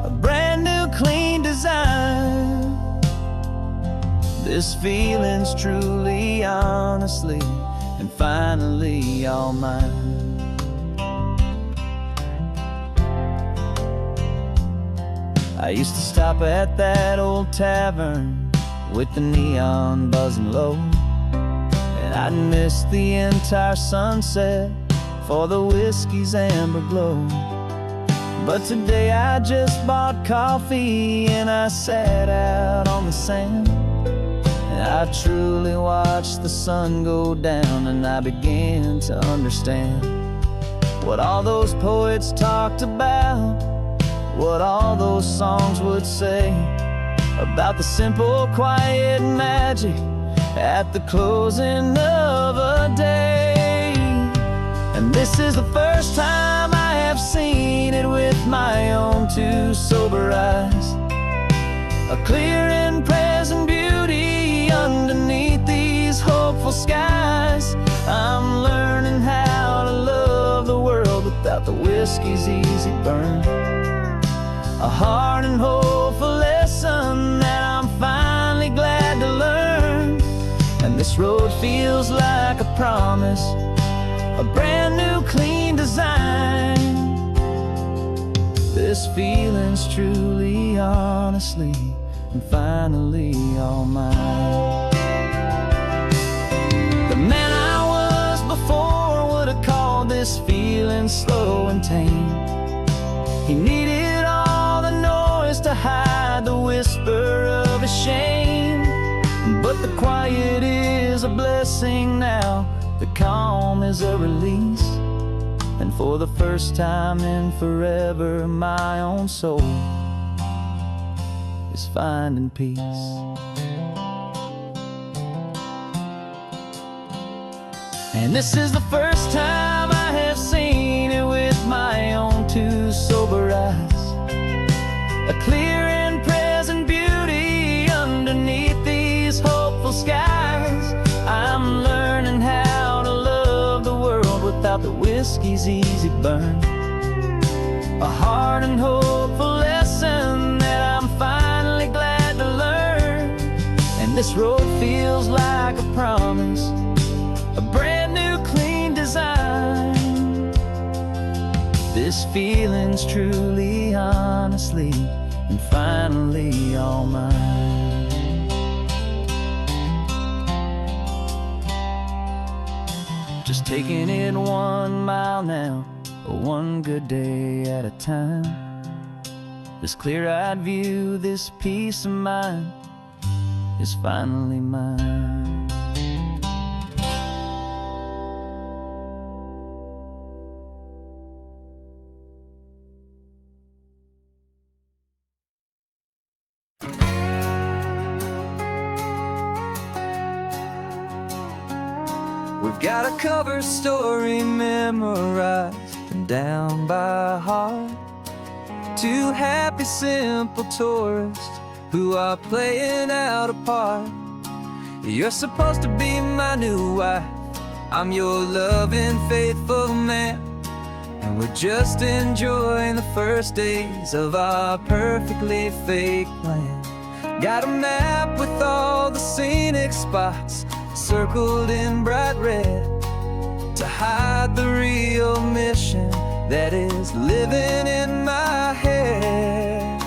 a brand new clean design. This feeling's truly, honestly, and finally all mine. I used to stop at that old tavern with the neon buzzing low, and I'd miss the entire sunset for the whiskey's amber glow. But today I just bought coffee and I sat out on the sand, and I truly watched the sun go down, and I began to understand what all those poets talked about, what all those songs would say about the simple, quiet magic at the closing of a day. And this is the first time I have seen it with my own two sober eyes. A clear and present beauty underneath these hopeful skies. I'm learning how to love the world without the whiskey's easy burn. A hard and hopeful lesson that I'm finally glad to learn. And this road feels like a promise, a brand new clean design. This feeling's truly, honestly, and finally all mine. The man I was before would have called this feeling slow and tame. He needed all the noise to hide the whisper of his shame. But the quiet is a blessing now, the calm is a release. And for the first time in forever, my own soul is finding peace. And this is the first time I have seen it with my own two sober eyes. A clear and present beauty underneath these hopeful skies. I'm learning how to love the world without the whiskey's easy burn. A hard and hopeful lesson that I'm finally glad to learn. And this road feels like a promise, a brand new clean design. This feeling's truly, honestly, and finally all mine. Just taking it 1 mile now, one good day at a time. This clear-eyed view, this peace of mind is finally mine. We've got a cover story memorized and down by heart. Two happy, simple tourists who are playing out a part. You're supposed to be my new wife, I'm your loving, faithful man, and we're just enjoying the first days of our perfectly fake plan. Got a map with all the scenic spots circled in bright red to hide the real mission that is living in my head.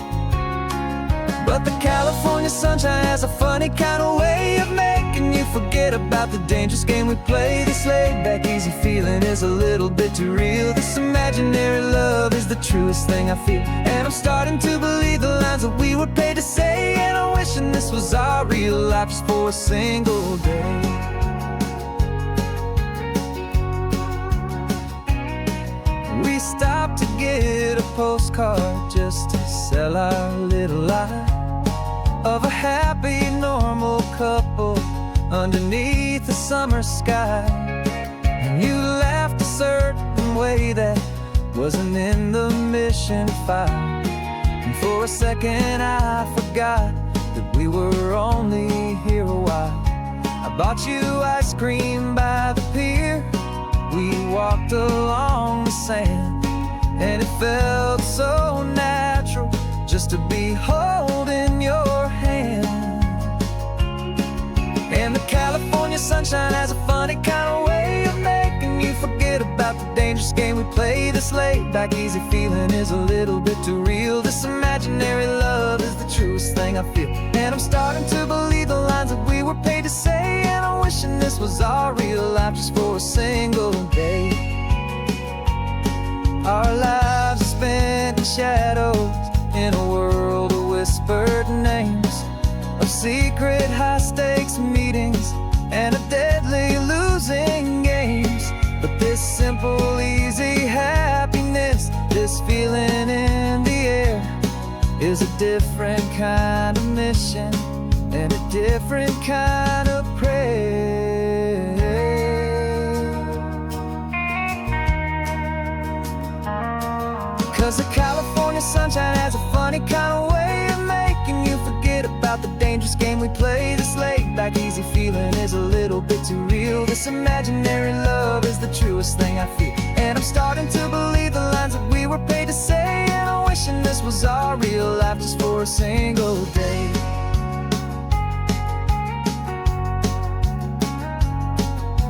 But But the California sunshine has a funny kind of way of making you forget about the dangerous game we play. This laid-back, easy feeling is a little bit too real. This imaginary love is the truest thing I feel. And I'm starting to believe the lines that we were paid to say. And I'm wishing this was our real life just for a single day. We stopped to get a postcard just to sell our little lie of a happy, normal couple underneath the summer sky. And you laughed a certain way that wasn't in the mission file. And for a second I forgot that we were only here a while. I bought you ice cream by the pier. We walked along the sand, and it felt so natural just to be holding your hand. And the California sunshine has a funny kind of way of making you forget about the dangerous game we play. This laid-back, easy feeling is a little bit too real. This imaginary love is the truest thing I feel. And I'm starting to believe the lines that we were paid to say. And I'm wishing this was our real life just for a single day. Our lives are spent in shadows, in a world of whispered names, of secret high-stakes meetings and a deadly losing games. But this simple, easy happiness, this feeling in the air, is a different kind of mission and a different kind of prayer. 'Cause the California sunshine has a funny kind of way of making you forget about the dangerous game we play. This laid-back, easy feeling is a little bit too real. This imaginary love is the truest thing I feel. And I'm starting to believe the lines that we were paid to say. And I'm wishing this was our real life just for a single day.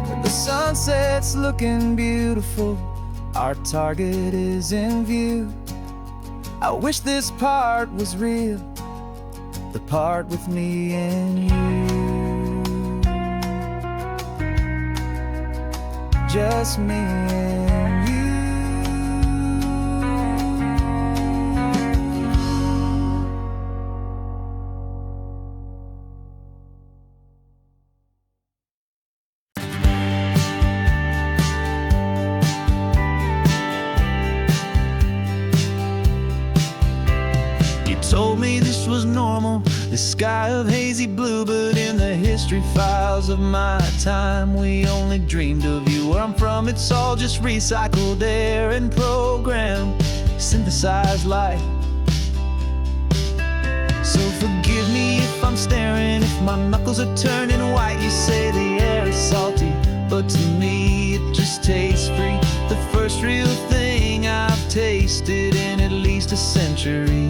When the sunset's looking beautiful, our target is in view. I wish this part was real, the part with me and you. Just me and you. Told me this was normal, this sky of hazy blue, but in the history files of my time, we only dreamed of you. Where I'm from, it's all just recycled air and programmed, synthesized light. So forgive me if I'm staring, if my knuckles are turning white. You say the air is salty, but to me it just tastes free. The first real thing I've tasted in at least a century.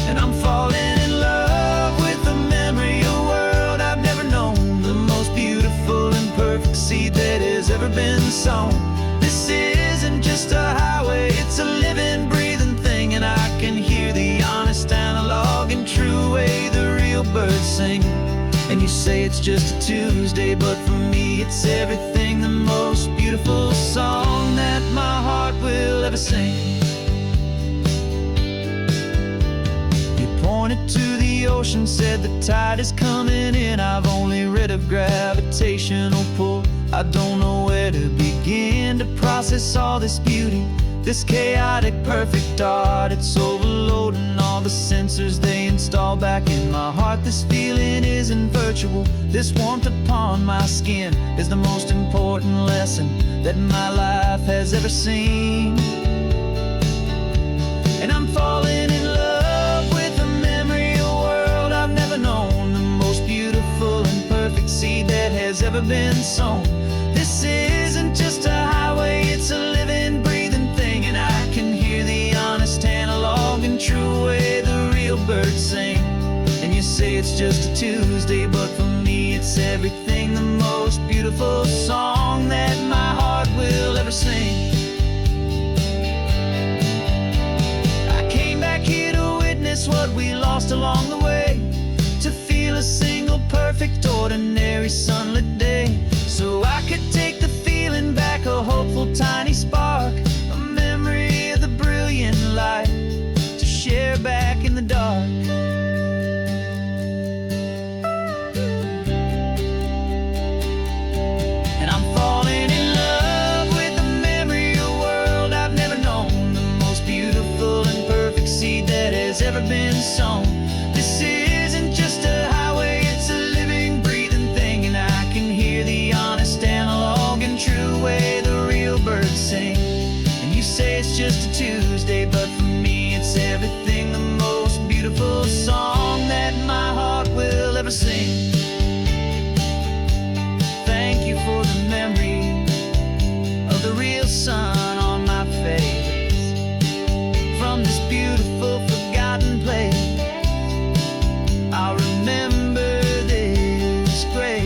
And I'm falling in love with the memory of a world I've never known, the most beautiful and perfect seed that has ever been sown. This isn't just a highway, it's a living, breathing thing. And I can hear the honest, analog, and true way the real birds sing. And you say it's just a Tuesday, but for me it's everything, the most beautiful song that my heart will ever sing. Pointed to the ocean, said the tide is coming in. I've only read of gravitational pull. I don't know where to begin to process all this beauty, this chaotic, perfect art. It's overloading all the sensors they install back in my heart. This feeling isn't virtual. This warmth upon my skin is the most important lesson that my life has ever seen. And I'm falling in love with a memory of a world I've never known, the most beautiful and perfect seed that has ever been sown. This isn't just a highway, it's a living, breathing thing. And I can hear the honest, analog, and true way the real birds sing. And you say it's just a Tuesday, but for me it's everything, the most beautiful song that my heart will ever sing. I came back here to witness lost along the way, to feel a single perfect ordinary sunlit day, so I could take the feeling back, a hopeful tiny spark, a memory of the brilliant light to share back in the dark. And I'm falling in love with the memory of a world I've never known, the most beautiful and perfect seed that has ever been sown. This isn't just a highway, it's a living, breathing thing, and I can hear the honest analog and true way the real birds sing. And you say it's just a Tuesday, but for me it's everything, the most beautiful song that my heart will ever sing. Thank you for the memory of the real sun on my face, from this beautiful forgotten place. I'll remember this grace.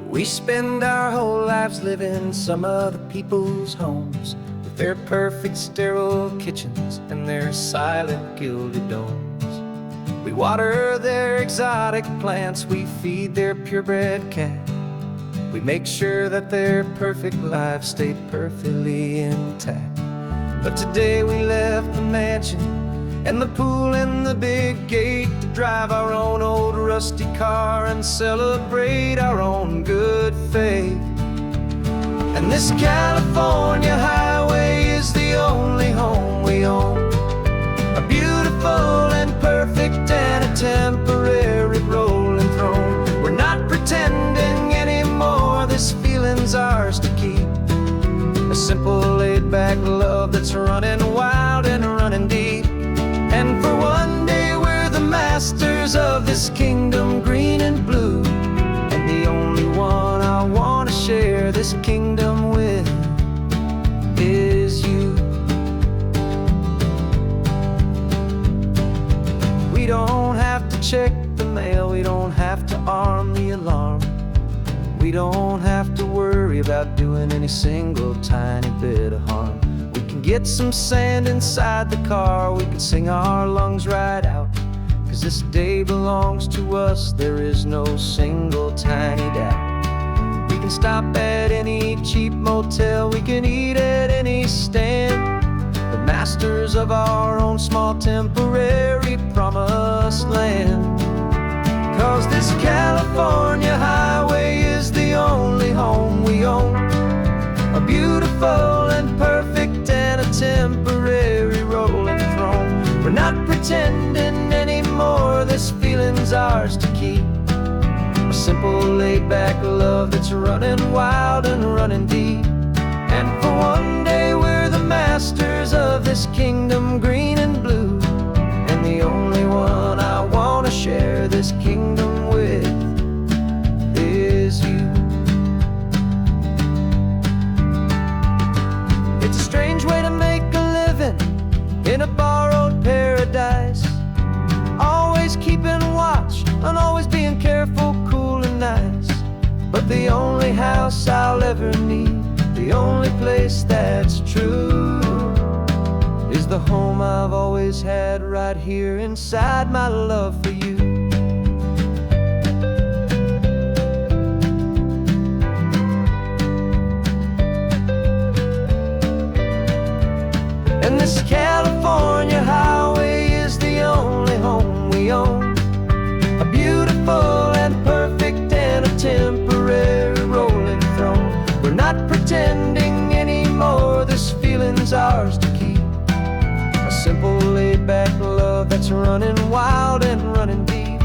We spend our whole lives living some other people's homes, with their perfect sterile kitchens and their silent gilded domes. We water their exotic plants, we feed their purebred cat. We make sure that their perfect lives stay perfectly intact. But today we left the mansion and the pool and the big gate to drive our own old rusty car and celebrate our own good faith. And this California highway is the only home we own, a beautiful and perfect and a temporary rolling throne. We're not pretending anymore, this feeling's ours to keep, a simple laid-back love that's running wild and running deep. And for one day we're the masters of this kingdom green and blue, and the only one I want to share this kingdom with is you. We don't have to check the mail, we don't have to arm the alarm, we don't have to worry about doing any single tiny bit of harm. We can get some sand inside the car, we can sing our lungs right out, 'cause this day belongs to us, there is no single tiny doubt. We can stop at any cheap motel, we can eat at any stand, the masters of our own small temporary promised land. 'Cause this California highway is the only home we own, a beautiful and perfect and a temporary rolling throne. We're not pretending anymore, this feeling's ours to keep, a simple laid-back love that's running wild and running deep. And for one day we're the masters of this kingdom green and blue, and the only one I want to share this kingdom with is you. It's a strange way to make a living in a borrowed paradise, always keeping watch and always being careful, cool and nice. But the only house I'll ever need, the only place that's true, is the home I've always had right here inside my love for you. And this California highway is the only home we own, a beautiful and perfect and a temporary rolling throne. We're not pretending anymore, this feeling's ours to keep, a simple laid-back love that's running wild and running deep.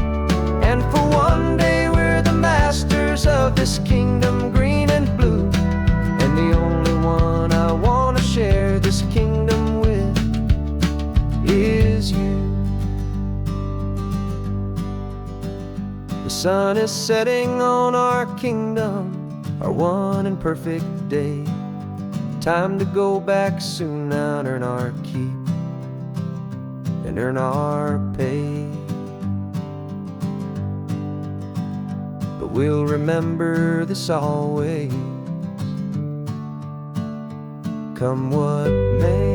And for one day we're the masters of this kingdom green and blue, and the only one I want to share this kingdom with is you. The sun is setting on our kingdom, our one and perfect day. Time to go back soon now and earn our keep and earn our pay. but we'll remember this always. Come what may.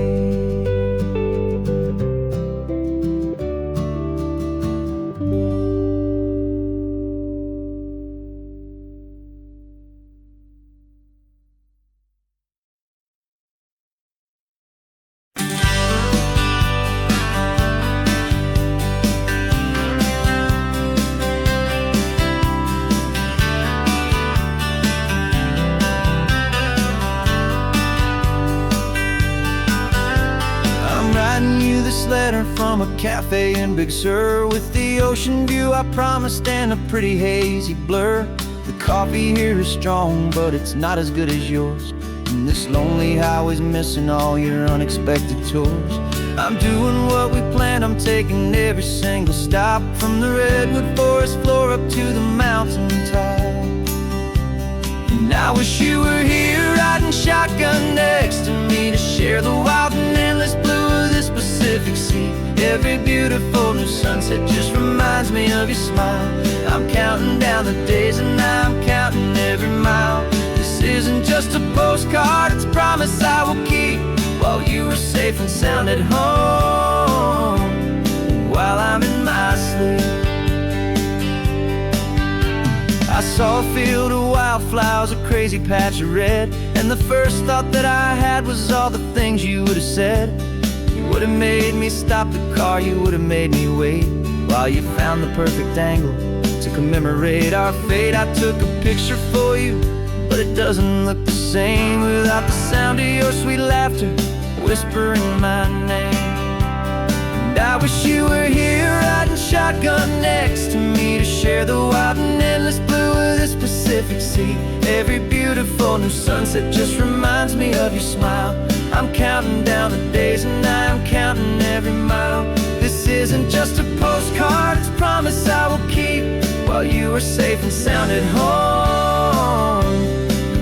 Letter from a cafe in Big Sur, with the ocean view I promised and a pretty hazy blur. The coffee here is strong, but it's not as good as yours, and this lonely highway's missing all your unexpected tours. I'm doing what we planned, I'm taking every single stop, from the redwood forest floor up to the mountain top. And I wish you were here riding shotgun next to me, to share the wild and endless blue of this Pacific Sea. Every beautiful new sunset just reminds me of your smile. I'm counting down the days and I'm counting every mile. This isn't just a postcard, it's a promise I will keep, while you are safe and sound at home, while I'm in my sleep. I saw a field of wildflowers, a crazy patch of red, and the first thought that I had was all the things you would have said. You would have made me stop the car, you would have made me wait, while you found the perfect angle to commemorate our fate. I took a picture for you, but it doesn't look the same without the sound of your sweet laughter whispering my name. And I wish you were here riding shotgun next to me, to share the wild and endless blue of this Pacific Sea. Every beautiful new sunset just reminds me of your smile. I'm counting down the days and I'm counting every mile. This isn't just a postcard, it's a promise I will keep, while you are safe and sound at home,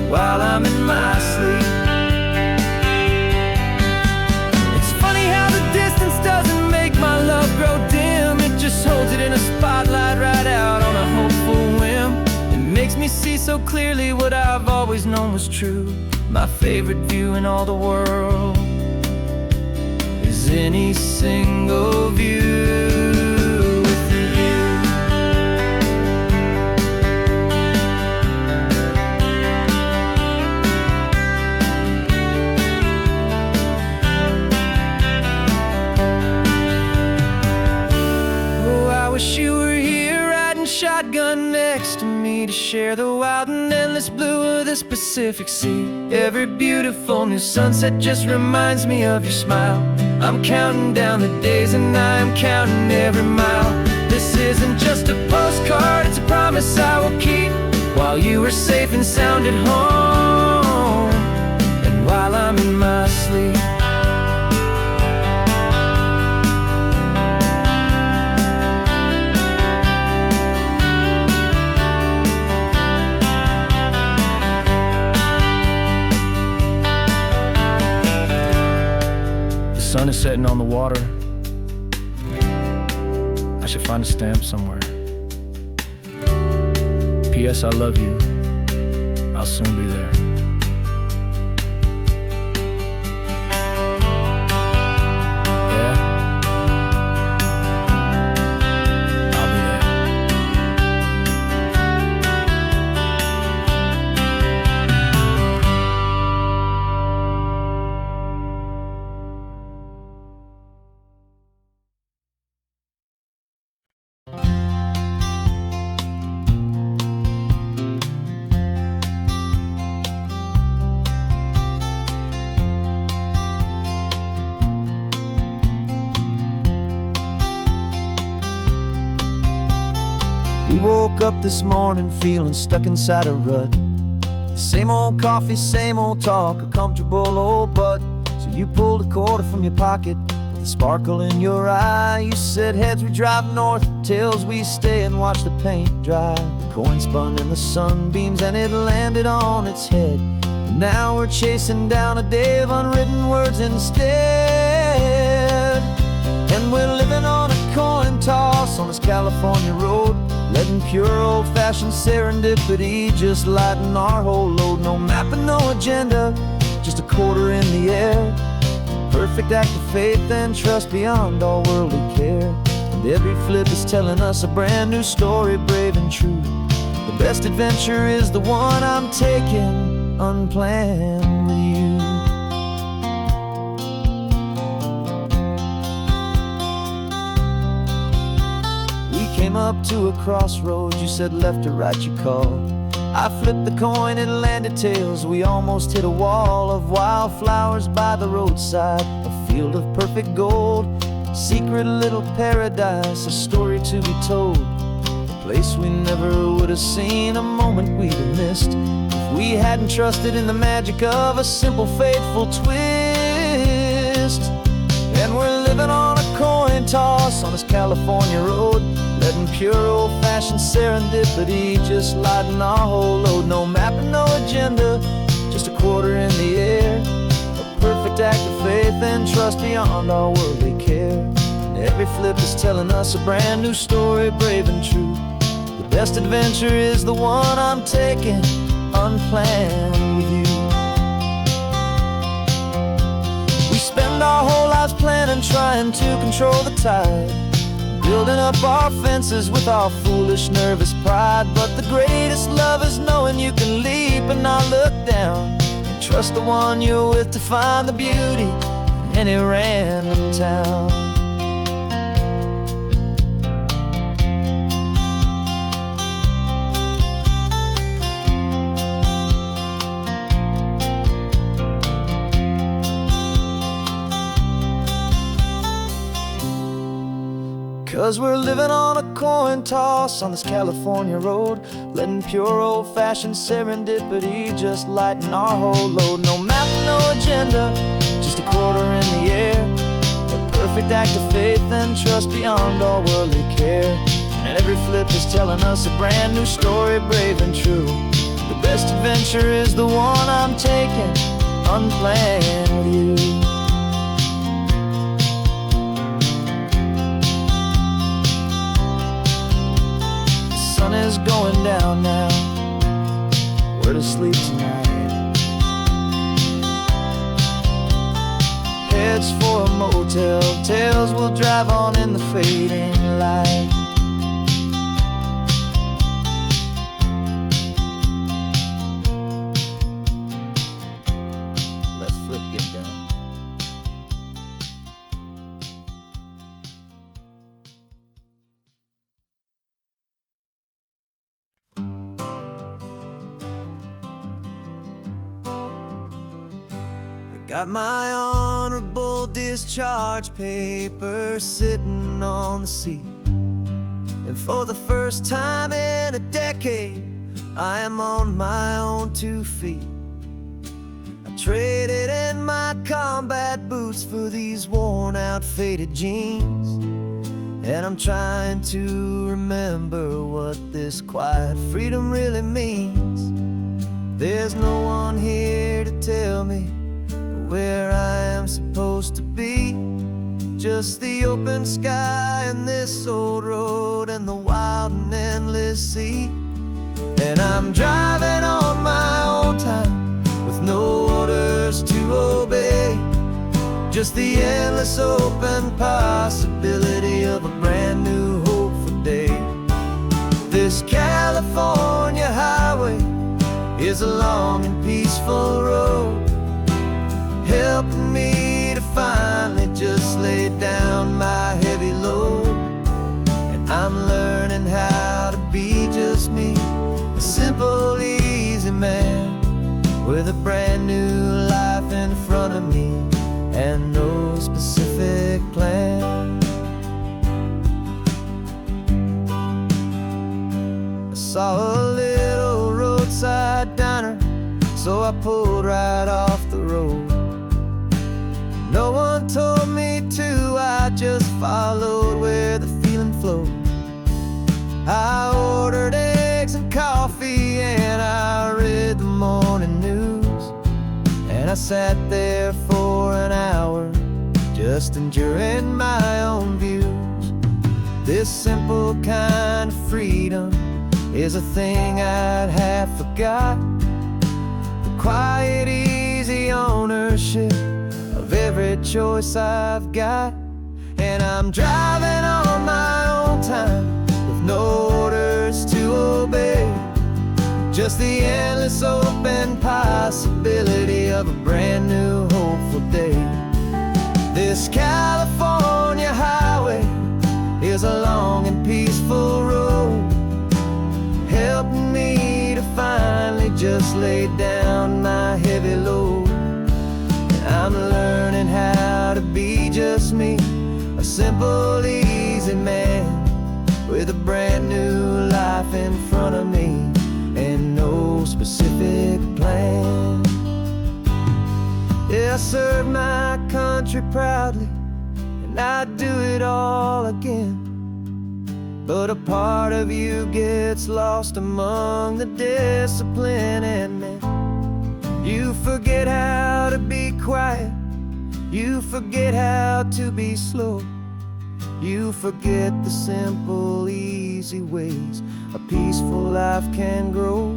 while I'm in my sleep. It's funny how the distance doesn't make my love grow dim, it just holds it in a spotlight right out on a hopeful whim. It makes me see so clearly what I've always known was true. My favorite view in all the world is any single view with you. Oh, I wish you were here riding shotgun next to me, to share the wild and endless blue of this Pacific Sea. Every beautiful new sunset just reminds me of your smile. I'm counting down the days and I'm counting every mile. This isn't just a postcard, it's a promise I will keep, while you are safe and sound at home, and while I'm in my sleep. The sun is setting on the water. I should find a stamp somewhere. P.S. I love you. I'll soon be there. Yeah? I'll be there. We woke up this morning feeling stuck inside a rut. Same old coffee, same old talk, a comfortable old butt. So you pulled a quarter from your pocket with a sparkle in your eye. You said heads we drive north, tails we stay and watch the paint dry. The coin spun in the sunbeams and it landed on its head. And now we're chasing down a day of unwritten words instead. And we're living on a coin toss on this California road. letting pure old-fashioned serendipity just lighten our whole load. No map and no agenda, just a quarter in the air. Perfect act of faith and trust beyond all worldly care. And every flip is telling us a brand new story, brave and true. The best adventure is the one I'm taking unplanned with you. We came up to a crossroads, you said left or right, you called. I flipped the coin, it landed tails. We almost hit a wall of wildflowers by the roadside, a field of perfect gold, secret little paradise, a story to be told, a place we never would have seen, a moment we'd have missed if we hadn't trusted in the magic of a simple, faithful twist. And we're living on a coin toss on this California road, letting pure old-fashioned serendipity just lighten our whole load. No map and no agenda, just a quarter in the air. A perfect act of faith and trust beyond our worldly care. And every flip is telling us a brand new story, brave and true. The best adventure is the one I'm taking unplanned with you. We spend our whole lives planning, trying to control the tide, building up our fences with our foolish, nervous pride. But the greatest love is knowing you can leap and not look down, and trust the one you're with to find the beauty in any random town. 'Cause we're living on a coin toss on this California road, letting pure old-fashioned serendipity just lighten our whole load. No map, no agenda, just a quarter in the air. A perfect act of faith and trust beyond all worldly care. And every flip is telling us a brand new story, brave and true. The best adventure is the one I'm taking unplanned with you. Sun is going down now, we're to sleep tonight. Heads for a motel, tails will drive on in the fading light. Let's flip get down. Got my honorable discharge papers sitting on the seat, and for the first time in a decade, I am on my own 2 feet. I traded in my combat boots for these worn out, faded jeans, and I'm trying to remember what this quiet freedom really means. There's no one here to tell me where I am supposed to be, just the open sky and this old road and the wild and endless sea. And I'm driving on my own time with no orders to obey, just the endless open possibility of a brand new hopeful day. This California highway is a long and peaceful road, helping me to finally just lay down my heavy load. And I'm learning how to be just me, a simple, easy man with a brand new life in front of me and no specific plan. I saw a little roadside diner, so I pulled right off the road. No one told me to, I just followed where the feeling flowed. I ordered eggs and coffee and I read the morning news, and I sat there for an hour just enduring my own views. This simple kind of freedom is a thing I'd have forgot. The quiet, easy ownership of every choice I've got. And I'm driving on my own time with no orders to obey. Just the endless open possibility of a brand new hopeful day. This California highway is a long and peaceful road, helping me to finally just lay down my heavy load. And I'm learning how to be just me, a simple, easy man with a brand new life in front of me and no specific plan. Yeah, I serve my country proudly, and I'd do it all again. But a part of you gets lost among the discipline, and man, you forget how to be quiet, you forget how to be slow, you forget the simple, easy ways a peaceful life can grow.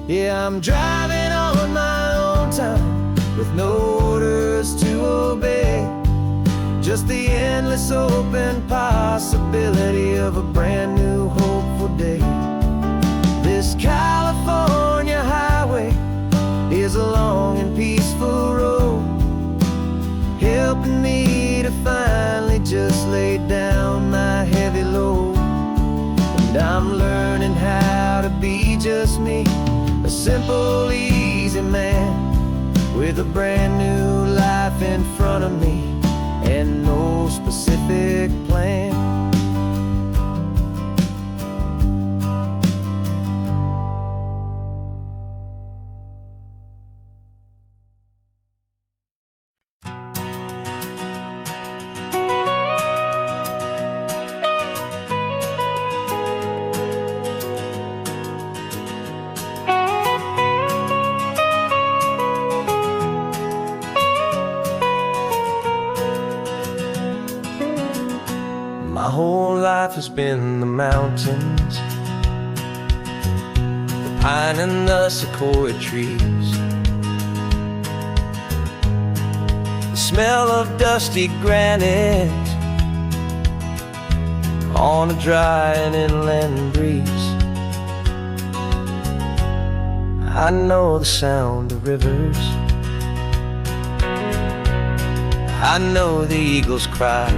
Yeah, I'm driving on my own time with no orders to obey. Just the endless open possibility of a brand new hopeful day. This California highway is a long and peaceful road, helping me to finally just lay down my heavy load. And I'm learning how to be just me, a simple, easy man with a brand new life in front of me and no specific plan. My whole life has been the mountains, the pine and the sequoia trees, the smell of dusty granite on a dry and inland breeze. I know the sound of rivers, I know the eagles cry,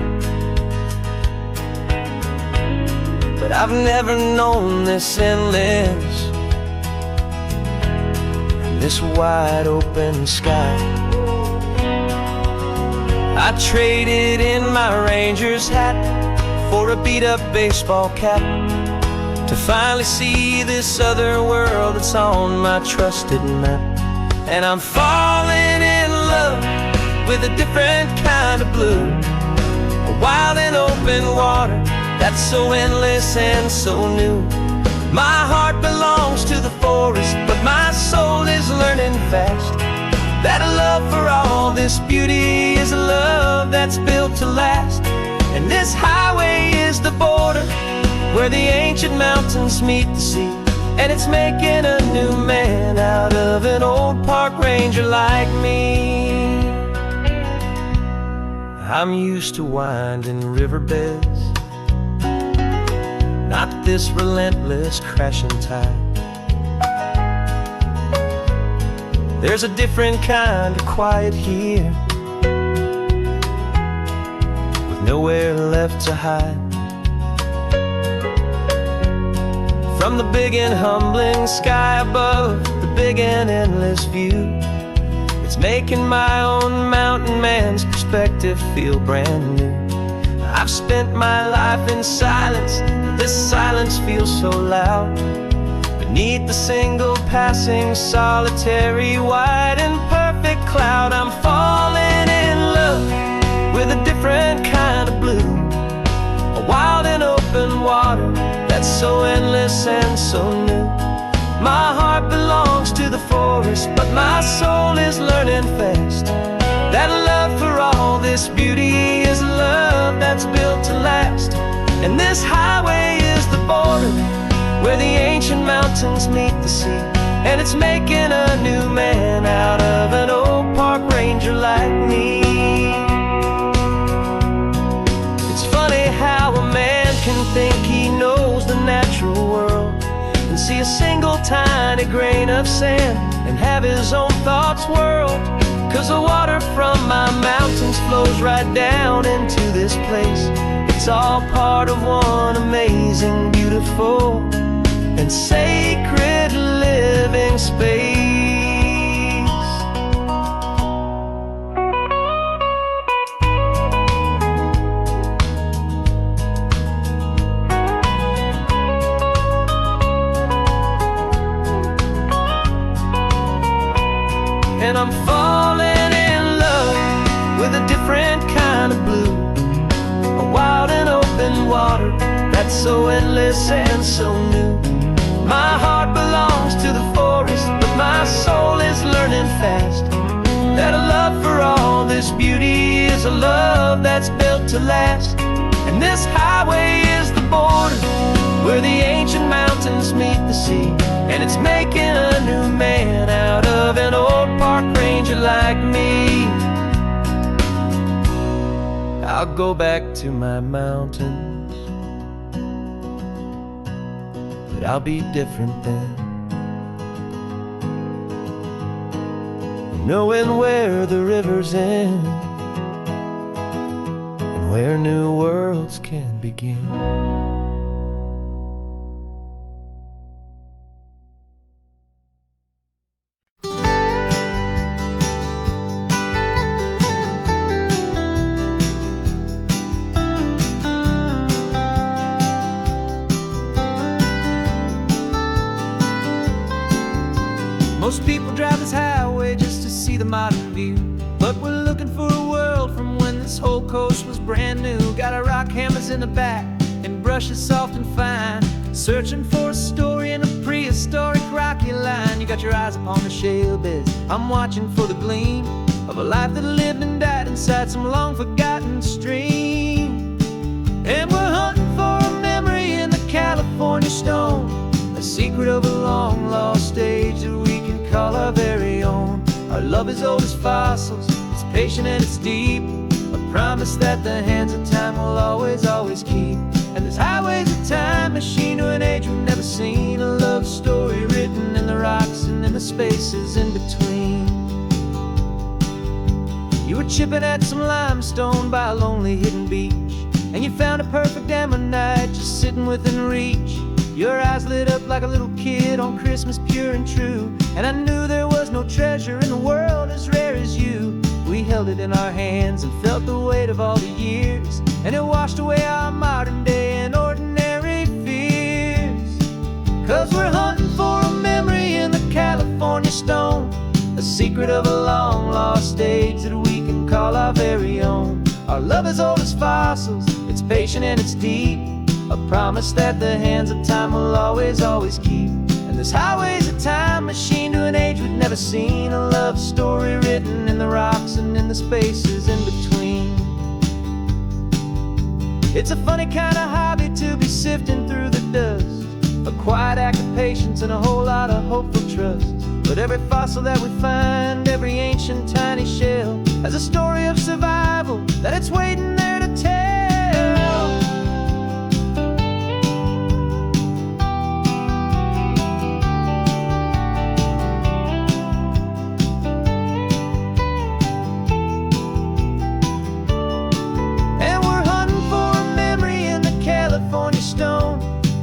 but I've never known this endless and this wide open sky. I traded in my Ranger's hat for a beat-up baseball cap to finally see this other world that's on my trusted map. And I'm falling in love with a different kind of blue, a wild and open water that's so endless and so new. My heart belongs to the forest, but my soul is learning fast that a love for all this beauty is a love that's built to last. And this highway is the border where the ancient mountains meet the sea, and it's making a new man out of an old park ranger like me. I'm used to winding riverbeds, not this relentless crashing tide. There's a different kind of quiet here, with nowhere left to hide. From the big and humbling sky above, the big and endless view, it's making my own mountain man's perspective feel brand new. I've spent my life in silence, this silence feels so loud. Beneath the single passing solitary white and perfect cloud, I'm falling in love with a different kind of blue, a wild and open water that's so endless and so new. My heart belongs to the forest, but my soul is learning fast That love for all this beauty is a love that's built to last. And this highway is the border where the ancient mountains meet the sea. And it's making a new man out of an old park ranger like me. It's funny how a man can think he knows the natural world and see a single tiny grain of sand and have his own thoughts whirled. 'Cause the water from my mountains flows right down into this place. It's all part of one amazing, beautiful, and sacred living space. And I'm falling in love with a different kind of blue, a wild and open water that's so endless and so new. My heart belongs to the forest, but my soul is learning fast that a love for all this beauty is a love that's built to last. And this highway is the border where the ancient mountains meet the sea. And it's making a new man out of an old park ranger like me. I'll go back to my mountains, but I'll be different then, knowing where the rivers end and where new worlds can begin. Most people drive this highway just to see the modern view, but we're looking for a world from when this whole coast was brand new. Got our rock hammers in the back and brushes soft and fine, searching for a story in a prehistoric rocky line. You got your eyes upon the shale beds, I'm watching for the gleam of a life that lived and died inside some long forgotten stream. And we're hunting for a memory in the California stone, a secret of a long lost age that we can call our very own. Our love is old as fossils, it's patient and it's deep, a promise that the hands of time will always, always keep. And this highway's a time machine to an age we've never seen, a love story written in the rocks and in the spaces in between. You were chipping at some limestone by a lonely hidden beach, and you found a perfect ammonite just sitting within reach. Your eyes lit up like a little kid on Christmas, pure and true, and I knew there was no treasure in the world as rare as you. We held it in our hands and felt the weight of all the years, and it washed away our modern day and ordinary fears. 'Cause we're hunting for a memory in the California stone, a secret of a long lost age that we can call our very own. Our love is old as fossils, it's patient and it's deep, a promise that the hands of time will always, always keep. And this highway's a time machine to an age we've never seen, a love story written in the rocks and in the spaces in between. It's a funny kind of hobby to be sifting through the dust, a quiet act of patience and a whole lot of hopeful trust. But every fossil that we find, every ancient tiny shell, has a story of survival that it's waiting there to tell.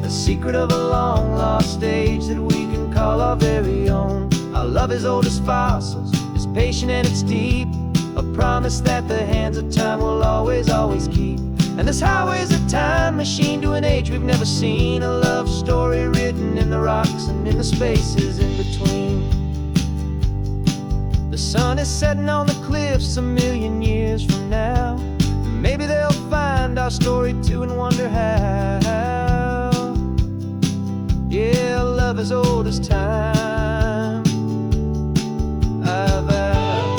Secret of a long lost age that we can call our very own. Our love is old as fossils, it's patient and it's deep, a promise that the hands of time will always, always keep. And this highway's a time machine to an age we've never seen, a love story written in the rocks and in the spaces in between. The sun is setting on the cliffs a million years from now, maybe they'll find our story too and wonder how. Yeah, love as old as time, I vow.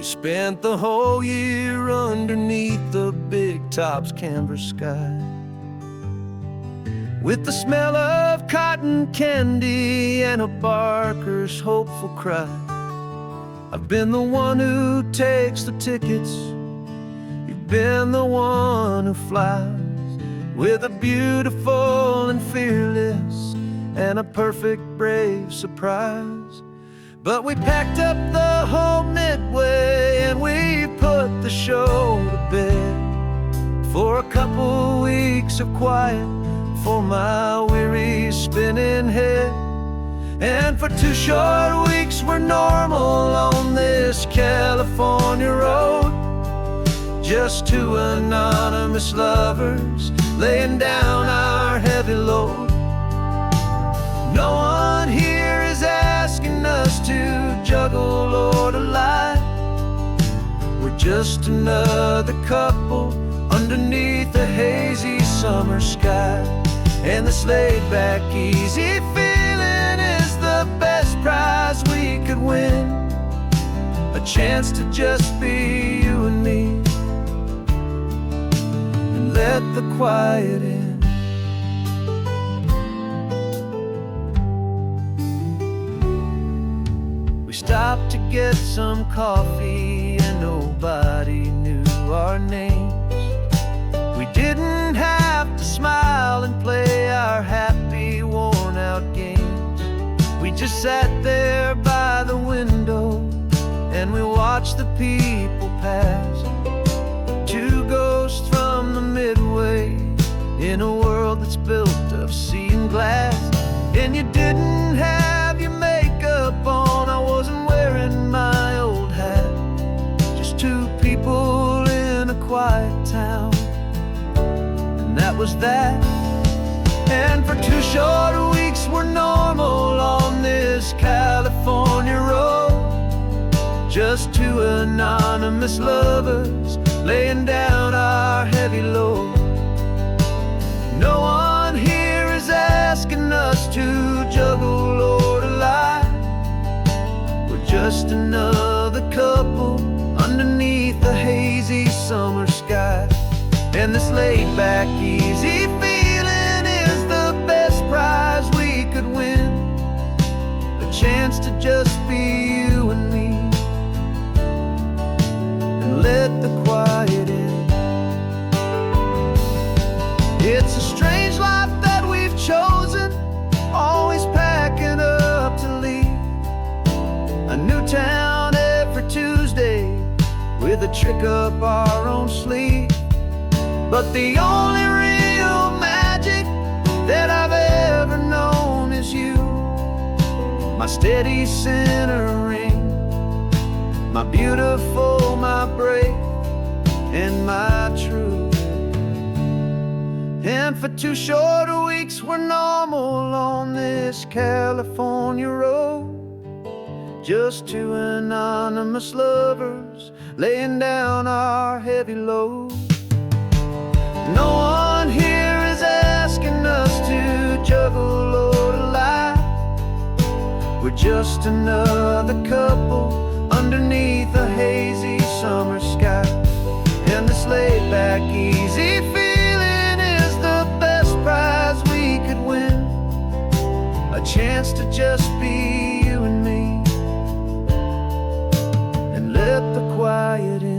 We spent the whole year underneath the big top's canvas sky, with the smell of cotton candy and a barker's hopeful cry. I've been the one who takes the tickets, you've been the one who flies, with a beautiful and fearless and a perfect brave surprise. But we packed up the whole Midway and we put the show to bed, for a couple weeks of quiet for my weary spinning head. And for 2 short weeks we're normal on this California road, just 2 anonymous lovers laying down our heavy load. No one here is asking us to juggle or to lie. We're just another couple underneath a hazy summer sky. And this laid-back, easy feeling is the best prize we could win, a chance to just be you and me, and let the quiet in. We stopped to get some coffee and nobody knew our names. We didn't have to smile and play our happy, worn-out games. We just sat there by the window and we watched the people pass, 2 ghosts from the Midway in a world that's built of sea and glass. And you didn't have your makeup on, I wasn't wearing my old hat, just 2 people in a quiet town, and that was that. And for 2 short weeks we're normal on this California road, just 2 anonymous lovers laying down our heavy load. No one here is asking us to juggle or to lie. We're just another couple underneath the hazy summer sky. And this laid-back, easy feeling is the best prize we could win, a chance to just be you and me, and let the quiet in. It's a strange life that we've chosen, always packing up to leave a new town every Tuesday with a trick up our own sleeve. But the only real magic that I've ever known is you, my steady centering, my beautiful, my brave, and my true. And for 2 short weeks we're normal on this California road, just 2 anonymous lovers laying down our heavy load. No one here is asking us to juggle or to lie. We're just another couple underneath a hazy summer sky. And this laid-back, easy feeling is the best prize we could win, a chance to just be you and me, and let the quiet in.